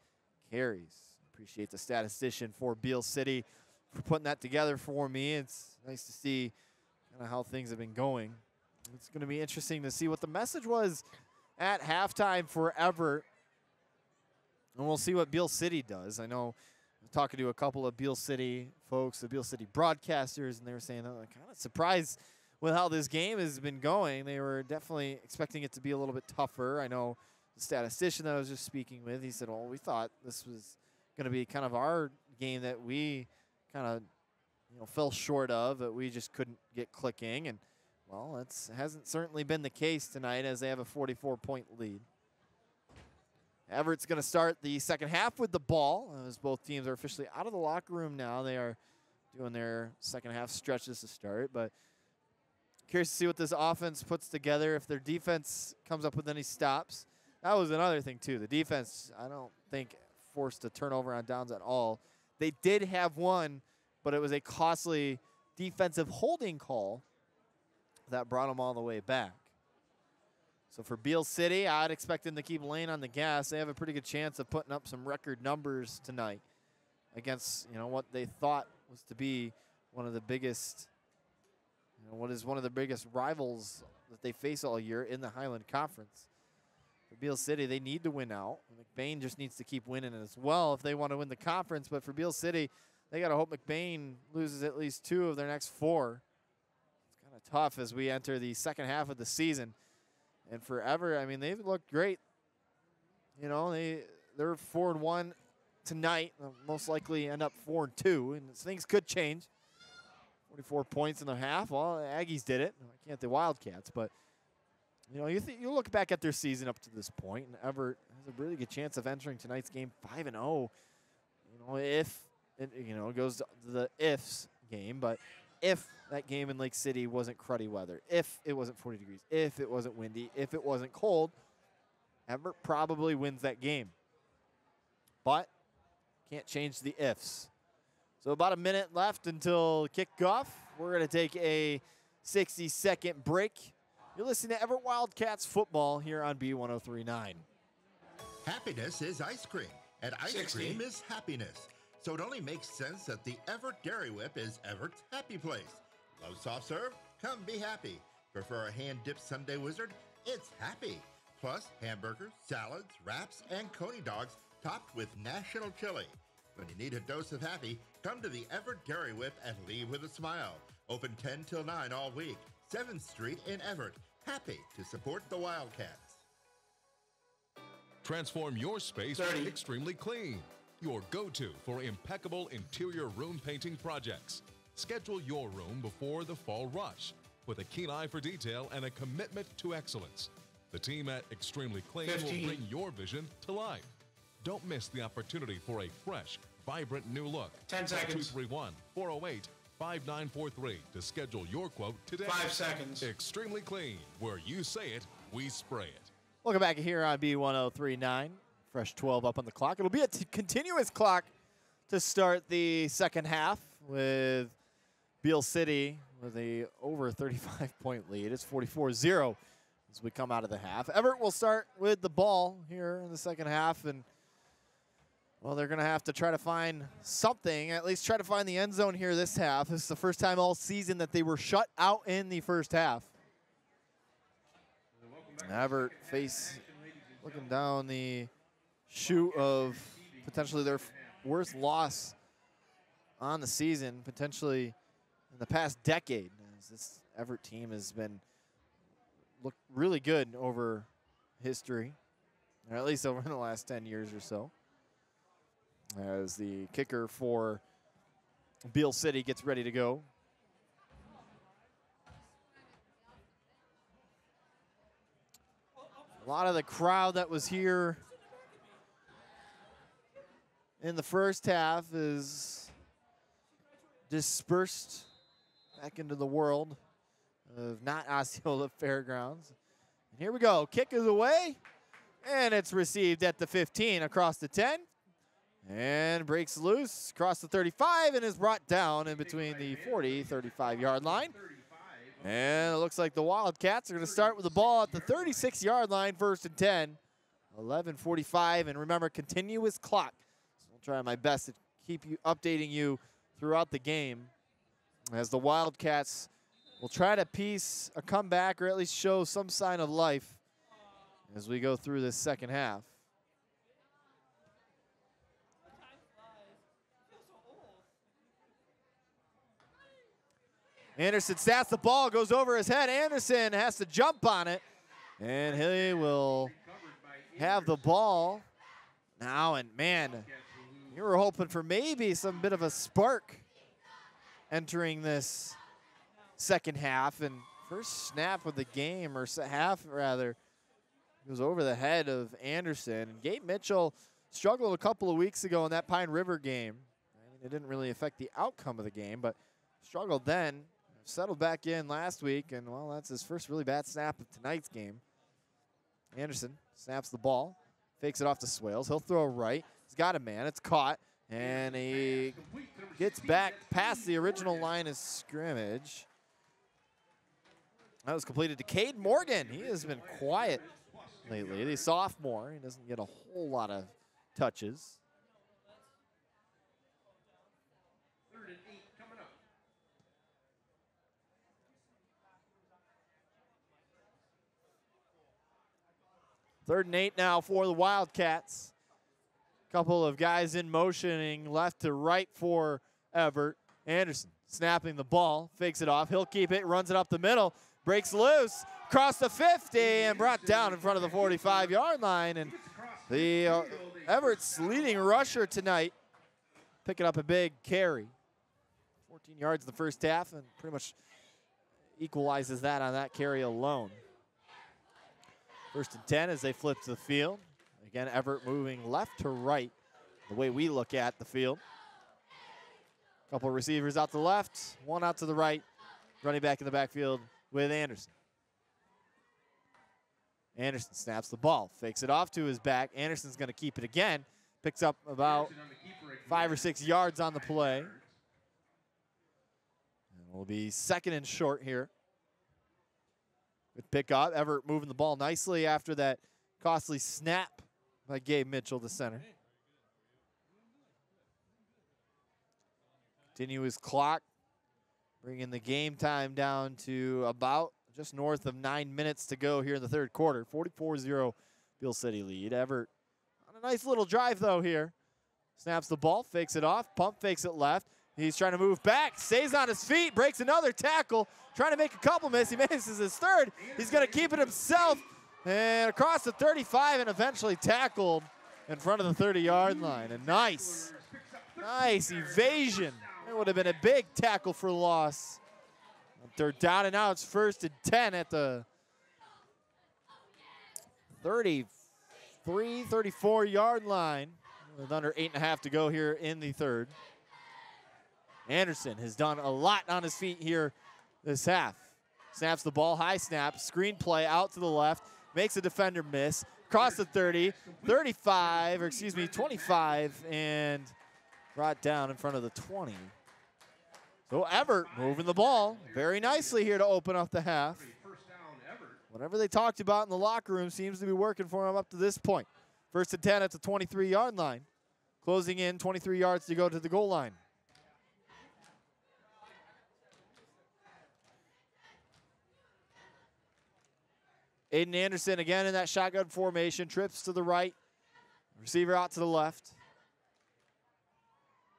carries. Appreciate the statistician for Beal City for putting that together for me. It's nice to see kind of how things have been going. It's going to be interesting to see what the message was at halftime for Evart, and we'll see what Beal City does. I know I'm talking to a couple of Beal City folks, the Beal City broadcasters, and they were saying they're kind of surprised with how this game has been going. They were definitely expecting it to be a little bit tougher. I know the statistician that I was just speaking with, he said, well, we thought this was going to be kind of our game that we kind of fell short of, that we just couldn't get clicking. And well, it hasn't certainly been the case tonight as they have a 44-point lead. Everett's going to start the second half with the ball, as both teams are officially out of the locker room now. They are doing their second half stretches to start, but curious to see what this offense puts together, if their defense comes up with any stops. That was another thing, too. The defense, I don't think, forced a turnover on downs at all. They did have one, but it was a costly defensive holding call that brought them all the way back. So for Beal City, I'd expect them to keep laying on the gas. They have a pretty good chance of putting up some record numbers tonight against what they thought was to be one of the biggest, what is one of the biggest rivals that they face all year in the Highland Conference. For Beal City, they need to win out. McBain just needs to keep winning as well if they want to win the conference. But for Beal City, they got to hope McBain loses at least 2 of their next 4. It's kind of tough as we enter the second half of the season. And for Evart, I mean, they've looked great. You know, they're 4-1 tonight. They'll most likely end up 4-2, and things could change. 44 points in the half. Well, the Aggies did it. I can't the Wildcats, but you know, you look back at their season up to this point, and Evart has a really good chance of entering tonight's game 5-0. You know, if it goes to the ifs game, but if that game in Lake City wasn't cruddy weather, if it wasn't 40 degrees, if it wasn't windy, if it wasn't cold, Evart probably wins that game. But can't change the ifs. So about a minute left until kickoff. We're going to take a 60-second break. You're listening to Evart Wildcats football here on B1039. Happiness is ice cream, and ice 60. cream is happiness. So it only makes sense that the Evart Dairy Whip is Evert's happy place. Love soft serve? Come be happy. Prefer a hand-dipped Sunday Wizard? It's happy. Plus hamburgers, salads, wraps, and coney dogs topped with national chili. When you need a dose of happy, come to the Evart Dairy Whip and leave with a smile. Open 10 till 9 all week. 7th Street in Evart. Happy to support the Wildcats. Transform your space with Extremely Clean, your go-to for impeccable interior room painting projects. Schedule your room before the fall rush with a keen eye for detail and a commitment to excellence. The team at Extremely Clean 15. will bring your vision to life. Don't miss the opportunity for a fresh, vibrant new look. 10 seconds. 231-408-5943 to schedule your quote today. 5 seconds. Extremely Clean, where you say it, we spray it. Welcome back here on B1039. Fresh 12 up on the clock. It'll be a continuous clock to start the second half with Beal City with a over 35-point lead. It's 44-0 as we come out of the half. Evart will start with the ball here in the second half, and well, they're going to have to try to find something, at least try to find the end zone here this half. This is the first time all season that they were shut out in the first half. Evart looking down the chute of potentially their worst loss on the season, potentially in the past decade. This Evart team has looked really good over history, or at least over the last 10 years or so. As the kicker for Beal City gets ready to go. A lot of the crowd that was here in the first half is dispersed back into the world of not Osceola Fairgrounds. And here we go. Kick is away, and it's received at the 15 across the 10. And breaks loose across the 35 and is brought down in between the 40, 35-yard line. And it looks like the Wildcats are going to start with the ball at the 36-yard line, 1st and 10. 11:45, and remember, continuous clock. So I'll try my best to keep you updating you throughout the game as the Wildcats will try to piece a comeback or at least show some sign of life as we go through this second half. Anderson snaps the ball, goes over his head. Anderson has to jump on it, and he will have the ball now. And man, you were hoping for maybe some bit of a spark entering this second half. And first snap of the game, or half rather, goes over the head of Anderson. And Gabe Mitchell struggled a couple of weeks ago in that Pine River game. I mean, it didn't really affect the outcome of the game, but struggled then. Settled back in last week, and well, that's his first really bad snap of tonight's game. Anderson snaps the ball, fakes it off to Swales. He'll throw right. He's got a man. It's caught, and he gets back past the original line of scrimmage. That was completed to Cade Morgan. He has been quiet lately. The sophomore, he doesn't get a whole lot of touches. 3rd and 8 now for the Wildcats. Couple of guys in motioning left to right for Evart. Anderson snapping the ball, fakes it off. He'll keep it, runs it up the middle, breaks loose, across the 50, and brought down in front of the 45-yard line. And the Everett's leading rusher tonight, picking up a big carry. 14 yards in the first half, and pretty much equalizes that on that carry alone. 1st and 10 as they flip to the field. Again, Evart moving left to right, the way we look at the field. Couple of receivers out to the left, one out to the right, running back in the backfield with Anderson. Anderson snaps the ball, fakes it off to his back. Anderson's going to keep it again, picks up about 5 or 6 yards on the play. And will be 2nd and short here. Good pick up. Evart moving the ball nicely after that costly snap by Gabe Mitchell, the center. Continuous clock, bringing the game time down to about just north of 9 minutes to go here in the 3rd quarter. 44-0 Beal City lead. Evart on a nice little drive, though, here. Snaps the ball, fakes it off, pump fakes it left. He's trying to move back, stays on his feet, breaks another tackle, trying to make a couple miss. He misses his 3rd. He's going to keep it himself and across the 35 and eventually tackled in front of the 30-yard line. A nice evasion. It would have been a big tackle for loss. They're down and now it's 1st and 10 at the 33, 34-yard line with under 8.5 to go here in the 3rd. Anderson has done a lot on his feet here this half. Snaps the ball, high snap, screen play out to the left, makes a defender miss, across the 30, 35, or excuse me, 25, and brought down in front of the 20. So Evart moving the ball very nicely here to open up the half. Whatever they talked about in the locker room seems to be working for him up to this point. 1st and 10 at the 23-yard line. Closing in, 23 yards to go to the goal line. Aiden Anderson again in that shotgun formation, trips to the right, receiver out to the left.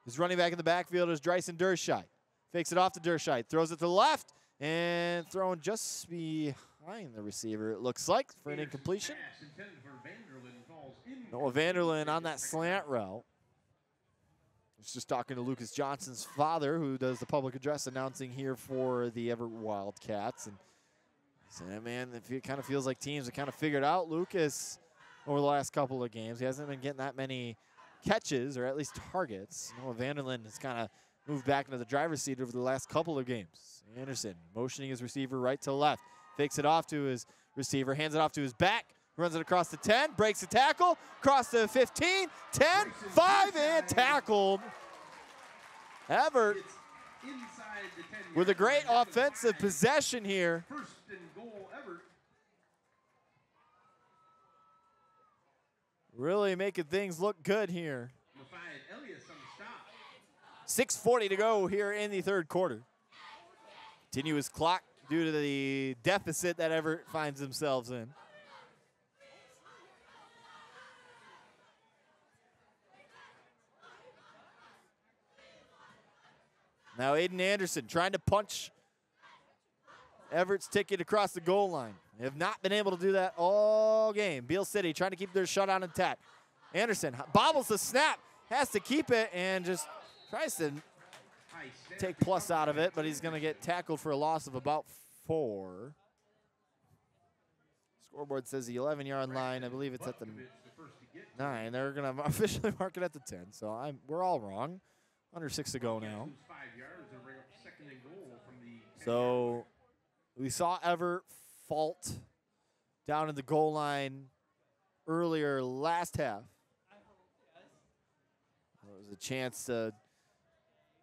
His running back in the backfield is Dryson Dershite. Fakes it off to Dershite, throws it to the left, and thrown just behind the receiver, it looks like, for an incompletion. Noah Vanderlyn on that slant route. I was just talking to Lucas Johnson's father, who does the public address announcing here for the Evart Wildcats. And he said, man, it kind of feels like teams have kind of figured out Lucas over the last couple of games. He hasn't been getting that many catches, or at least targets. Noah Vanderlyn has kind of moved back into the driver's seat over the last couple of games. Anderson motioning his receiver right to left. Fakes it off to his receiver, hands it off to his back, runs it across the 10, breaks the tackle, across the 15, 10, 5, and tackled. Evart with a great offensive possession here. 1st and goal, Evart. Really making things look good here. 6:40 to go here in the 3rd quarter. Continuous clock due to the deficit that Evart finds themselves in. Now Aiden Anderson trying to punch Everett's ticket across the goal line. They have not been able to do that all game. Beal City trying to keep their shutout intact. Anderson bobbles the snap, has to keep it, and just tries to take plus out of it, but he's going to get tackled for a loss of about 4. Scoreboard says the 11-yard line. I believe it's at the 9. They're going to officially mark it at the 10, so we're all wrong. Under 6 to go now. So we saw Evart fault down in the goal line earlier last half. There was a chance to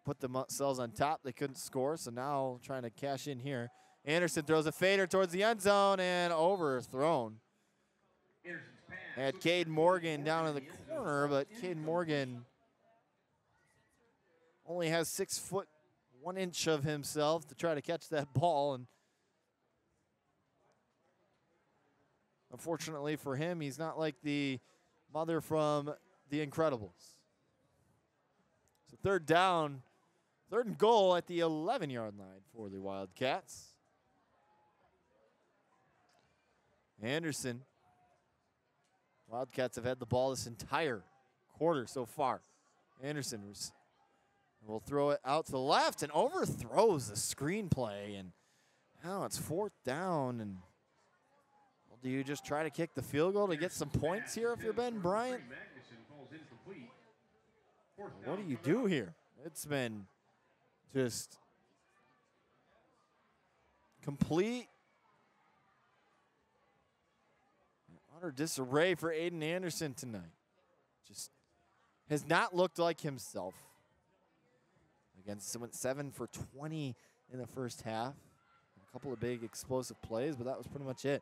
put themselves on top. They couldn't score, so now trying to cash in here. Anderson throws a fader towards the end zone and overthrown. Had Cade Morgan down in the corner, but Cade Morgan only has 6 foot 1 inch of himself to try to catch that ball. And Unfortunately for him, he's not like the mother from The Incredibles. So third down, third and goal at the 11-yard line for the Wildcats. Anderson. Wildcats have had the ball this entire quarter so far. Anderson will throw it out to the left and overthrows the screenplay. And now it's fourth down. And do you just try to kick the field goal to get some points here if you're Ben Bryant? What do you do here? It's been just complete utter disarray for Aiden Anderson tonight. Just has not looked like himself. Against went 7 for 20 in the first half. A couple of big explosive plays, but that was pretty much it.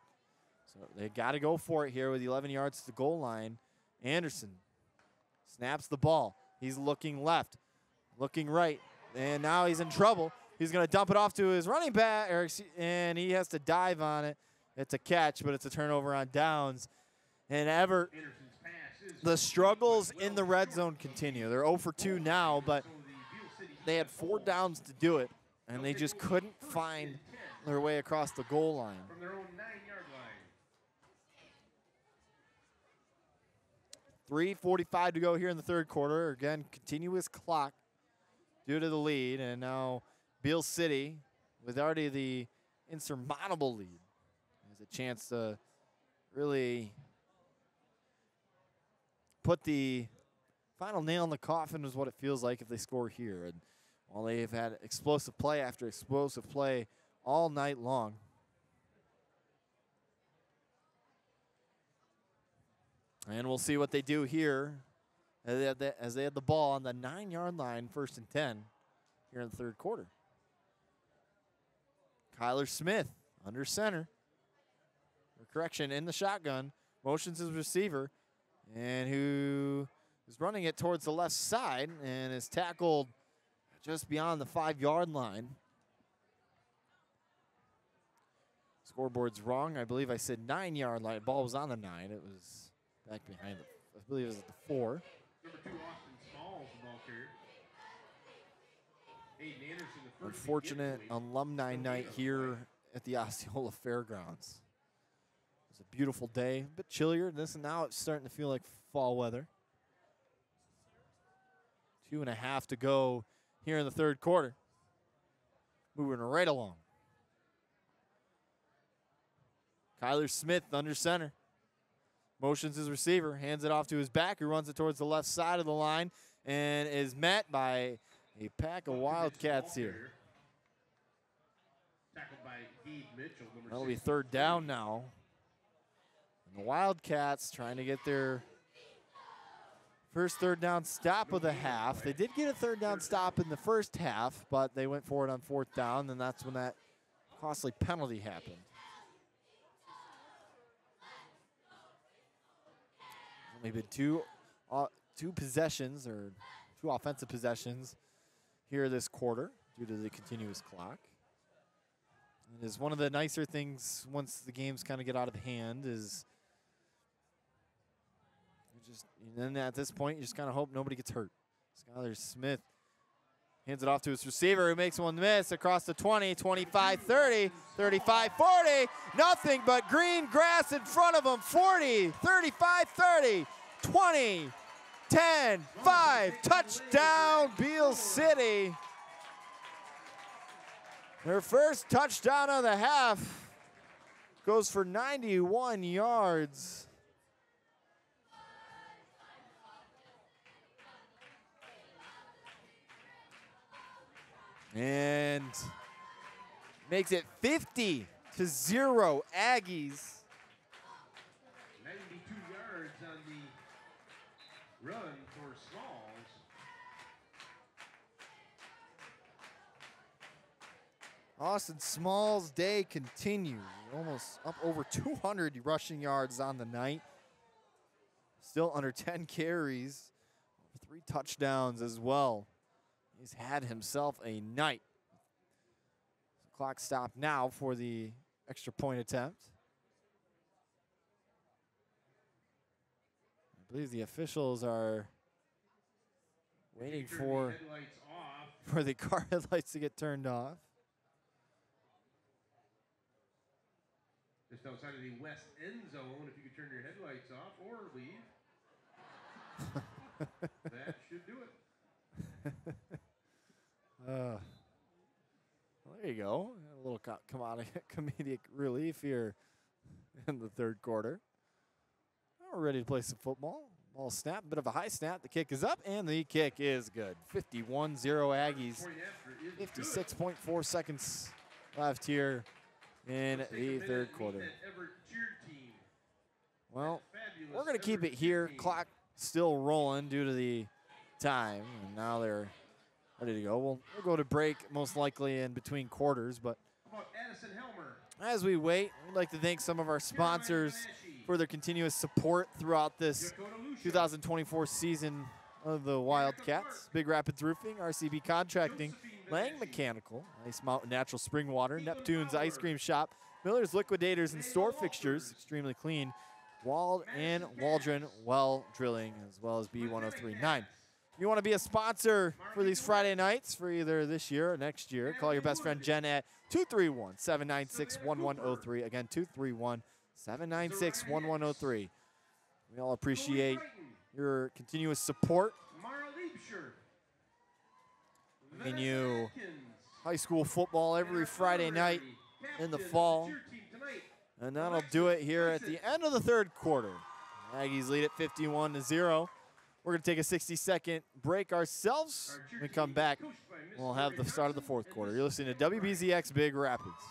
So they got to go for it here with 11 yards to the goal line. Anderson snaps the ball. He's looking left, looking right, and now he's in trouble. He's going to dump it off to his running back, and he has to dive on it. It's a catch, but it's a turnover on downs. And Evart, the struggles in the red zone continue. They're 0 for 2 now, but they had 4 downs to do it, and they just couldn't find their way across the goal line. From their own 9-yard line. 3:45 to go here in the third quarter. Again, continuous clock due to the lead, and now Beal City, with already the insurmountable lead, has a chance to really put the final nail in the coffin is what it feels like if they score here. And while they've had explosive play after explosive play all night long, and we'll see what they do here as they had the ball on the 9-yard line, 1st and 10 here in the third quarter. Kyler Smith under center. Correction, in the shotgun. Motions his receiver, and who is running it towards the left side and is tackled just beyond the 5-yard line. Scoreboard's wrong. I believe I said 9-yard line. Ball was on the 9. It was back behind it. I believe it was at the 4. Number 2, Austin Smalls, the ball carrier. Aiden Anderson, the first. Unfortunate alumni night here at the Osceola Fairgrounds. It was a beautiful day, a bit chillier. Now it's starting to feel like fall weather. 2.5 to go here in the third quarter. Moving right along. Kyler Smith under center. Motions his receiver, hands it off to his back, who runs it towards the left side of the line and is met by a pack of Wildcats here. Tackled by Gabe Mitchell, number That'll be 6. third down now. And the Wildcats trying to get their first third down stop of the half. They did get a third down stop in the first half, but they went for it on 4th down, and that's when that costly penalty happened. Only been two possessions, or 2 offensive possessions here this quarter due to the continuous clock. It is one of the nicer things once the games kind of get out of hand is and then at this point you just kind of hope nobody gets hurt. Skyler Smith hands it off to his receiver, who makes one miss across the 20, 25, 30, 35, 40. Nothing but green grass in front of him. 40, 35, 30, 20, 10, 5. Touchdown, Beal City. Their first touchdown of the half goes for 91 yards. And makes it 50-0 Aggies. 92 yards on the run for Smalls. Austin Smalls' day continues. Almost up over 200 rushing yards on the night. Still under 10 carries. 3 touchdowns as well. He's had himself a night. Clock stopped now for the extra point attempt. believe the officials are waiting for the car headlights to get turned off. Just outside of the west end zone, if you could turn your headlights off or leave. That should do it. Well, there you go. A little comedic relief here in the third quarter. Now we're ready to play some football. Ball snap, bit of a high snap. The kick is up, and the kick is good. 51-0 Aggies. 56.4 seconds left here in the third quarter. Well, we're going to keep it here. Clock still rolling due to the time, and now they're ready to go. We'll go to break most likely in between quarters, but as we wait, we'd like to thank some of our sponsors for their continuous support throughout this 2024 season of the Wildcats. Big Rapids Roofing, RCB Contracting, Lang Mechanical, Ice Mountain Natural Spring Water, Neptune's Ice Cream Shop, Miller's Liquidators and Store Fixtures, extremely clean, Wald and Waldron Well Drilling, as well as B1039. If you want to be a sponsor for these Friday nights for either this year or next year, call your best friend Jen at 231-796-1103. Again, 231-796-1103. We all appreciate your continuous support. Bringing you high school football every Friday night in the fall. And that'll do it here at the end of the third quarter. Aggies lead at 51-0. We're going to take a 60-second break ourselves. When we come back, we'll have the start of the fourth quarter. You're listening to WBZX Big Rapids.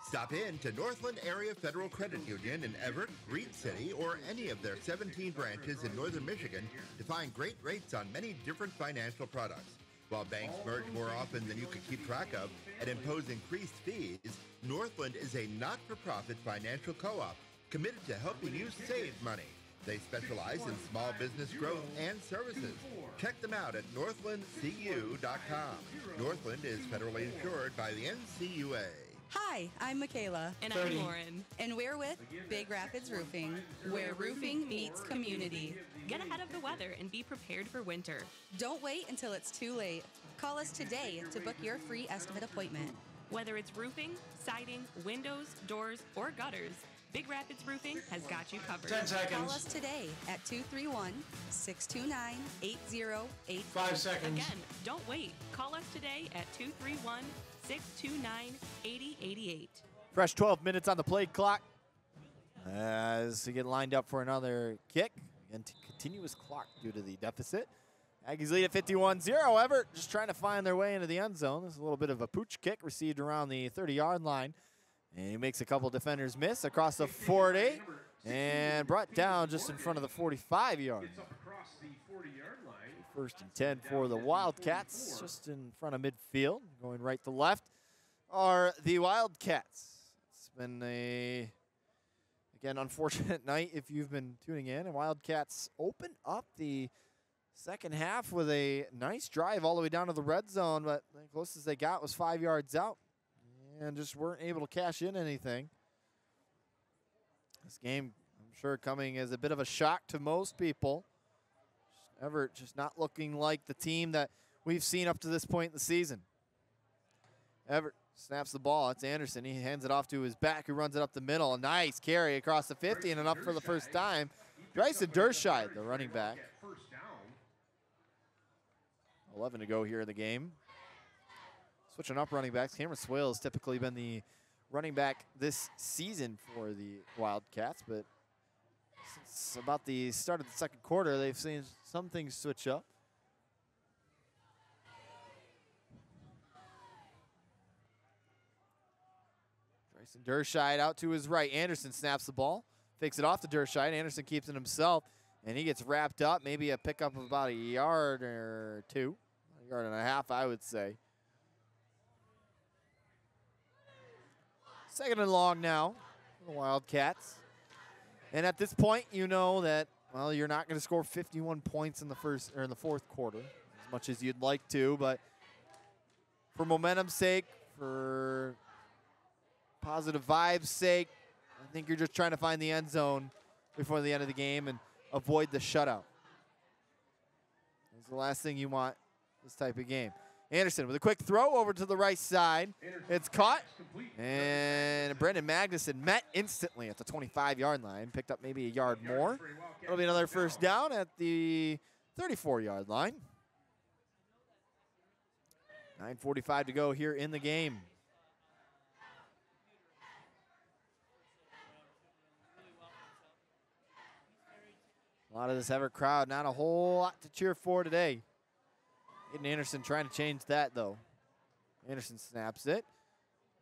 Stop in to Northland Area Federal Credit Union in Evart, Reed City, or any of their 17 branches in northern Michigan to find great rates on many different financial products. While banks merge more often than you can keep track of and impose increased fees, Northland is a not-for-profit financial co-op committed to helping you save money. They specialize in small business growth and services. Check them out at northlandcu.com. Northland is federally insured by the NCUA. Hi, I'm Michaela. And I'm Lauren. And we're with Big Rapids Roofing, where roofing meets community. Get ahead of the weather and be prepared for winter. Don't wait until it's too late. Call us today to book your free estimate appointment. Whether it's roofing, siding, windows, doors, or gutters, Big Rapids Roofing has got you covered. 10 seconds. Call us today at 231-629-8085. 5 seconds. Again, don't wait. Call us today at 231-629-8088. Fresh 12 minutes on the play clock as we get lined up for another kick. Again, continuous clock due to the deficit. Aggies lead at 51-0. Evart just trying to find their way into the end zone. This is a little bit of a pooch kick received around the 30-yard line. And he makes a couple defenders miss across the 40 and brought down just in front of the 45-yard line. First and 10 for the Wildcats, just in front of midfield. Going right to left are the Wildcats. It's been a, again, unfortunate night if you've been tuning in. And Wildcats open up the second half with a nice drive all the way down to the red zone, but the closest they got was 5 yards out and just weren't able to cash in anything. This game, I'm sure, coming as a bit of a shock to most people. Evart just not looking like the team that we've seen up to this point in the season. Evart snaps the ball. It's Anderson. He hands it off to his back, who runs it up the middle. A nice carry across the 50 and enough for the first time. Bryson Derscheid, the running back. 11 to go here in the game. Switching up running backs. Cameron Swale has typically been the running back this season for the Wildcats, but since about the start of the second quarter, they've seen some things switch up. Bryson Derscheid out to his right. Anderson snaps the ball, fakes it off to Derscheid. Anderson keeps it himself, and he gets wrapped up. Maybe a pickup of about a yard or two. A yard and a half, I would say. Second and long now for the Wildcats. And at this point, you know that, well, you're not going to score 51 points in the first or in the fourth quarter, as much as you'd like to, but for momentum's sake, for positive vibes' sake, I think you're just trying to find the end zone before the end of the game. And avoid the shutout. That's the last thing you want this type of game. Anderson with a quick throw over to the right side. It's caught. And Brendan Magnuson met instantly at the 25-yard line. Picked up maybe a yard more. It'll be another first down at the 34-yard line. 9:45 to go here in the game. A lot of this Evart crowd, not a whole lot to cheer for today. Aiden Anderson trying to change that, though. Anderson snaps it.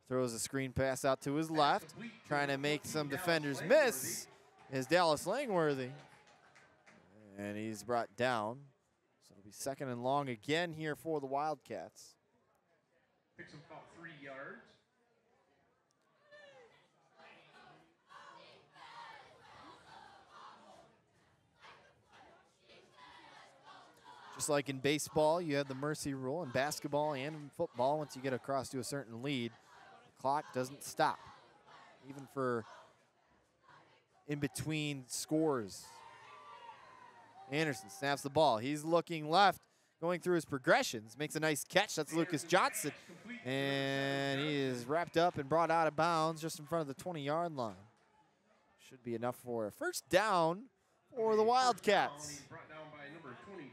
Throws a screen pass out to his left. Trying to make some defenders miss is Dallas Langworthy. And he's brought down. So it'll be 2nd and long again here for the Wildcats. Picks up about 3 yards. Just like in baseball, you have the mercy rule. In basketball and in football, once you get across to a certain lead, the clock doesn't stop, even for in-between scores. Anderson snaps the ball. He's looking left, going through his progressions. Makes a nice catch. That's Lucas Johnson. And he is wrapped up and brought out of bounds just in front of the 20-yard line. Should be enough for a first down for the Wildcats. Brought down by number 22.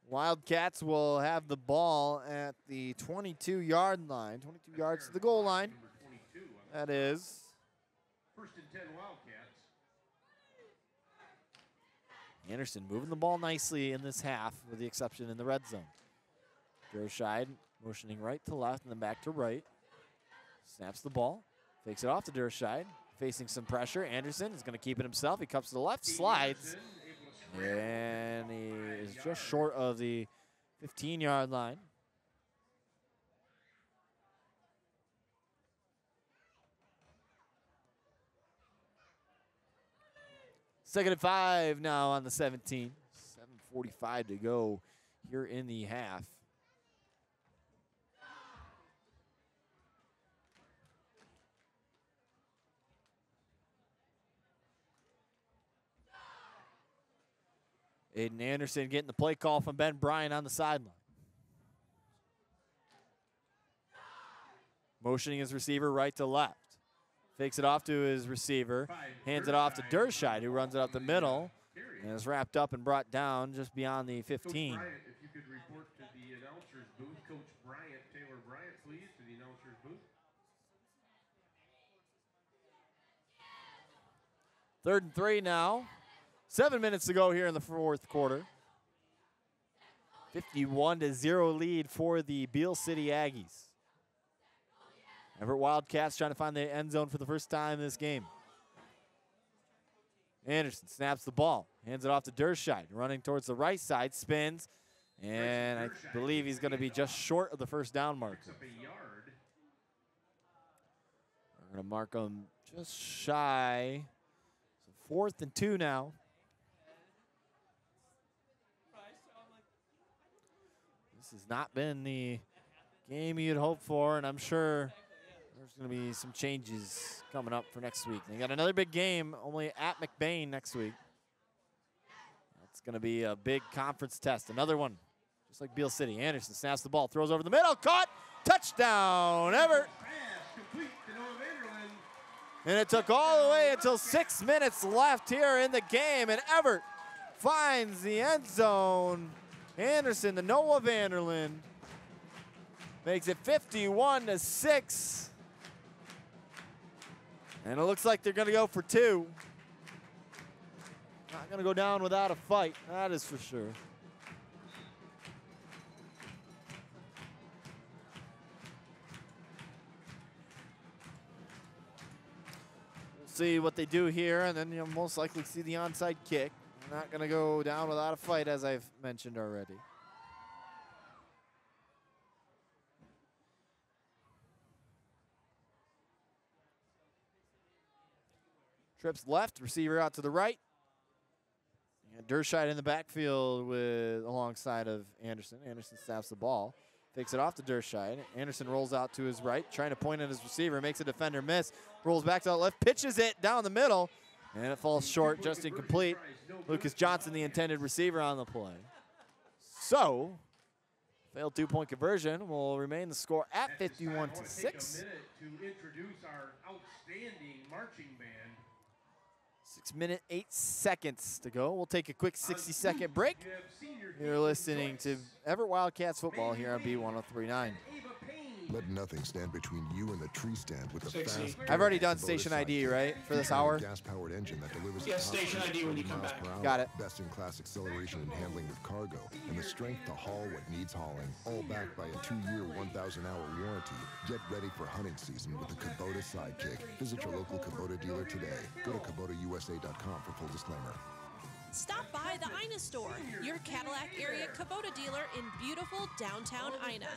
Wildcats will have the ball at the 22-yard line. 22 yards to the goal line. That is. 1st and 10 Wildcats. Anderson moving the ball nicely in this half, with the exception in the red zone. Dershide motioning right to left and then back to right. Snaps the ball. Fakes it off to Dershide. Facing some pressure. Anderson is going to keep it himself. He cups to the left, slides. And he is just short of the 15-yard line. Second and 5 now on the 17. 7:45 to go here in the half. Aiden Anderson getting the play call from Ben Bryant on the sideline. Motioning his receiver right to left. Fakes it off to his receiver. Hands it off to Dershide, who runs it up the middle. And is wrapped up and brought down just beyond the 15. Coach Bryant, if you could report to the announcer's booth. Coach Bryant, Taylor Bryant, please, to the announcer's booth. 3rd and 3 now. 7 minutes to go here in the 4th quarter. 51-0 lead for the Beal City Aggies. Evart Wildcats trying to find the end zone for the first time in this game. Anderson snaps the ball, hands it off to Dershide, running towards the right side, spins, and I believe he's going to be just short of the first down marker. We're going to mark him just shy. So 4th and 2 now. This has not been the game you'd hope for, and I'm sure there's going to be some changes coming up for next week. They got another big game, only at McBain next week. That's going to be a big conference test. Another one, just like Beal City. Anderson snaps the ball, throws over the middle, caught, touchdown, Evart. And it took all the way until 6 minutes left here in the game, and Evart finds the end zone. Anderson to Noah Vanderland makes it 51-6. And it looks like they're going to go for 2. Not going to go down without a fight, that is for sure. We'll see what they do here, and then you'll most likely see the onside kick. Not going to go down without a fight, as I've mentioned already. Trips left, receiver out to the right. And Dershide in the backfield alongside of Anderson. Anderson snaps the ball. Fakes it off to Dershide. Anderson rolls out to his right, trying to point at his receiver, makes a defender miss, rolls back to the left, pitches it down the middle, and it falls short, just incomplete. Lucas Johnson, the intended receiver on the play. So, failed 2-point conversion will remain the score at 51-6. To introduce our outstanding marching band. 6 minutes, 8 seconds to go. We'll take a quick 60-second break. You're listening to Evart Wildcats football here on B1039. Let nothing stand between you and the tree stand with the fast. I've already done station ID, right, for this hour? Gas-powered engine that delivers Yeah, station ID when you come back. Got it. Best-in-class acceleration and handling with cargo, and the strength to haul what needs hauling. All backed by a 2-year, 1,000-hour warranty. Get ready for hunting season with the Kubota Sidekick. Visit your local Kubota dealer today. Go to KubotaUSA.com for full disclaimer. Stop by the Ina store, your Cadillac area Kubota dealer in beautiful downtown Ina.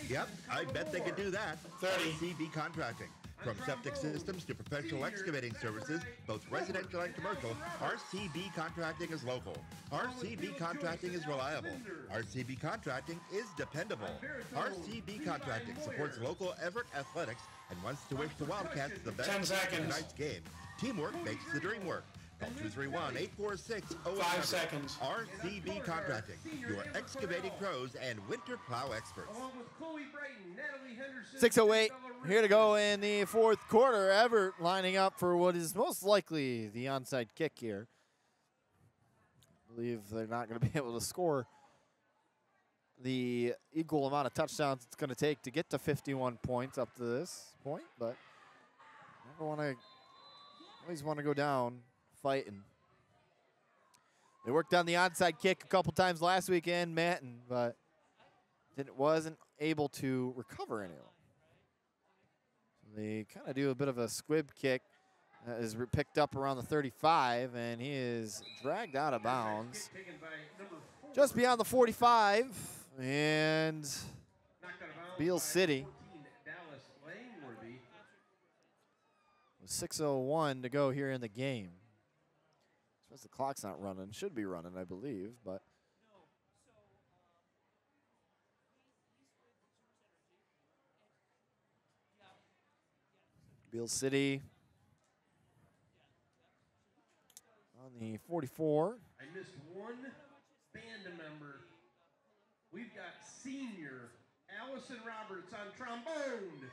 Yep, I bet they could do that. 30. RCB Contracting. From septic systems to professional excavating services, both residential and commercial, RCB Contracting is local. RCB Contracting is reliable. RCB Contracting is dependable. RCB Contracting supports local Evart athletics and wants to wish the Wildcats the best 10 in seconds. tonight's game. Teamwork makes the dream work. Call 231-846-0800. 5 seconds. RCB Contracting, your excavating pros and winter plow experts. 6:08 here to go in the fourth quarter. Evart lining up for what is most likely the onside kick here. I believe they're not going to be able to score the equal amount of touchdowns it's going to take to get to 51 points up to this point, but always want to go down fighting. They worked on the onside kick a couple times last weekend, Manton, but wasn't able to recover any of them. So they kind of do a bit of a squib kick. Is picked up around the 35, and he is dragged out of bounds just beyond the 45, and Beal City. With 6:01 to go here in the game. Suppose the clock's not running. Should be running, I believe, but Beal City on the 44. I missed one band member. We've got senior Allison Roberts on trombone.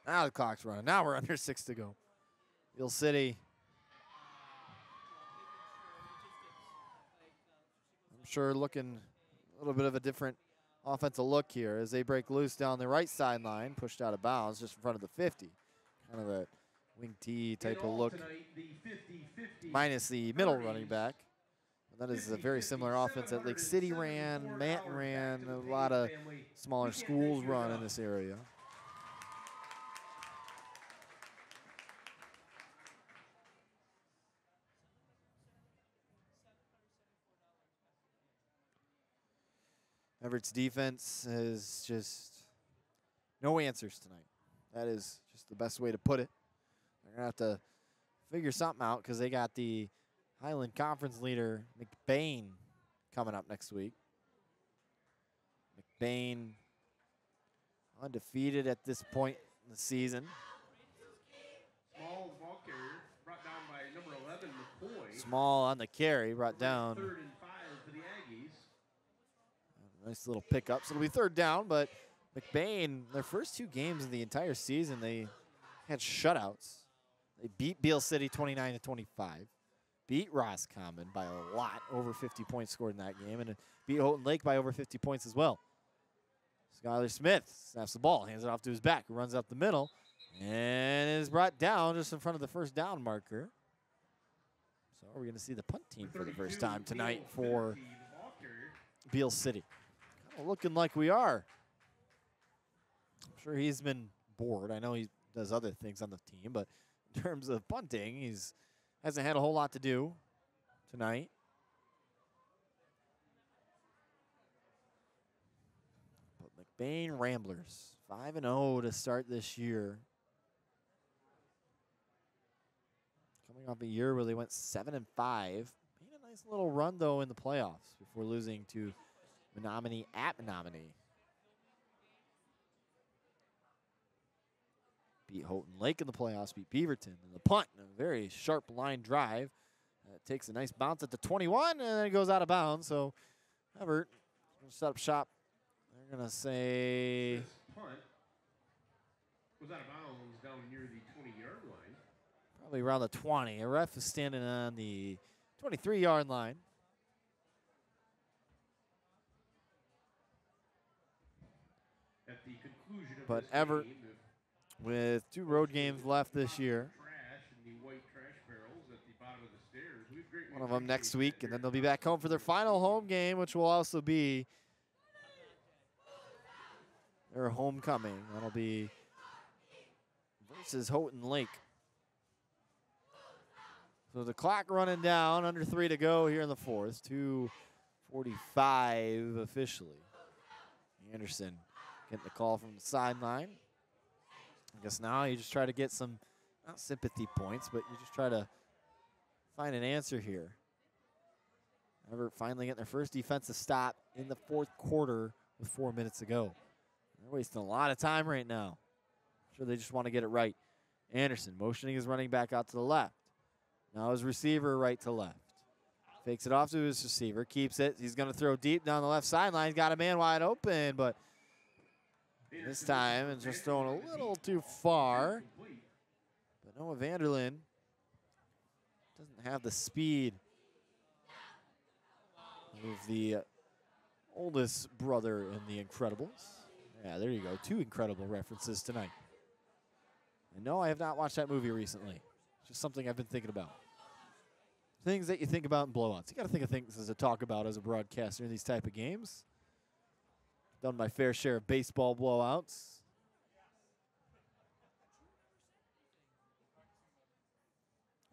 Now the clock's running. Now we're under 6 to go. Beal City. I'm sure looking a little bit of a different offensive look here as they break loose down the right sideline, pushed out of bounds just in front of the 50. Kind of a wing T type of look, minus the middle running back. And that is a very similar offense that Lake City ran, Manton ran, a lot of smaller schools run in this area. Everett's defense is just no answers tonight. That is just the best way to put it. They're going to have to figure something out because they got the Highland Conference leader, McBain, coming up next week. McBain undefeated at this point in the season. Small ball carrier brought down by number 11, McCoy. Small on the carry, brought down. 3rd and 5 for the Aggies. Nice little pickup. So it'll be 3rd down, but McBain, their first 2 games of the entire season, they had shutouts. They beat Beal City 29-25. Beat Roscommon by a lot, over 50 points scored in that game, and beat Houghton Lake by over 50 points as well. Skylar Smith snaps the ball, hands it off to his back, runs up the middle, and is brought down just in front of the first down marker. So we're going to see the punt team for the first time tonight for Beal City. Kind of looking like we are. I'm sure he's been bored. I know he does other things on the team, but in terms of punting, he's hasn't had a whole lot to do tonight. But McBain Ramblers, 5-0 to start this year. Coming off a year where they went 7-5. Made a nice little run, though, in the playoffs before losing to Menominee at Menominee. Beat Houghton Lake in the playoffs, beat Beaverton in the punt. A very sharp line drive. Takes a nice bounce at the 21, and then it goes out of bounds. So Evart going to set up shop. They're going to say... This punt was out of bounds down near the 20-yard line. Probably around the 20. A ref is standing on the 23-yard line. At the conclusion of But this Evart, game, with 2 road games left this year, trash in the white trash barrels at the bottom of the stairs. We've greatly one of them next week, and then they'll be back home for their final home game, which will also be their homecoming. That'll be versus Houghton Lake. So the clock running down, under 3 to go here in the fourth. 2:45 officially. Anderson getting the call from the sideline. I guess now you just try to get some, not sympathy points, but you just try to find an answer here. Evart finally getting their first defensive stop in the fourth quarter with 4 minutes to go. They're wasting a lot of time right now. I'm sure they just want to get it right. Anderson motioning his running back out to the left. Now his receiver right to left. Fakes it off to his receiver, keeps it. He's going to throw deep down the left sideline. He's got a man wide open, but this time it's just thrown a little too far. But Noah Vanderlyn doesn't have the speed of the oldest brother in The Incredibles. Yeah, there you go. 2 incredible references tonight. And no, I have not watched that movie recently. It's just something I've been thinking about. Things that you think about in blowouts. You got to think of things to talk about as a broadcaster in these type of games. Done my fair share of baseball blowouts.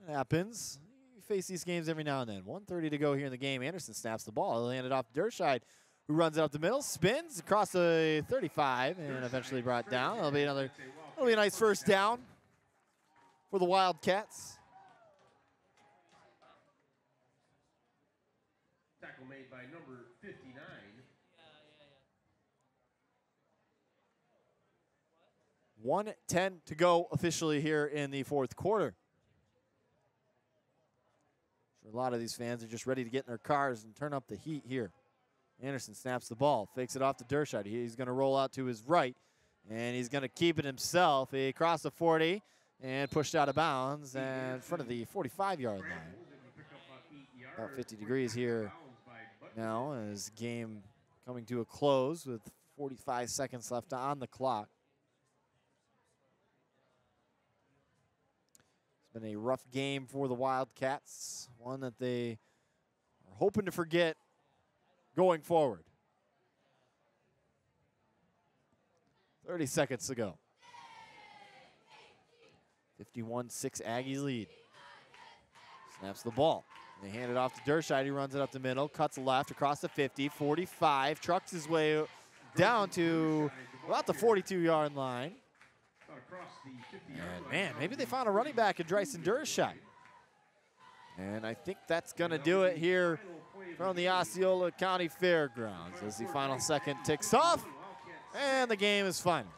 It happens. You face these games every now and then. 1:30 to go here in the game. Anderson snaps the ball. He'll hand it off to Dershide, who runs it up the middle, spins across the 35, and eventually brought down. That'll be a nice first down for the Wildcats. Tackle made by number 59. Yeah. 1:10 to go officially here in the fourth quarter. Sure, a lot of these fans are just ready to get in their cars and turn up the heat here. Anderson snaps the ball, fakes it off to Dershide. He's going to roll out to his right, and he's going to keep it himself. He crossed the 40 and pushed out of bounds and in front of the 45-yard line. About 50 degrees here now as game coming to a close with 45 seconds left on the clock. It's been a rough game for the Wildcats, one that they are hoping to forget going forward. 30 seconds to go. 51-6 Aggies lead. Snaps the ball. They hand it off to Dershide. He runs it up the middle, cuts left across the 50, 45, trucks his way down to about the 42-yard line. And man, maybe they found a running back in Dryson Dershide. And I think that's going to do it here from the Osceola County Fairgrounds as the final second ticks off, and the game is final.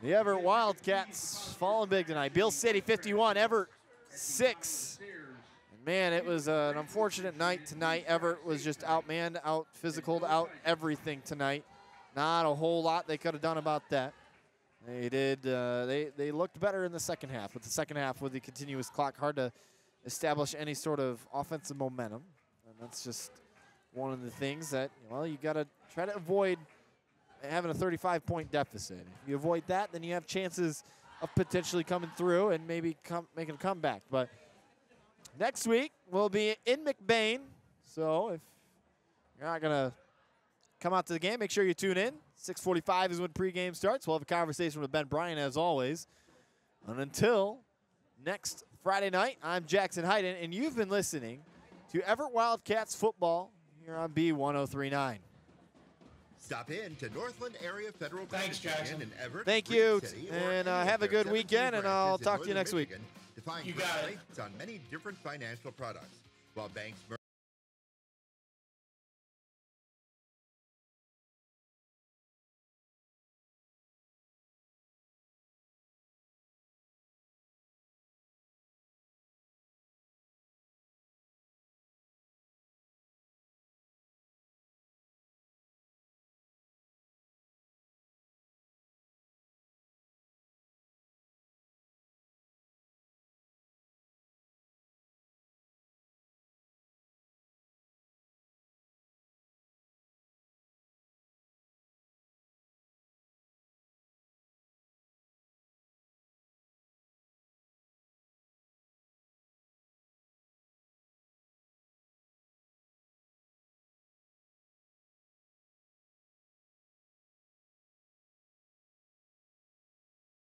The Evart Wildcats falling big tonight. Beal City 51, Evart 6. And man, it was an unfortunate night tonight. Evart was just outmanned, out-physicaled, out everything tonight. Not a whole lot they could have done about that. They did. They looked better in the second half. But the second half with the continuous clock, hard to establish any sort of offensive momentum. And that's just one of the things that, well, you got to try to avoid having a 35-point deficit. If you avoid that, then you have chances of potentially coming through and maybe making a comeback. But next week we'll be in McBain. So if you're not going to come out to the game, make sure you tune in. 6:45 is when pregame starts. We'll have a conversation with Ben Bryant as always. And until next Friday night, I'm Jackson Hayden, and you've been listening to Evart Wildcats football here on B1039. Stop in to Northland Area Federal Thanks, Jackson. In Evart, Thank you, City, and have a good weekend, and I'll talk to you next week. To find You got it. rates on many different financial products, while banks